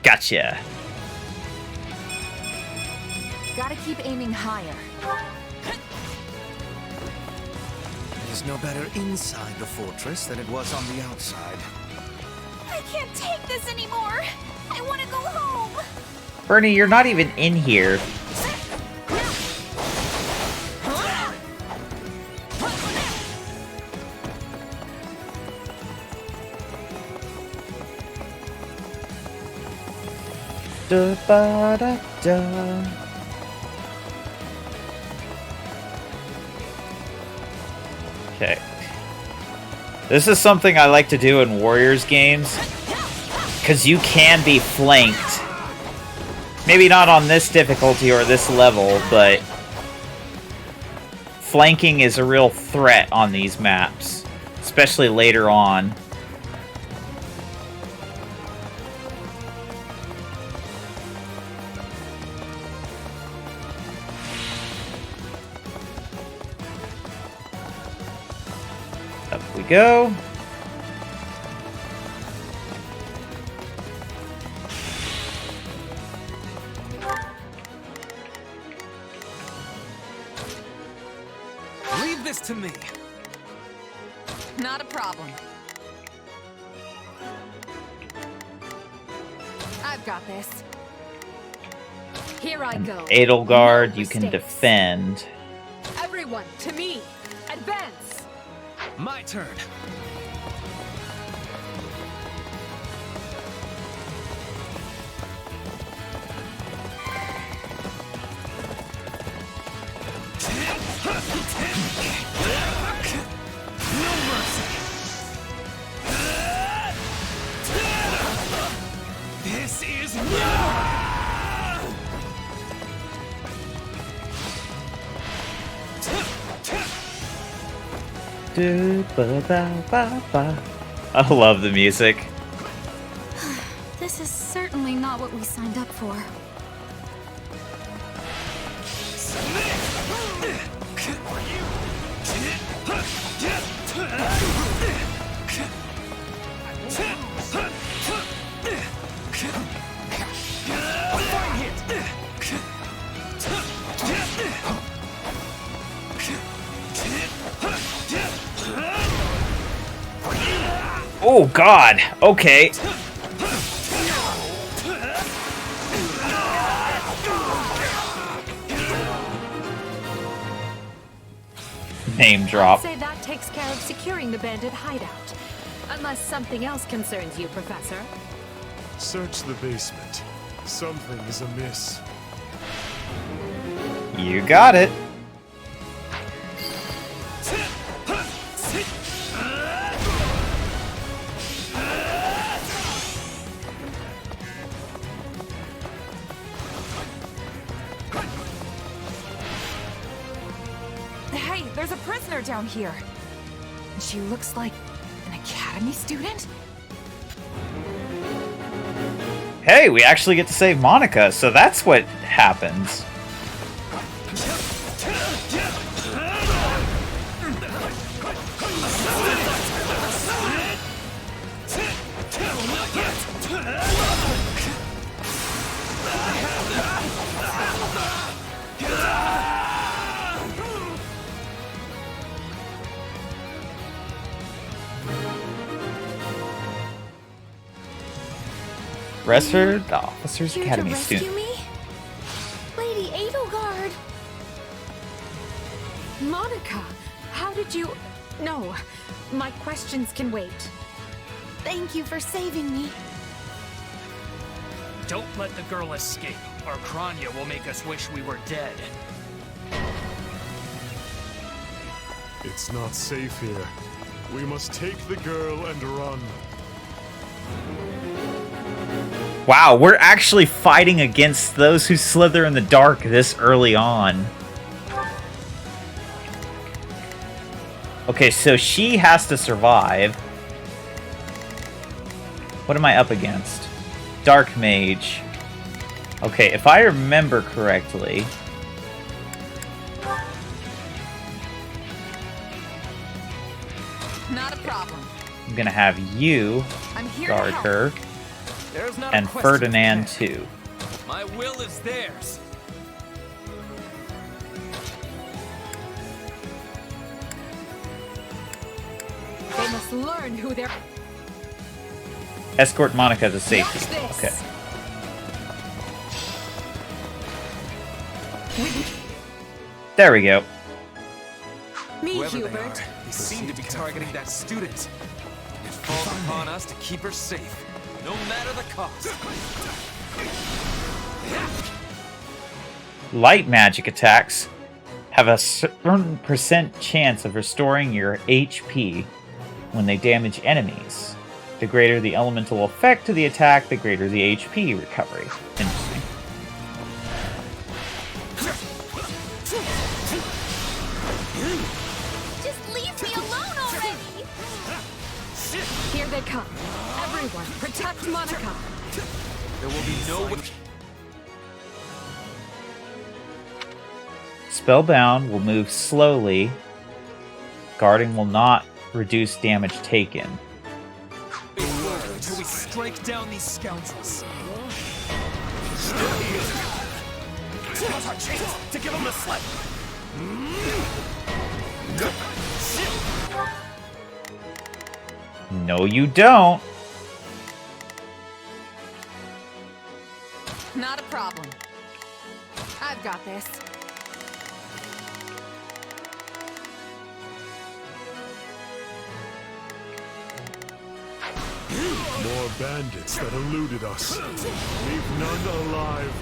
S1: Gotcha.
S5: Gotta keep aiming higher.
S19: It is no better inside the fortress than it was on the outside.
S2: I can't take this anymore. I want to go home.
S1: Bernie, you're not even in here. Da, ba, da, da. Okay. This is something I like to do in Warriors games, because you can be flanked. Maybe not on this difficulty or this level, but flanking is a real threat on these maps, especially later on. Up we go.
S6: Leave this to me.
S5: Not a problem. I've got this.
S9: Here I go.
S1: Edelgard,
S9: No
S1: you can
S9: mistakes.
S1: defend.
S9: Everyone, to me. Advance.
S6: My turn. No mercy. This is
S1: Do, ba, ba, ba, ba. I love the music.
S2: This is certainly not what we signed up for.
S1: Oh God. Okay. Name drop.
S12: I'd say that takes care of securing the bandit hideout. Unless something else concerns you, Professor.
S7: Search the basement. Something is amiss.
S1: You got it.
S5: Hey, there's a prisoner down here. She looks like an academy student?
S1: Hey, we actually get to save Monica, so that's what happens. Resford, the Officers Academy student.
S22: Me? Lady Edelgard!
S12: Monica, how did you... No, my questions can wait.
S22: Thank you for saving me.
S3: Don't let the girl escape, or Kranya will make us wish we were dead.
S7: It's not safe here. We must take the girl and run.
S1: Wow, we're actually fighting against those who slither in the dark this early on. Okay, so she has to survive. What am I up against? Dark Mage. Okay, if I remember correctly...
S5: Not a problem.
S1: I'm gonna have you guard her. And Ferdinand too.
S6: My will is theirs.
S12: They must learn who they're...
S1: Escort Monica to safety. Okay. There we go.
S12: Me,
S6: Whoever
S12: Hubert.
S6: they are, they seem to be targeting that student. It falls upon us to keep her safe, no matter the cost.
S1: Light magic attacks have a certain % chance of restoring your HP when they damage enemies. The greater the elemental effect to the attack, the greater the HP recovery. Interesting.
S22: Just leave me alone already!
S12: Here they come. Everyone, protect Monica.
S6: There will be no...
S1: Spellbound will move slowly. Guarding will not reduce damage taken.
S6: Until we strike down these scoundrels.
S3: Now's our chance to give them the slip.
S1: No, you don't.
S5: Not a problem. I've got this.
S7: More bandits that eluded us. Leave none alive.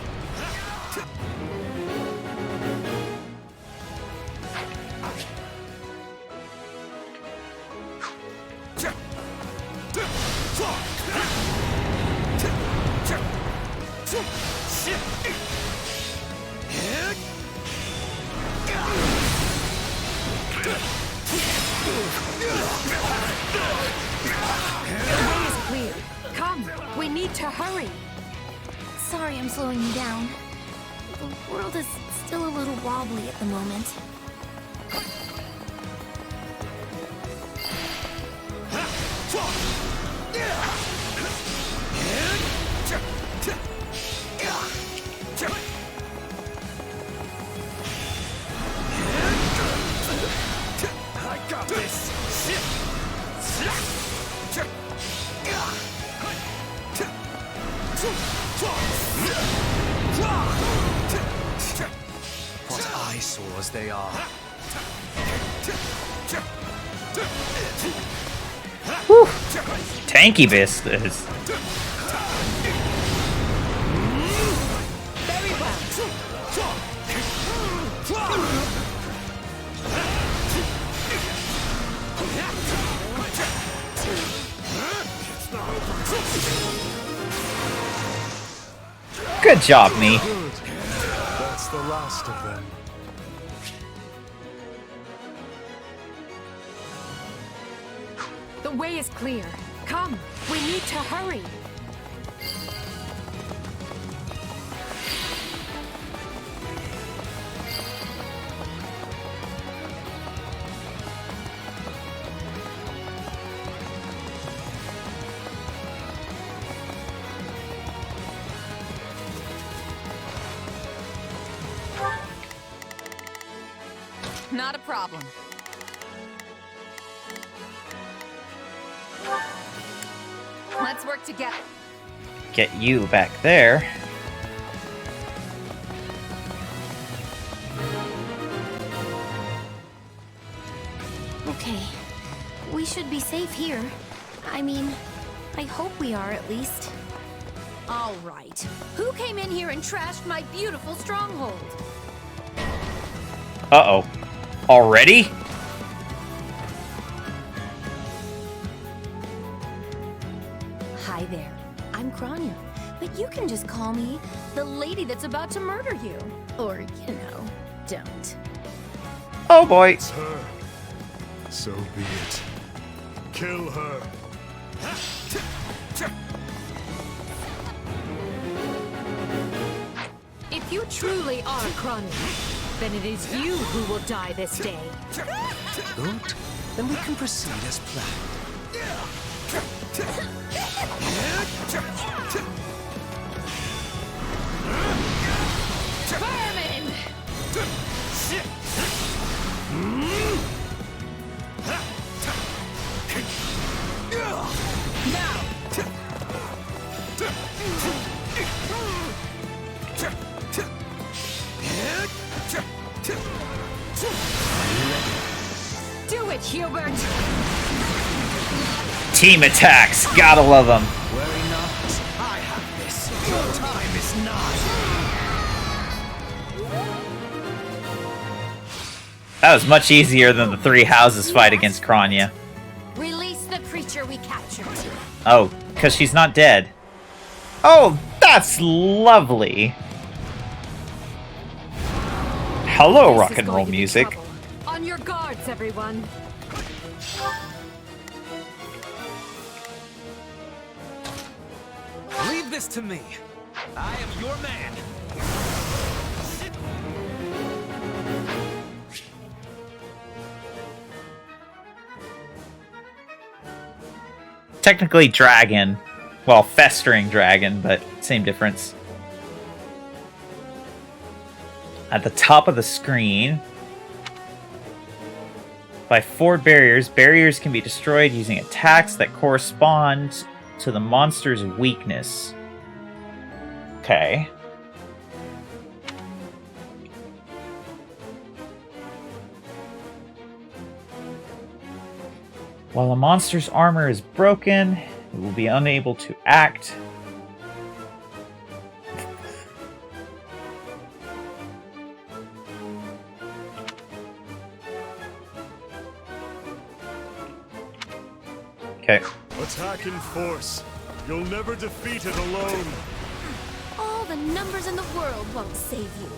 S12: Clear. Come, we need to hurry.
S22: Sorry I'm slowing you down. The world is still a little wobbly at the moment.
S3: I got this.
S8: What eyesores they are.
S1: Whew. Tanky business.
S22: Very well.
S1: Good job, me.
S7: Good. That's the last of them.
S9: The way is clear. Come, we need to hurry.
S5: Not a problem. Let's work together.
S1: Get you back there.
S22: Okay. We should be safe here. I mean, I hope we are at least.
S9: All right. Who came in here and trashed my beautiful stronghold?
S1: Uh-oh. Already?
S22: Hi there. I'm Kranya. But you can just call me
S9: The lady that's about to murder you.
S22: or, you know, don't.
S1: Oh boy.
S7: It's her. So be it. Kill her.
S9: If you truly are Kranya, then it is you who will die this day.
S8: Good. Then we can proceed as planned.
S9: Vermin! Do it, Hubert!
S1: Team attacks. Gotta love them.
S19: Worry not. I have this. Your time is nigh.
S1: That was much easier than the 3 houses fight against Kranya.
S9: Release the creature we captured.
S1: Oh, because she's not dead. Oh, that's lovely. Hello,
S9: This
S1: rock
S9: is
S1: and
S9: going
S1: roll
S9: to be
S1: music.
S9: trouble. On your guards, everyone.
S6: Leave this to me. I am your man.
S1: Technically dragon. Well, festering dragon, but same difference. At the top of the screen, by 4 barriers, barriers can be destroyed using attacks that correspond to the monster's weakness. Okay. While a monster's armor is broken, it will be unable to act. Okay.
S7: Attack in force. You'll never defeat it alone.
S22: All the numbers in the world won't save you.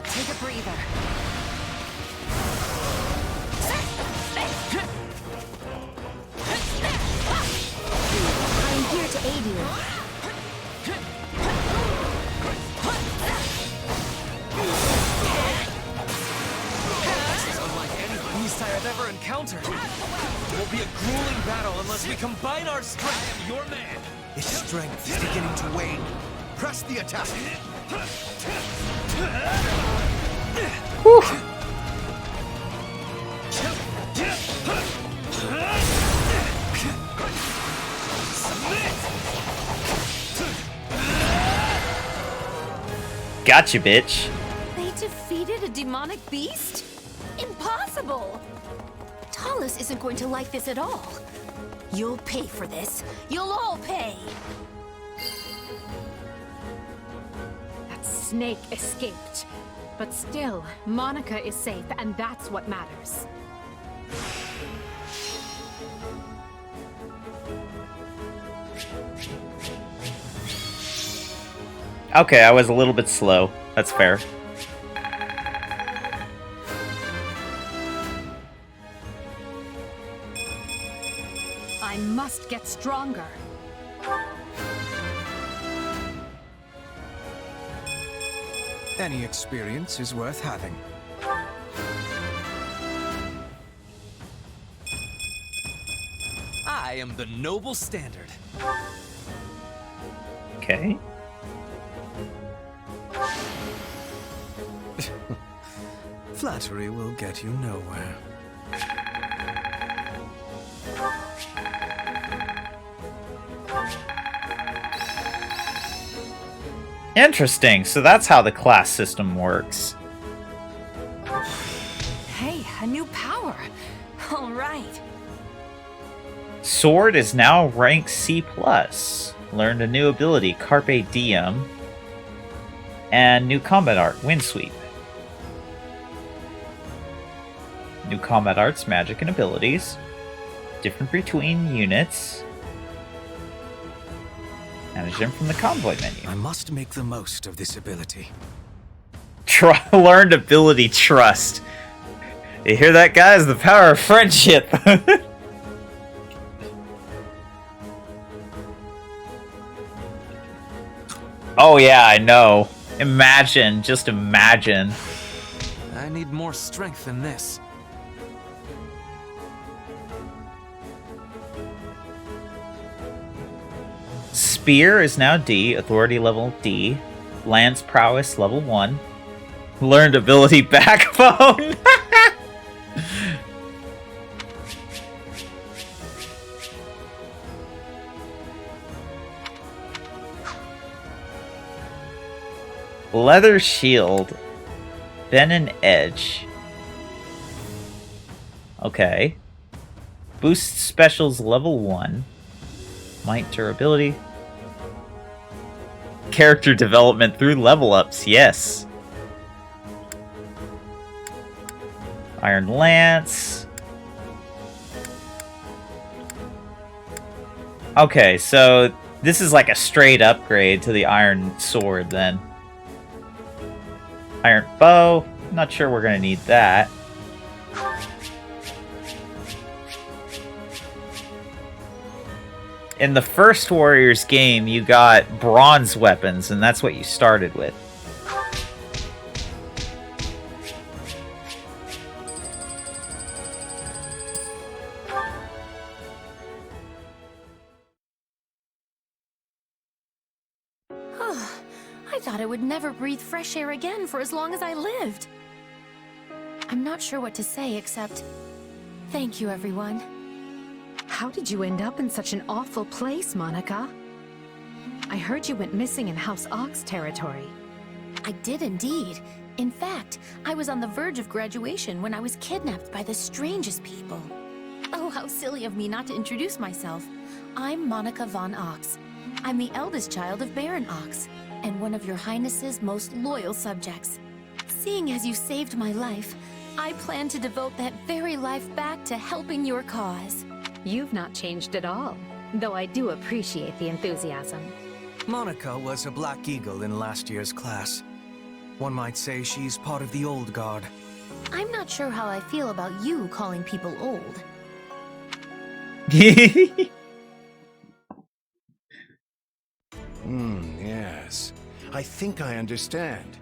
S5: Take a breather.
S22: I'm here to aid you.
S6: This is unlike any beast I have ever encountered. It will be a grueling battle unless we combine our strength. I am your man.
S19: Its strength is beginning to wane. Press the attack.
S1: Whew. Gotcha, bitch.
S22: They defeated a demonic beast? Impossible! Hollis isn't going to like this at all. You'll pay for this. You'll all pay.
S12: That snake escaped. But still, Monica is safe, and that's what matters.
S1: Okay, I was a little bit slow. That's fair.
S12: I must get stronger.
S19: Any experience is worth having.
S6: I am the noble standard.
S1: Okay.
S19: Flattery will get you nowhere.
S1: Interesting. So that's how the class system works.
S5: Hey, a new power. All right.
S1: Sword is now rank C+. Learned a new ability, Carpe Diem. And new combat art, Wind Sweep. New combat arts, magic, and abilities. Different between units. Manage them from the convoy menu.
S19: I must make the most of this ability.
S1: Learned ability, Trust. You hear that, guys? The power of friendship. Oh yeah, I know. Imagine, just imagine.
S6: I need more strength than this.
S1: Spear is now D, authority level D. Lance prowess level 1. Learned ability Backbone. Leather shield. Bend and edge. Okay. Boost specials level 1. Might durability. Character development through level ups, yes. Iron Lance. Okay, so this is like a straight upgrade to the Iron Sword then. Iron Bow. Not sure we're gonna need that. In the first Warriors game, you got bronze weapons, and that's what you started with.
S22: I thought I would never breathe fresh air again for as long as I lived. I'm not sure what to say except thank you, everyone.
S12: How did you end up in such an awful place, Monica? I heard you went missing in House Ox territory.
S22: I did indeed. In fact, I was on the verge of graduation when I was kidnapped by the strangest people. Oh, how silly of me not to introduce myself. I'm Monica von Ox. I'm the eldest child of Baron Ox, and one of your Highness's most loyal subjects. Seeing as you saved my life, I plan to devote that very life back to helping your cause.
S12: You've not changed at all, though I do appreciate the enthusiasm.
S19: Monica was a Black Eagle in last year's class. One might say she's part of the old guard.
S22: I'm not sure how I feel about you calling people old.
S4: Yes. I think I understand.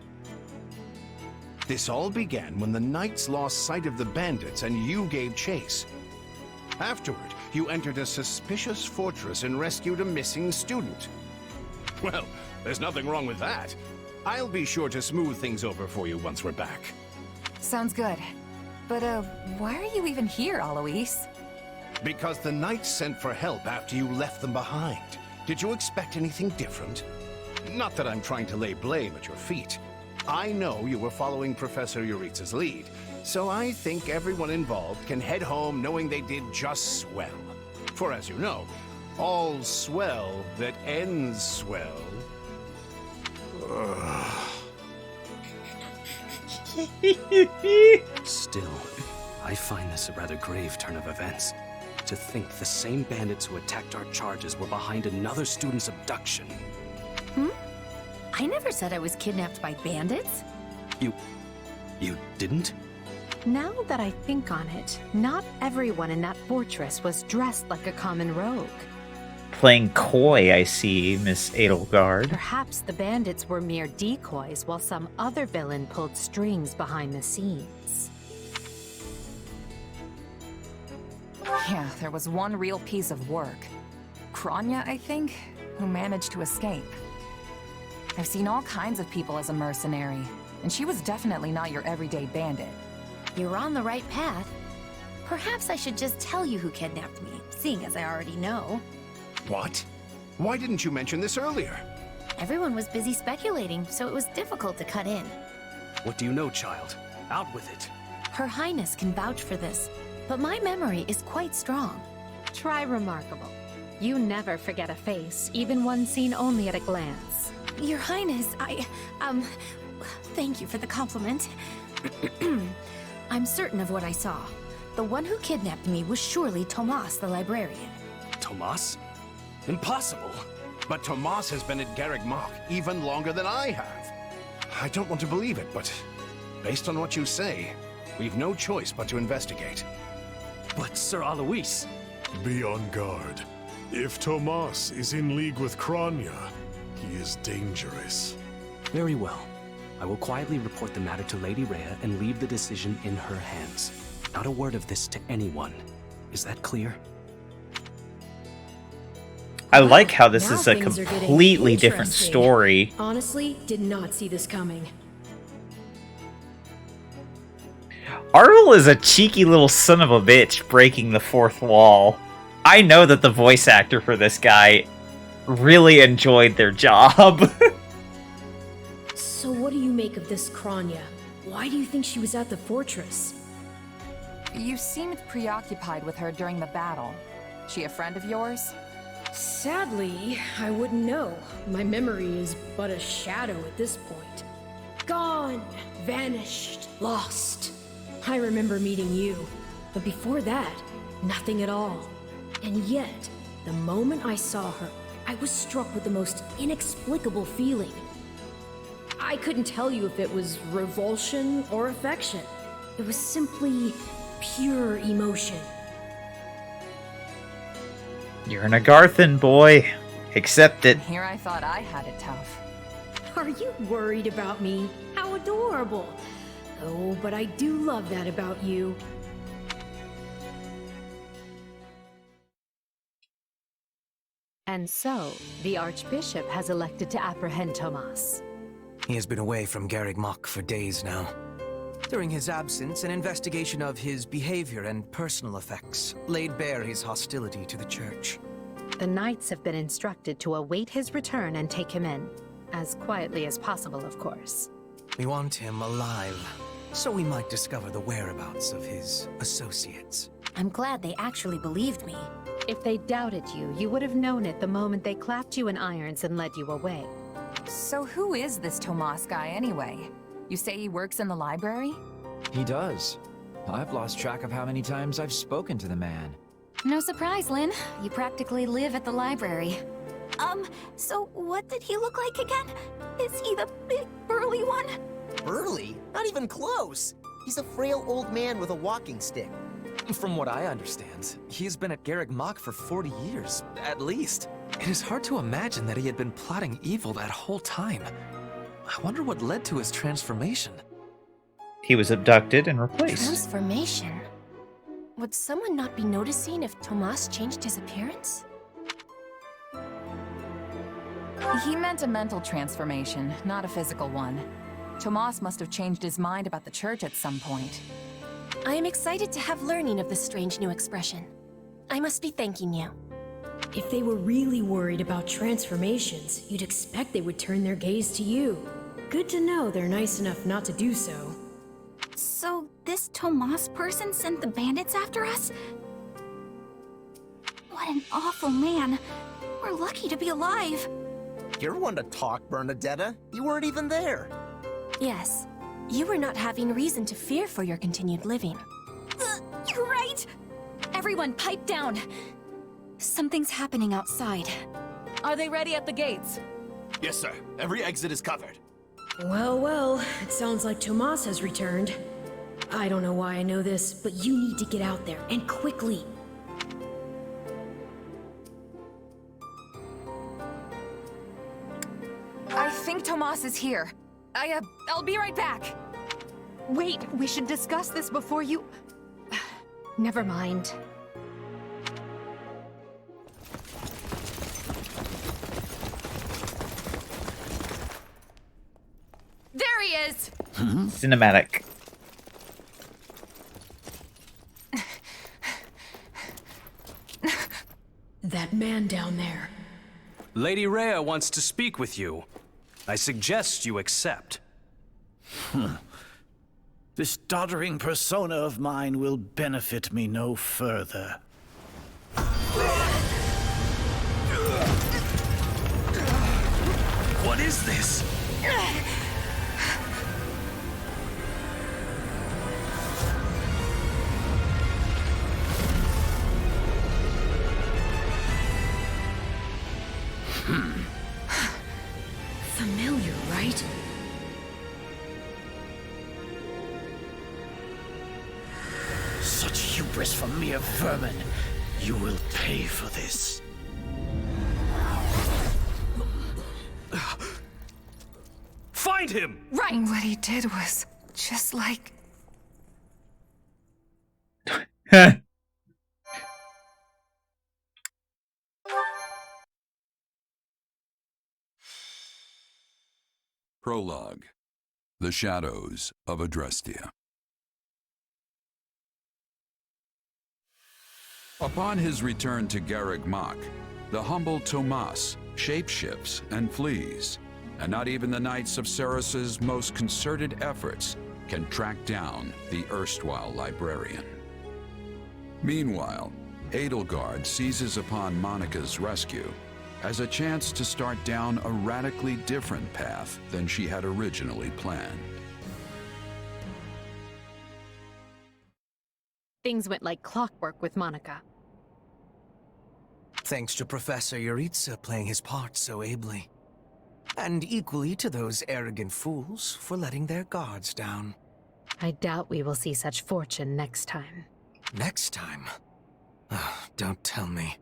S4: This all began when the knights lost sight of the bandits and you gave chase. Afterward, you entered a suspicious fortress and rescued a missing student. Well, there's nothing wrong with that. I'll be sure to smooth things over for you once we're back.
S5: Sounds good. But, why are you even here, Alois?
S4: Because the knights sent for help after you left them behind. Did you expect anything different? Not that I'm trying to lay blame at your feet. I know you were following Professor Yuritsa's lead, So I think everyone involved can head home knowing they did just swell. For as you know, all swell that ends swell.
S8: Still, I find this a rather grave turn of events. To think the same bandits who attacked our charges were behind another student's abduction.
S22: I never said I was kidnapped by bandits.
S8: You didn't?
S12: Now that I think on it, not everyone in that fortress was dressed like a common rogue.
S1: Playing coy, I see, Miss Edelgard.
S12: Perhaps the bandits were mere decoys while some other villain pulled strings behind the scenes.
S5: Yeah, there was one real piece of work. Kranya, I think, who managed to escape. I've seen all kinds of people as a mercenary, and she was definitely not your everyday bandit.
S22: You're on the right path. Perhaps I should just tell you who kidnapped me, seeing as I already know.
S4: What? Why didn't you mention this earlier?
S22: Everyone was busy speculating, so it was difficult to cut in.
S8: What do you know, child? Out with it.
S22: Her Highness can vouch for this, but my memory is quite strong.
S12: Try remarkable. You never forget a face, even one seen only at a glance.
S22: Your Highness, thank you for the compliment. I'm certain of what I saw. The one who kidnapped me was surely Tomas the librarian.
S8: Tomas? Impossible!
S4: But Tomas has been at Garreg Mach even longer than I have. I don't want to believe it, but based on what you say, we've no choice but to investigate.
S8: But Sir Alois...
S7: Be on guard. If Tomas is in league with Kranya, he is dangerous.
S8: Very well. I will quietly report the matter to Lady Rhea and leave the decision in her hands. Not a word of this to anyone. Is that clear?
S1: I like how this
S9: Now
S1: is a
S9: things are getting
S1: completely different
S9: interesting.
S1: story.
S9: Honestly, did not see this coming.
S1: Arvel is a cheeky little son of a bitch breaking the fourth wall. I know that the voice actor for this guy really enjoyed their job.
S9: So what do you make of this Kranya? Why do you think she was at the fortress?
S5: You seemed preoccupied with her during the battle. She a friend of yours?
S9: Sadly, I wouldn't know. My memory is but a shadow at this point. Gone, vanished, lost. I remember meeting you, but before that, nothing at all. And yet, the moment I saw her, I was struck with the most inexplicable feeling. I couldn't tell you if it was revulsion or affection. It was simply pure emotion.
S1: You're an Agarthan, boy. Accept it.
S5: Here I thought I had it tough.
S9: Are you worried about me? How adorable. Oh, but I do love that about you.
S12: And so, the Archbishop has elected to apprehend Tomas.
S6: He has been away from Garreg Mach for days now. During his absence, an investigation of his behavior and personal effects laid bare his hostility to the Church.
S12: The Knights have been instructed to await his return and take him in. As quietly as possible, of course.
S6: We want him alive, so we might discover the whereabouts of his associates.
S22: I'm glad they actually believed me.
S12: If they doubted you, you would have known it the moment they clapped you in irons and led you away.
S5: So who is this Tomas guy anyway? You say he works in the library?
S14: He does. I've lost track of how many times I've spoken to the man.
S21: No surprise, Lynn. You practically live at the library.
S2: So what did he look like again? Is he the big burly one?
S20: Burly? Not even close. He's a frail old man with a walking stick.
S6: From what I understand, he has been at Garreg Mach for 40 years, at least. It is hard to imagine that he had been plotting evil that whole time. I wonder what led to his transformation.
S1: He was abducted and replaced.
S22: Transformation? Would someone not be noticing if Tomas changed his appearance?
S5: He meant a mental transformation, not a physical one. Tomas must have changed his mind about the church at some point.
S22: I am excited to have learning of this strange new expression. I must be thanking you.
S9: If they were really worried about transformations, you'd expect they would turn their gaze to you. Good to know they're nice enough not to do so.
S2: So this this Tomas person sent the bandits after us? What an awful man. We're lucky to be alive.
S20: You're one to talk, Bernadetta. You weren't even there.
S21: Yes, you were not having reason to fear for your continued living.
S2: You're right.
S21: Everyone, pipe down. Something's happening outside.
S5: Are they ready at the gates?
S13: Yes, sir. Every exit is covered.
S9: Well, well, it sounds like Tomas has returned. I don't know why I know this, but you need to get out there, and quickly.
S5: I think Tomas is here. I'll be right back.
S12: Wait, we should discuss this before you... Never mind.
S5: There he is!
S1: Cinematic.
S9: That man down there.
S8: Lady Rhea wants to speak with you. I suggest you accept.
S15: This doddering persona of mine will benefit me no further.
S8: What is this?
S9: Familiar, right?
S15: Such hubris from mere vermin. You will pay for this.
S8: Find him!
S5: Right! What he did was just like...
S18: Prologue. The Shadows of Adrestia. Upon his return to Garreg Mach, the humble Tomas shapeshifts and flees, and not even the Knights of Ceres' most concerted efforts can track down the erstwhile librarian. Meanwhile, Edelgard seizes upon Monica's rescue as a chance to start down a radically different path than she had originally planned.
S12: Things went like clockwork with Monica.
S19: Thanks to Professor Yuritsa playing his part so ably. And equally to those arrogant fools for letting their guards down.
S12: I doubt we will see such fortune next time.
S19: Next time? Don't tell me.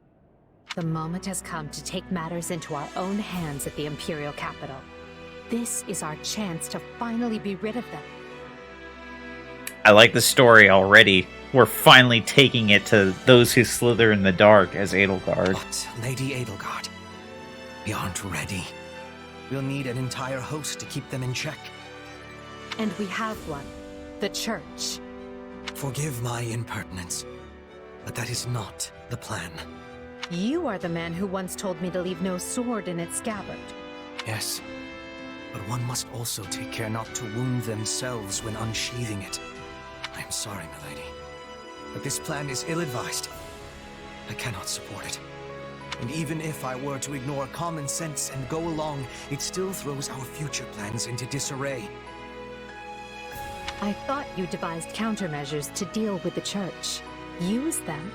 S12: The moment has come to take matters into our own hands at the Imperial capital. This is our chance to finally be rid of them.
S1: I like the story already. We're finally taking it to those who slither in the dark as Edelgard.
S19: But, Lady Edelgard, we aren't ready. We'll need an entire host to keep them in check.
S12: And we have one. The Church.
S19: Forgive my impertinence, but that is not the plan.
S12: You are the man who once told me to leave no sword in its scabbard.
S19: Yes, but one must also take care not to wound themselves when unsheathing it. I am sorry, milady, but this plan is ill-advised. I cannot support it. And even if I were to ignore common sense and go along, it still throws our future plans into disarray.
S12: I thought you devised countermeasures to deal with the Church. Use them.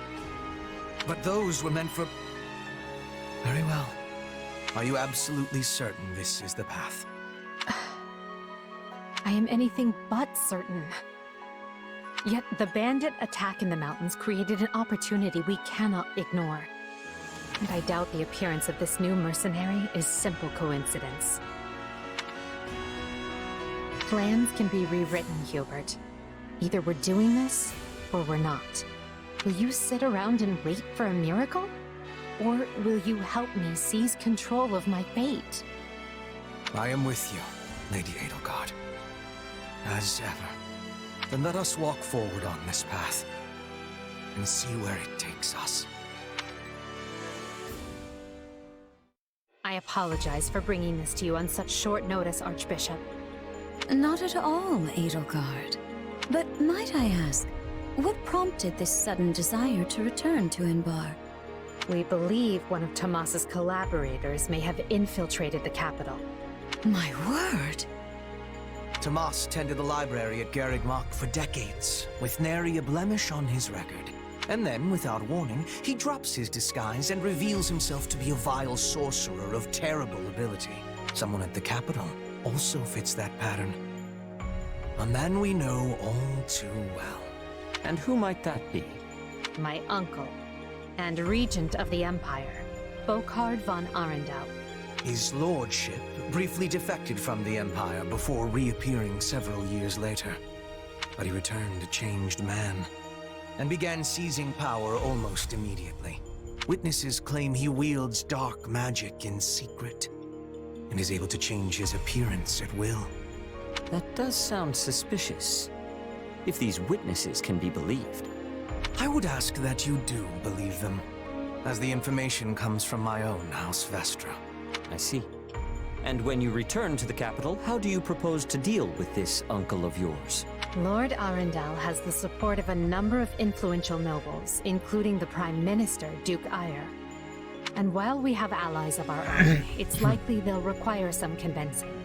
S19: But those were meant for... Very well. Are you absolutely certain this is the path?
S12: I am anything but certain. Yet the bandit attack in the mountains created an opportunity we cannot ignore. And I doubt the appearance of this new mercenary is simple coincidence. Plans can be rewritten, Hubert. Either we're doing this, or we're not. Will you sit around and wait for a miracle? Or will you help me seize control of my fate?
S19: I am with you, Lady Edelgard. As ever. Then let us walk forward on this path, and see where it takes us.
S12: I apologize for bringing this to you on such short notice, Archbishop.
S21: Not at all, Edelgard.
S11: But might I ask, what prompted this sudden desire to return to Inbar?
S12: We believe one of Tomas's collaborators may have infiltrated the capital.
S11: My word!
S19: Tomas tended the library at Garreg Mach for decades, with nary a blemish on his record. And then, without warning, he drops his disguise and reveals himself to be a vile sorcerer of terrible ability. Someone at the capital also fits that pattern. A man we know all too well.
S16: And who might that be?
S12: My uncle, and regent of the Empire, Bokhard von Arundel.
S19: His lordship briefly defected from the Empire before reappearing several years later. But he returned a changed man, and began seizing power almost immediately. Witnesses claim he wields dark magic in secret, and is able to change his appearance at will.
S16: That does sound suspicious, if these witnesses can be believed.
S19: I would ask that you do believe them, as the information comes from my own House Vestra.
S16: I see. And when you return to the capital, how do you propose to deal with this uncle of yours?
S12: Lord Arundel has the support of a number of influential nobles, including the Prime Minister, Duke Eyre. And while we have allies of our own, it's likely they'll require some convincing.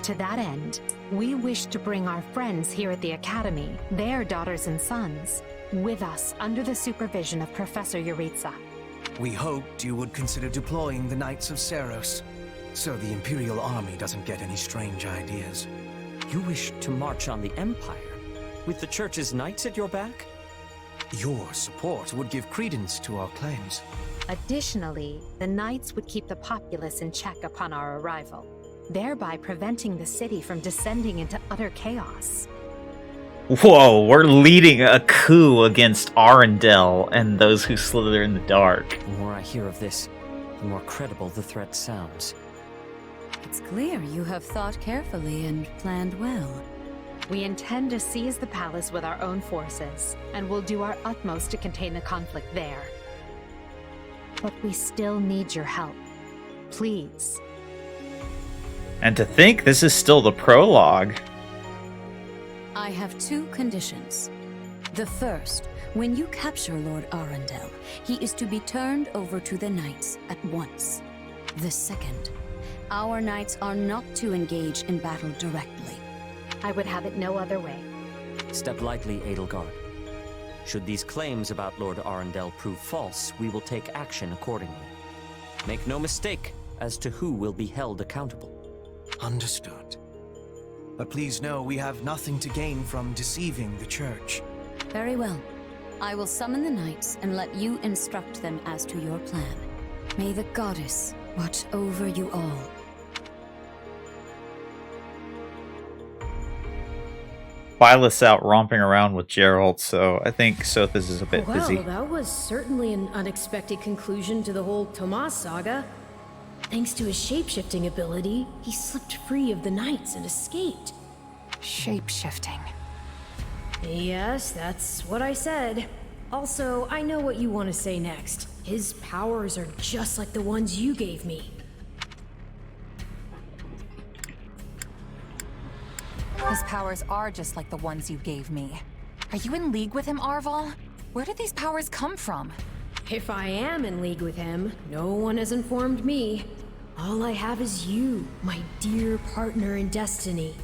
S12: To that end, we wish to bring our friends here at the Academy, their daughters and sons, with us under the supervision of Professor Yuritsa.
S19: We hoped you would consider deploying the Knights of Seros, so the Imperial Army doesn't get any strange ideas.
S16: You wish to march on the Empire, with the Church's knights at your back?
S19: Your support would give credence to our claims.
S12: Additionally, the Knights would keep the populace in check upon our arrival, thereby preventing the city from descending into utter chaos.
S1: Whoa, we're leading a coup against Arundel and those who slither in the dark.
S16: The more I hear of this, the more credible the threat sounds.
S11: It's clear you have thought carefully and planned well.
S12: We intend to seize the palace with our own forces, and will do our utmost to contain the conflict there. But we still need your help. Please.
S1: And to think this is still the prologue.
S11: I have two conditions. The first, when you capture Lord Arundel, he is to be turned over to the Knights at once. The second, our Knights are not to engage in battle directly.
S12: I would have it no other way.
S16: Step lightly, Edelgard. Should these claims about Lord Arundel prove false, we will take action accordingly. Make no mistake as to who will be held accountable.
S19: Understood. But please know we have nothing to gain from deceiving the Church.
S11: Very well. I will summon the Knights and let you instruct them as to your plan. May the Goddess watch over you all.
S1: Violet's out romping around with Geralt, so I think Sothis is a bit busy.
S9: Well, that was certainly an unexpected conclusion to the whole Tomas saga. Thanks to his shape-shifting ability, he slipped free of the Knights and escaped.
S5: Shape-shifting.
S9: Yes, that's what I said. Also, I know what you want to say next. His powers are just like the ones you gave me.
S5: His powers are just like the ones you gave me. Are you in league with him, Arval? Where did these powers come from?
S9: If I am in league with him, no one has informed me. All I have is you, my dear partner in destiny.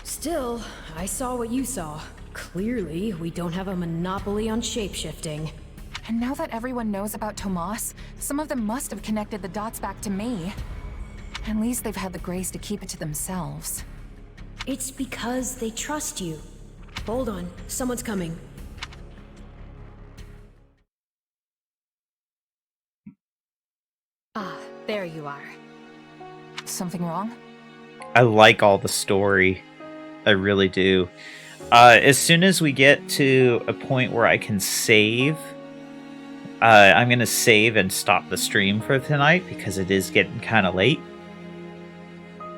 S9: Still, I saw what you saw. Clearly, we don't have a monopoly on shapeshifting.
S5: And now that everyone knows about Tomas, some of them must have connected the dots back to me. At least they've had the grace to keep it to themselves.
S9: It's because they trust you. Hold on, someone's coming.
S12: Ah, there you are.
S5: Something wrong?
S1: I like all the story. I really do. As soon as we get to a point where I can save, I'm going to save and stop the stream for tonight because it is getting kind of late.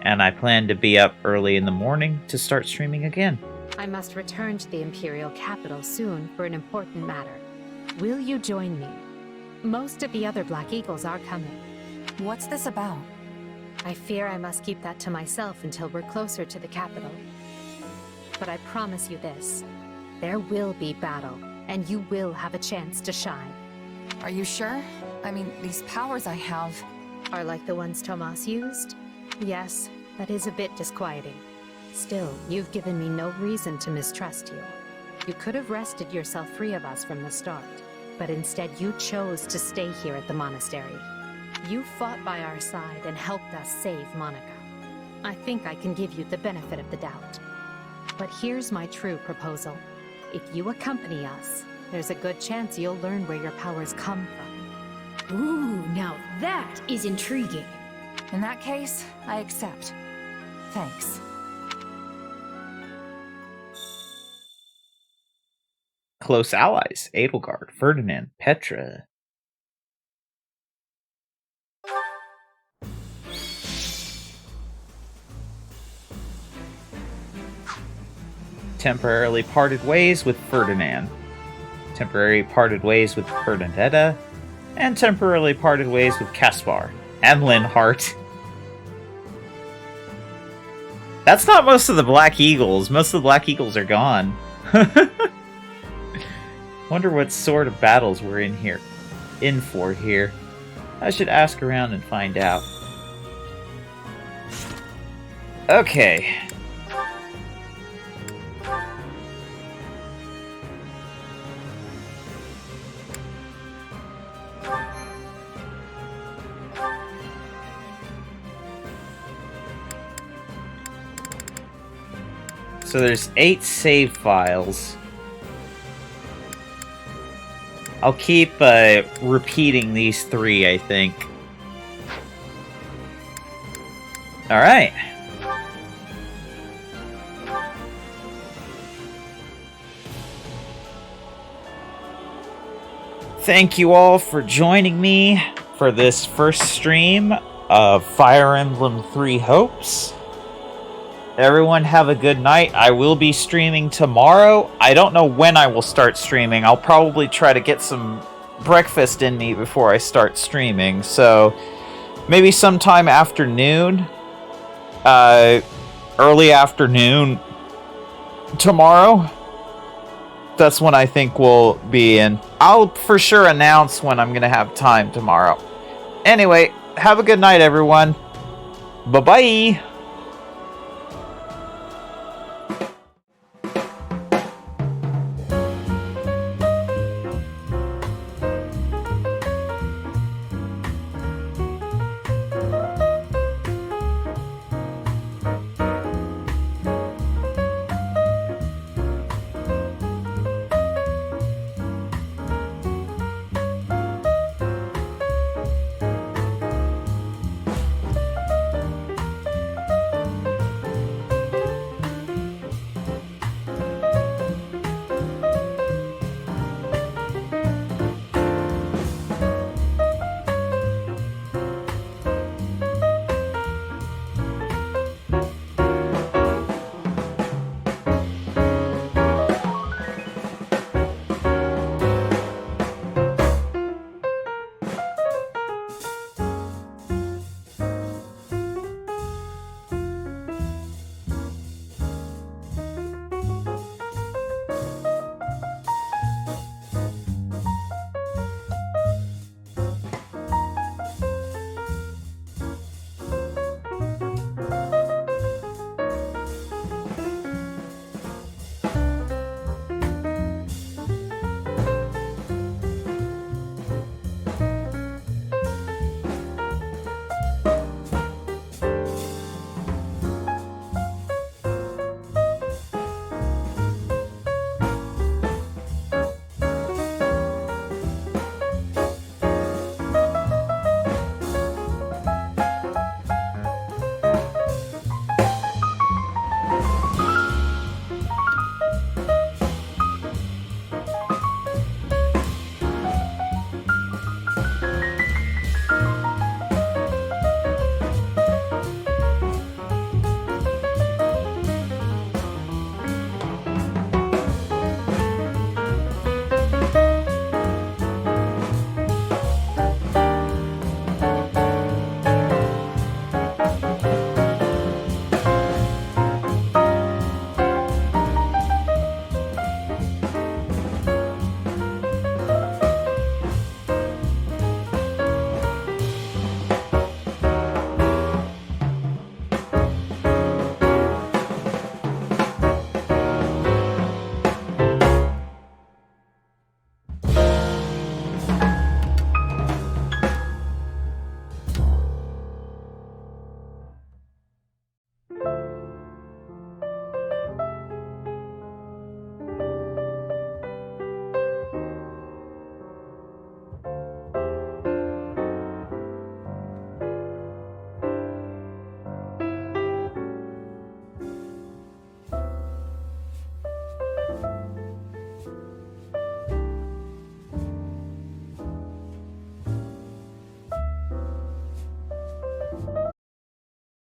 S1: And I plan to be up early in the morning to start streaming again.
S12: I must return to the Imperial capital soon for an important matter. Will you join me? Most of the other Black Eagles are coming.
S5: What's this about?
S12: I fear I must keep that to myself until we're closer to the capital. But I promise you this. There will be battle, and you will have a chance to shine.
S5: Are you sure? I mean, these powers I have...
S12: Are like the ones Tomas used? Yes, that is a bit disquieting. Still, you've given me no reason to mistrust you. You could have wrested yourself free of us from the start, but instead you chose to stay here at the monastery. You fought by our side and helped us save Monica. I think I can give you the benefit of the doubt. But here's my true proposal. If you accompany us, there's a good chance you'll learn where your powers come from.
S9: Ooh, now that is intriguing.
S5: In that case, I accept. Thanks.
S1: Close allies: Edelgard, Ferdinand, Petra. Temporarily parted ways with Ferdinand. Temporarily parted ways with Bernadetta. And temporarily parted ways with Caspar. And Linhart. That's not most of the Black Eagles. Most of the Black Eagles are gone. Wonder what sort of battles we're in for here. I should ask around and find out. Okay. So there's 8 save files. I'll keep repeating these 3, I think. Alright. Thank you all for joining me for this first stream of Fire Emblem 3 Hopes. Everyone have a good night. I will be streaming tomorrow. I don't know when I will start streaming. I'll probably try to get some breakfast in me before I start streaming. So maybe sometime afternoon. Early afternoon tomorrow. That's when I think we'll be in. I'll for sure announce when I'm going to have time tomorrow. Anyway, have a good night, everyone. Bye-bye.